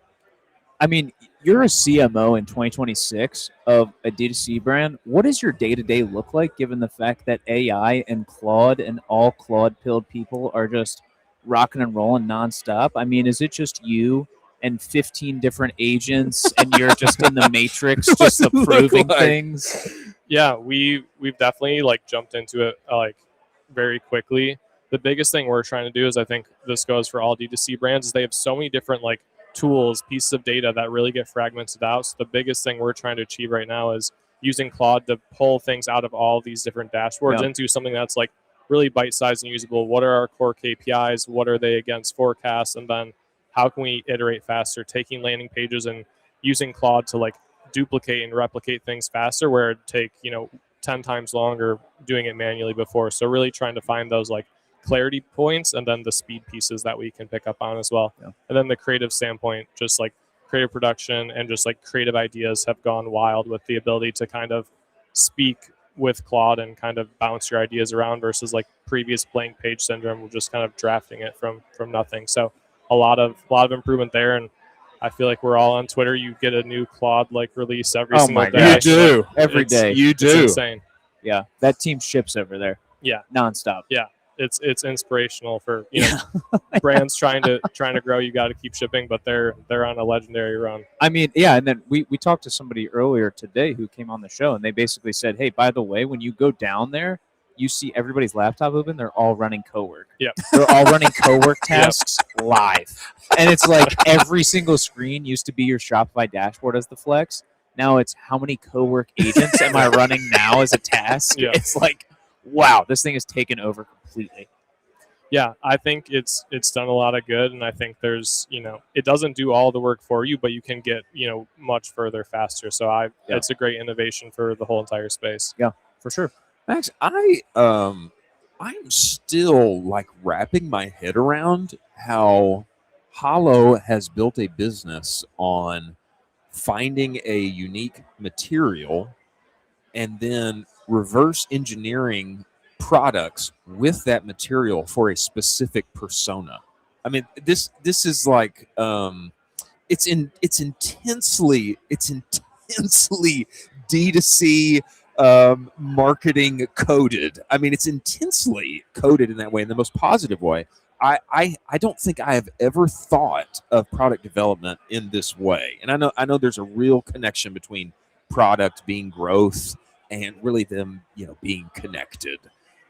I mean, you're a CMO in 2026 of a D2C brand. What does your day-to-day look like, given the fact that AI and Claude and all Claude-pilled people are just rocking and rolling nonstop? I mean, is it just you and 15 different agents, and you're just in the matrix, just approving things? Yeah, we've definitely like jumped into it like very quickly. The biggest thing we're trying to do is, I think this goes for all D2C brands, is they have so many different like tools, pieces of data that really get fragmented out. So the biggest thing we're trying to achieve right now is using Claude to pull things out of all these different dashboards into something that's like really bite-sized and usable. What are our core KPIs? What are they against forecasts? And then how can we iterate faster, taking landing pages and using Claude to like duplicate and replicate things faster, where it'd take 10 times longer doing it manually before. So really trying to find those like clarity points, and then the speed pieces that we can pick up on as well. And then the creative standpoint, just like creative production and just like creative ideas have gone wild with the ability to kind of speak with Claude and kind of bounce your ideas around, versus like previous blank page syndrome of just kind of drafting it from nothing. So a lot of improvement there. And I feel like we're all on Twitter. You get a new Claude like release every single day. You do. Every day. You do. It's insane. Yeah. That team ships over there. Yeah. Nonstop. Yeah. It's inspirational for brands trying to grow. You got to keep shipping, but they're on a legendary run. I mean, yeah, and then we talked to somebody earlier today who came on the show, and they basically said, "Hey, by the way, when you go down there, you see everybody's laptop open. They're all running cowork. Yeah, they're all running cowork tasks live, and it's like every single screen used to be your Shopify dashboard as the flex. Now it's how many cowork agents am I running now as a task? Yeah. It's like, wow, this thing is taken over completely. Yeah, I think it's done a lot of good, and I think there's it doesn't do all the work for you, but you can get much further faster. So it's a great innovation for the whole entire space. Yeah, for sure. Max, I'm still like wrapping my head around how Hollow has built a business on finding a unique material and then reverse engineering products with that material for a specific persona. I mean, this is like it's intensely D2C marketing coded. I mean, it's intensely coded in that way, in the most positive way. I don't think I have ever thought of product development in this way. And I know there's a real connection between product being growth and really them, being connected.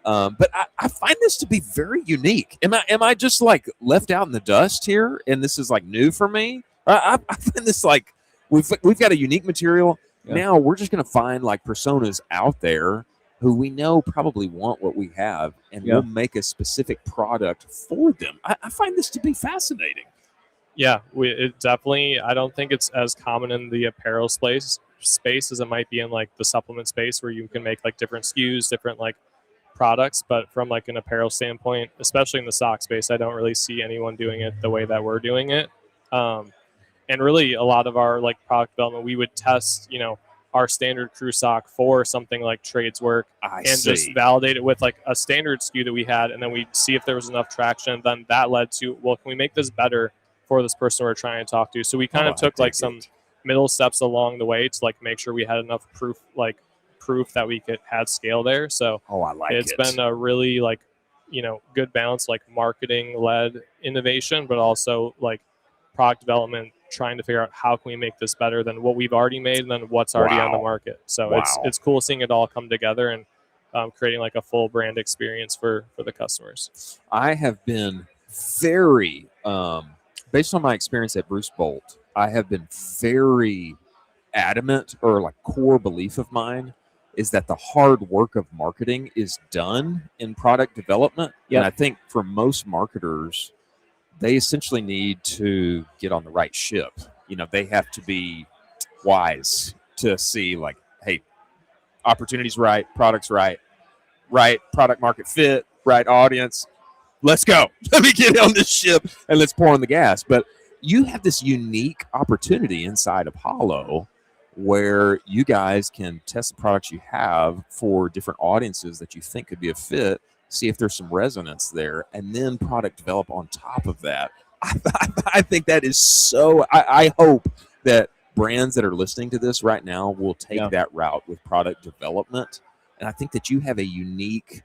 But I find this to be very unique. Am I just like left out in the dust here, and this is like new for me? I find this like we've got a unique material. Yeah. Now we're just going to find like personas out there who we know probably want what we have, and we'll make a specific product for them. I find this to be fascinating. Yeah, it definitely. I don't think it's as common in the apparel space as it might be in like the supplement space, where you can make like different SKUs, different like products. But from like an apparel standpoint, especially in the sock space, I don't really see anyone doing it the way that we're doing it. And really, a lot of our like product development, we would test, our standard crew sock for something like trades work just validate it with like a standard SKU that we had, and then we see if there was enough traction. Then that led to, well, can we make this better for this person we're trying to talk to? So we kind of took like some middle steps along the way to like make sure we had enough proof that we had scale there. So it's been a really like, good balance, like marketing led innovation, but also like product development, trying to figure out how can we make this better than what we've already made and then what's already on the market. So it's cool seeing it all come together and creating like a full brand experience for the customers. I have been very, based on my experience at Bruce Bolt, I have been very adamant, or like core belief of mine, is that the hard work of marketing is done in product development. And I think for most marketers, they essentially need to get on the right ship. They have to be wise to see like, hey, opportunity's right, product's right product market fit, right audience. Let's go. Let me get on this ship and let's pour on the gas. But you have this unique opportunity inside of Hollow where you guys can test the products you have for different audiences that you think could be a fit, see if there's some resonance there, and then product develop on top of that. I think that is so. I hope that brands that are listening to this right now will take that route with product development. And I think that you have a unique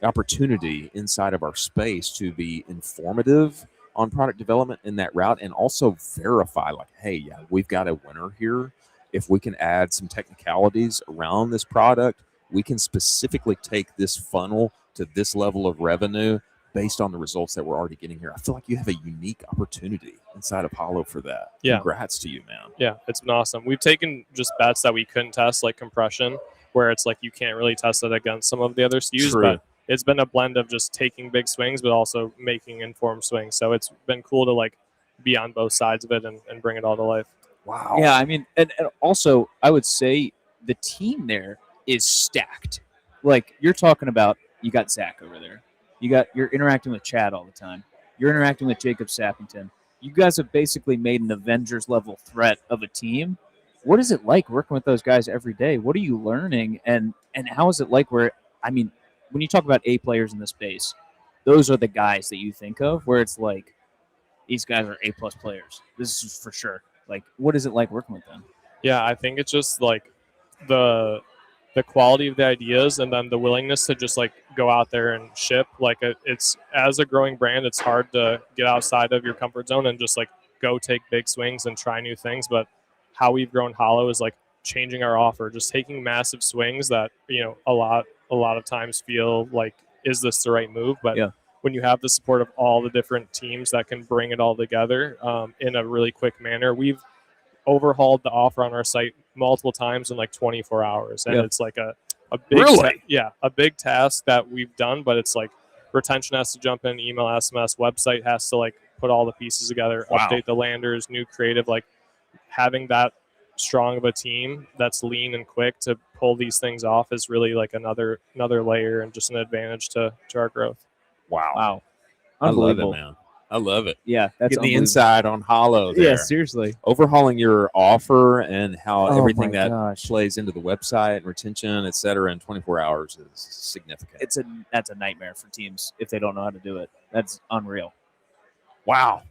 opportunity inside of our space to be informative on product development in that route, and also verify like, hey, we've got a winner here. If we can add some technicalities around this product, we can specifically take this funnel to this level of revenue based on the results that we're already getting here. I feel like you have a unique opportunity inside of Hollow for that. Yeah. Congrats to you, man. Yeah, it's been awesome. We've taken just bets that we couldn't test, like compression, where it's like you can't really test it against some of the other SKUs. True. But it's been a blend of just taking big swings, but also making informed swings. So it's been cool to like be on both sides of it and bring it all to life. Wow. Yeah, I mean, and also I would say the team there is stacked. Like you're talking about, you got Zach over there. You're interacting with Chad all the time. You're interacting with Jacob Sappington. You guys have basically made an Avengers level threat of a team. What is it like working with those guys every day? What are you learning, and how is it like when you talk about A players in the space, those are the guys that you think of where it's like, these guys are A+ players. This is for sure. Like, what is it like working with them? Yeah, I think it's just like the quality of the ideas, and then the willingness to just like go out there and ship. Like it's, as a growing brand, it's hard to get outside of your comfort zone and just like go take big swings and try new things. But how we've grown Hollow is like changing our offer, just taking massive swings that, a lot of times feel like, is this the right move? But when you have the support of all the different teams that can bring it all together in a really quick manner, we've overhauled the offer on our site multiple times in like 24 hours. And it's like a big, a big task that we've done, but it's like retention has to jump in, email, SMS, website has to like put all the pieces together, update the landers, new creative, like having that strong of a team that's lean and quick to pull these things off is really like another layer and just an advantage to our growth. Wow. Unbelievable. I love it, man. I love it. Yeah, that's getting the inside on Hollow there. Yeah, seriously. Overhauling your offer and how everything that plays into the website and retention, et cetera, in 24 hours is significant. That's a nightmare for teams if they don't know how to do it. That's unreal. Wow.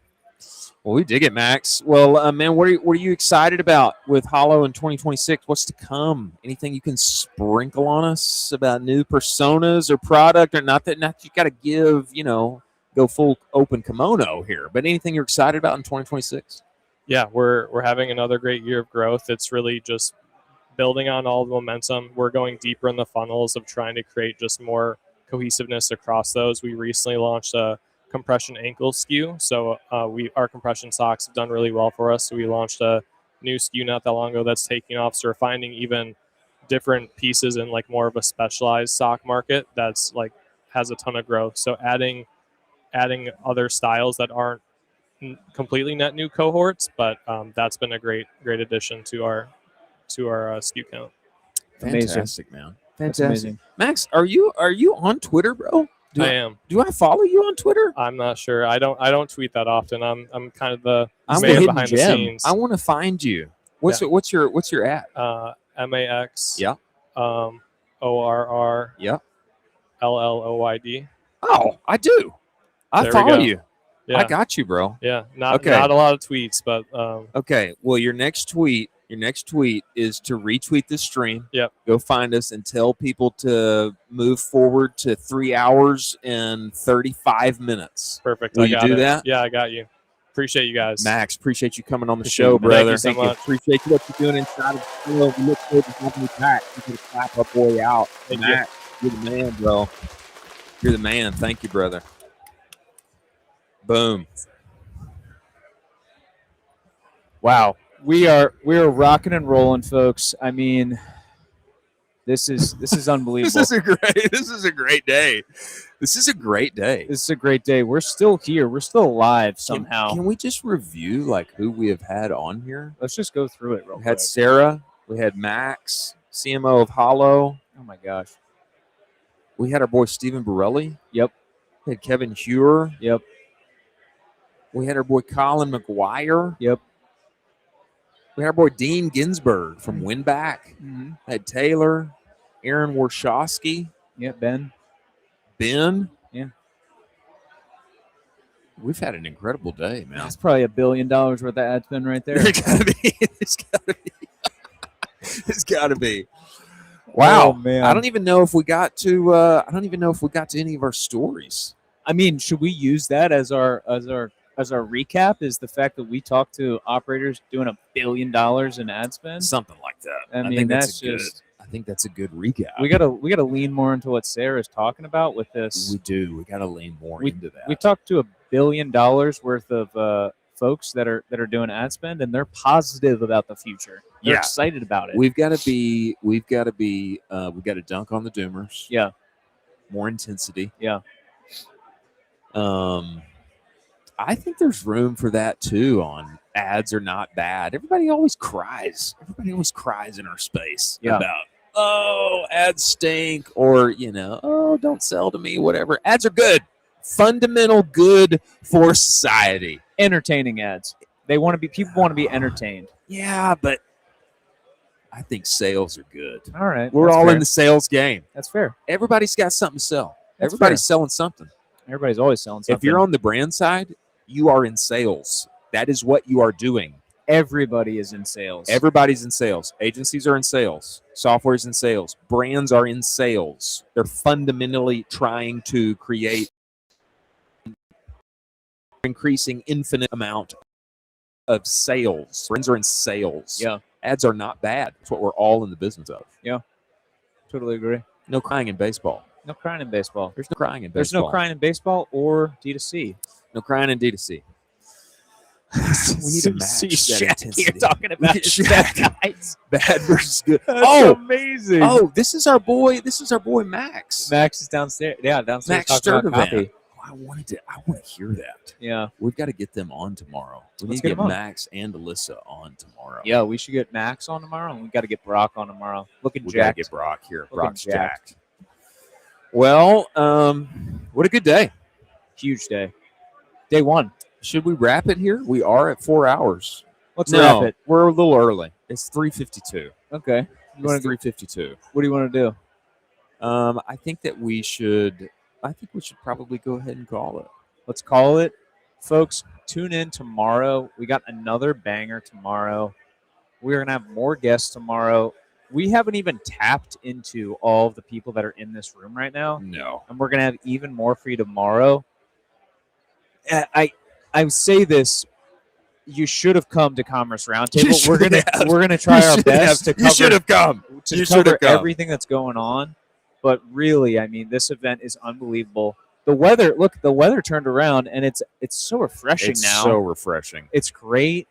Well, we dig it, Max. Well, man, what are you excited about with Hollow in 2026? What's to come? Anything you can sprinkle on us about new personas or product, or not that you got to give, go full open kimono here, but anything you're excited about in 2026? Yeah, we're having another great year of growth. It's really just building on all the momentum. We're going deeper in the funnels of trying to create just more cohesiveness across those. We recently launched a compression ankle SKU. So our compression socks have done really well for us. So we launched a new SKU not that long ago that's taking off. So we're finding even different pieces in like more of a specialized sock market that's like has a ton of growth. So adding other styles that aren't completely net new cohorts, but that's been a great addition to our SKU count. Fantastic, man. Fantastic. Amazing. Max, are you on Twitter, bro? I am. Do I follow you on Twitter? I'm not sure. I don't tweet that often. I'm kind of the I'm man a behind the scenes. I want to find you. What's your at? Max. Yeah. ORR. Yeah. LLOYD. Oh, I do. I There we follow go. you. Yeah. I got you, bro. Yeah. Not Okay. not a lot of tweets, but Okay. Well, your next tweet is to retweet this stream. Yep. Go find us and tell people to move forward to 3 hours and 35 minutes. perfect. Will I you got do it. that? Yeah, I got you. Appreciate you guys. Max, appreciate you coming on the Appreciate show, you, man. brother. Thank you so much. Appreciate you what you're doing inside of the show. We look forward to having you back. We're going to clap our boy out. Thank you. Max, you're the man, bro. You're the man. Thank you, brother. Boom. Wow, we are rocking and rolling, folks. I mean, this is unbelievable. This is a great day. This is a great day. This is a great day. We're still here. We're still alive somehow. Can we just review like who we have had on here? Let's just go through it real We quick. had Sarah. We had Max, CMO of Hollow. Oh my gosh. We had our boy Stephen Borelli. Yep. We had Kevin Hewer. Yep. We had our boy Colin McGuire. Yep. We had our boy Dean Ginsberg from Winback. Mm-hmm. Had Taylor, Aaron Warshawski. Yeah, Ben. Yeah. We've had an incredible day, man. That's probably $1 billion worth of ad spend right there. It's gotta be. It's gotta be. Wow, Oh, man. I don't even know if we got to. Any of our stories. I mean, should we use that as our recap? Is the fact that we talked to operators doing $1 billion in ad spend? Something like that. I mean, think that's a good- just. I think that's a good recap. We gotta lean more into what Sarah's talking about with this. We do. We gotta lean more into that. We talked to $1 billion worth of folks that are doing ad spend, and they're positive about the future. They're Yeah. excited about it. We've got to dunk on the doomers. Yeah. More intensity. Yeah. I think there's room for that too on ads are not bad. Everybody always cries. Everybody always cries in our space about, oh, ads stink, or, oh, don't sell to me, whatever. Ads are good. Fundamental good for society. Entertaining ads. People want to be entertained. Yeah, but I think sales are good. All right. We're that's all fair. in the sales game. That's fair. Everybody's got something to sell. That's Everybody's fair. selling something. Everybody's always selling something. If you're on the brand side, you are in sales. That is what you are doing. Everybody is in sales. Everybody's in sales. Agencies are in sales. Software is in sales. Brands are in sales. They're fundamentally trying to create increasing infinite amount of sales. Brands are in sales. Yeah. Ads are not bad. It's what we're all in the business of. Yeah. Totally agree. No crying in baseball. No crying in baseball. There's no crying in There's baseball. no crying in baseball or D2C. No crying in D2C. We need to match that Shaq intensity. here talking about Shaq. guys. Bad versus good. That's amazing. Oh, this is our boy Max. Max is downstairs. Yeah, downstairs Max talking about Sturtevant. copy. I want to hear that. Yeah. We've got to get them on tomorrow. We Let's need to get get 'em on. Max and Alyssa on tomorrow. Yeah, we should get Max on tomorrow, and we got to get Brock on tomorrow. Looking We got to jacked. get Brock here. Looking Brock's jacked. jacked. Well, what a good day. Huge day. Day one. Should we wrap it here? We are at 4 hours. Let's No, wrap it. we're a little early. It's 3:52. Okay. It's 3:52. What do you want to do? I think we should probably go ahead and call it. Let's call it. Folks, tune in tomorrow. We got another banger tomorrow. We're going to have more guests tomorrow. We haven't even tapped into all of the people that are in this room right now. No. And we're going to have even more for you tomorrow. I say this. You should have come to Commerce Roundtable. We're gonna try our best to cover. You should have come. To You should cover have come. everything that's going on. But really, I mean, this event is unbelievable. The weather turned around, and it's so refreshing It's now. so refreshing. It's great.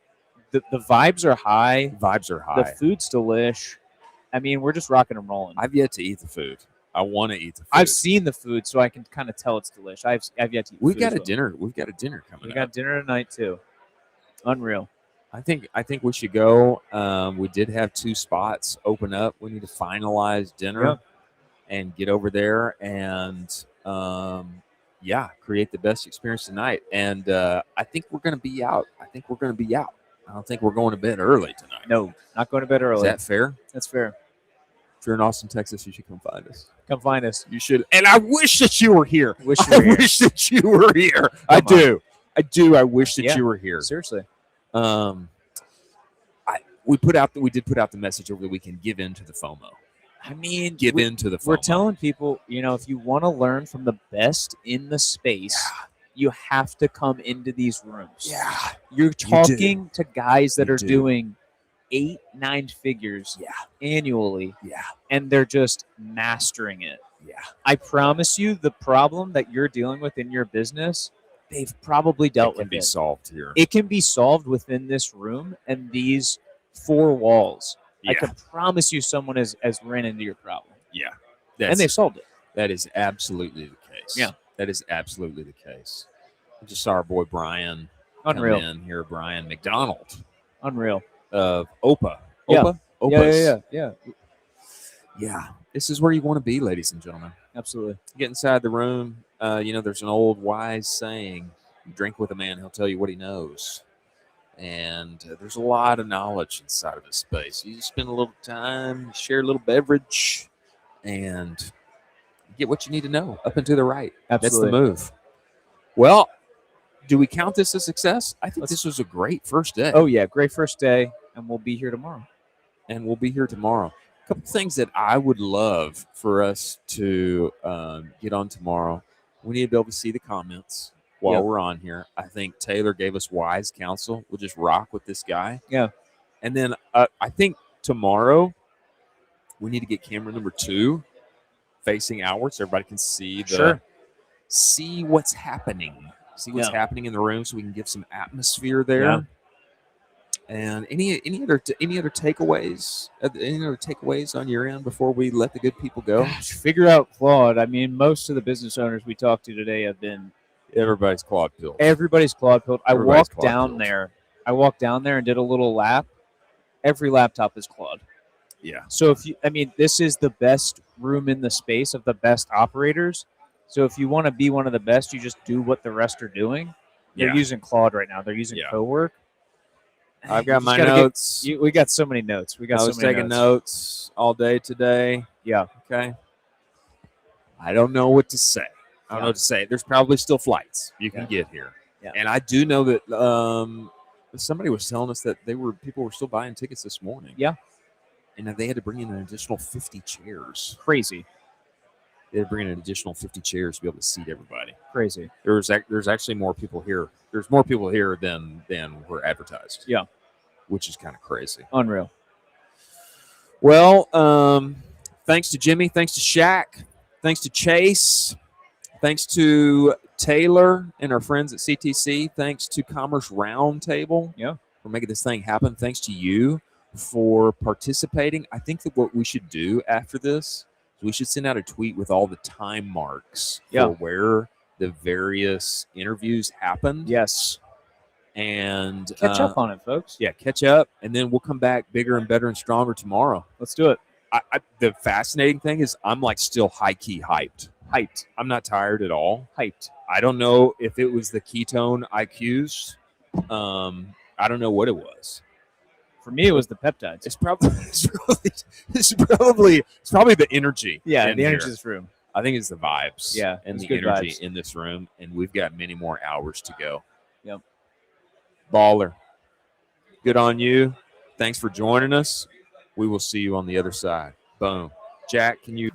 The vibes are high. Vibes are high. The food's delish. I mean, we're just rocking and rolling. I've yet to eat the food. I want to eat the food. I've seen the food, so I can kind of tell it's delish. I've yet to eat. We've food got as a well. dinner. We've got a dinner coming We up. got dinner tonight too. Unreal. I think we should go. We did have 2 spots open up. We need to finalize dinner and get over there and create the best experience tonight. And I think we're going to be out. I don't think we're going to bed early tonight. No, not going to bed early. Is that fair? That's fair. If you're in Austin, Texas, you should come find us. Come find us. You should. And I wish that you were here. Wish you were here. wish that you were here. I do. I do. I wish that you were here. Seriously. We did put out the message over the weekend. Give in to the FOMO. I mean, give in to the FOMO. We're telling people, if you want to learn from the best in the space, you have to come into these rooms. Yeah. You're talking to guys that You are do. doing 8-9 figures annually. Yeah. And they're just mastering it. Yeah. I promise you, the problem that you're dealing with in your business, they've probably dealt with it. It can be solved here. It can be solved within this room and these 4 walls. I Yeah. can promise you someone has ran into your problem. Yeah. And they've solved it. That is absolutely the case. Yeah. That is absolutely the case. I just saw our boy Brian Unreal. come in here, Brian McDonald Unreal. of OPA. Yeah. OPA? Yeah, Opus. yeah. Yeah. This is where you want to be, ladies and gentlemen. Absolutely. Get inside the room. There's an old wise saying, you drink with a man, he'll tell you what he knows. And there's a lot of knowledge inside of this space. You spend a little time, share a little beverage, and get what you need to know up and to the right. Absolutely. That's the move. Well, do we count this a success? I think this was a great first day. Oh, yeah. Great first day. And we'll be here tomorrow. A couple things that I would love for us to get on tomorrow. We need to be able to see the comments while we're on here. I think Taylor gave us wise counsel. We'll just rock with this guy. Yeah. And then I think tomorrow we need to get camera number 2 facing outward so everybody can see see what's happening. See what's happening in the room so we can give some atmosphere there. Yeah. And any other takeaways? Any other takeaways on your end before we let the good people go? Gosh, figure out Claude. I mean, most of the business owners we talked to today have been everybody's Claude pilled. Everybody's Claude pilled. I Everybody's walked Claude down pilled. there. I walked down there and did a little lap. Every laptop is Claude. Yeah. So this is the best room in the space of the best operators. So if you want to be one of the best, you just do what the rest are doing. They're using Claude right now. They're using CoWork. I've got my gotta notes. we got so many notes. I was taking notes all day today. Yeah. Okay. I don't know what to say. I don't know what to say. There's probably still flights you can get here. Yeah. And I do know that somebody was telling us that people were still buying tickets this morning. Yeah. And they had to bring in an additional 50 chairs. Crazy. They had to bring in an additional 50 chairs to be able to seat everybody. Crazy. There's actually more people here. There's more people here than were advertised. Yeah. Which is kind of crazy. Unreal. Well, thanks to Jimmy. Thanks to Shaq. Thanks to Chase. Thanks to Taylor and our friends at CTC. Thanks to Commerce Roundtable for making this thing happen. Thanks to you for participating. I think that what we should do after this is we should send out a tweet with all the time marks for where the various interviews happened. Yes. And Catch up on it, folks. Yeah, catch up. And then we'll come back bigger and better and stronger tomorrow. Let's do it. The fascinating thing is I'm still high-key hyped. I'm not tired at all. Hyped. I don't know if it was the ketone IQs. I don't know what it was. For me, it was the peptides. It's probably the energy. Yeah, in the energy here. in this room. I think it's the vibes. Yeah, and it's the good energy vibes. in this room, and we've got many more hours to go. Yep. Baller. Good on you. Thanks for joining us. We will see you on the other side. Boom. Jack, can you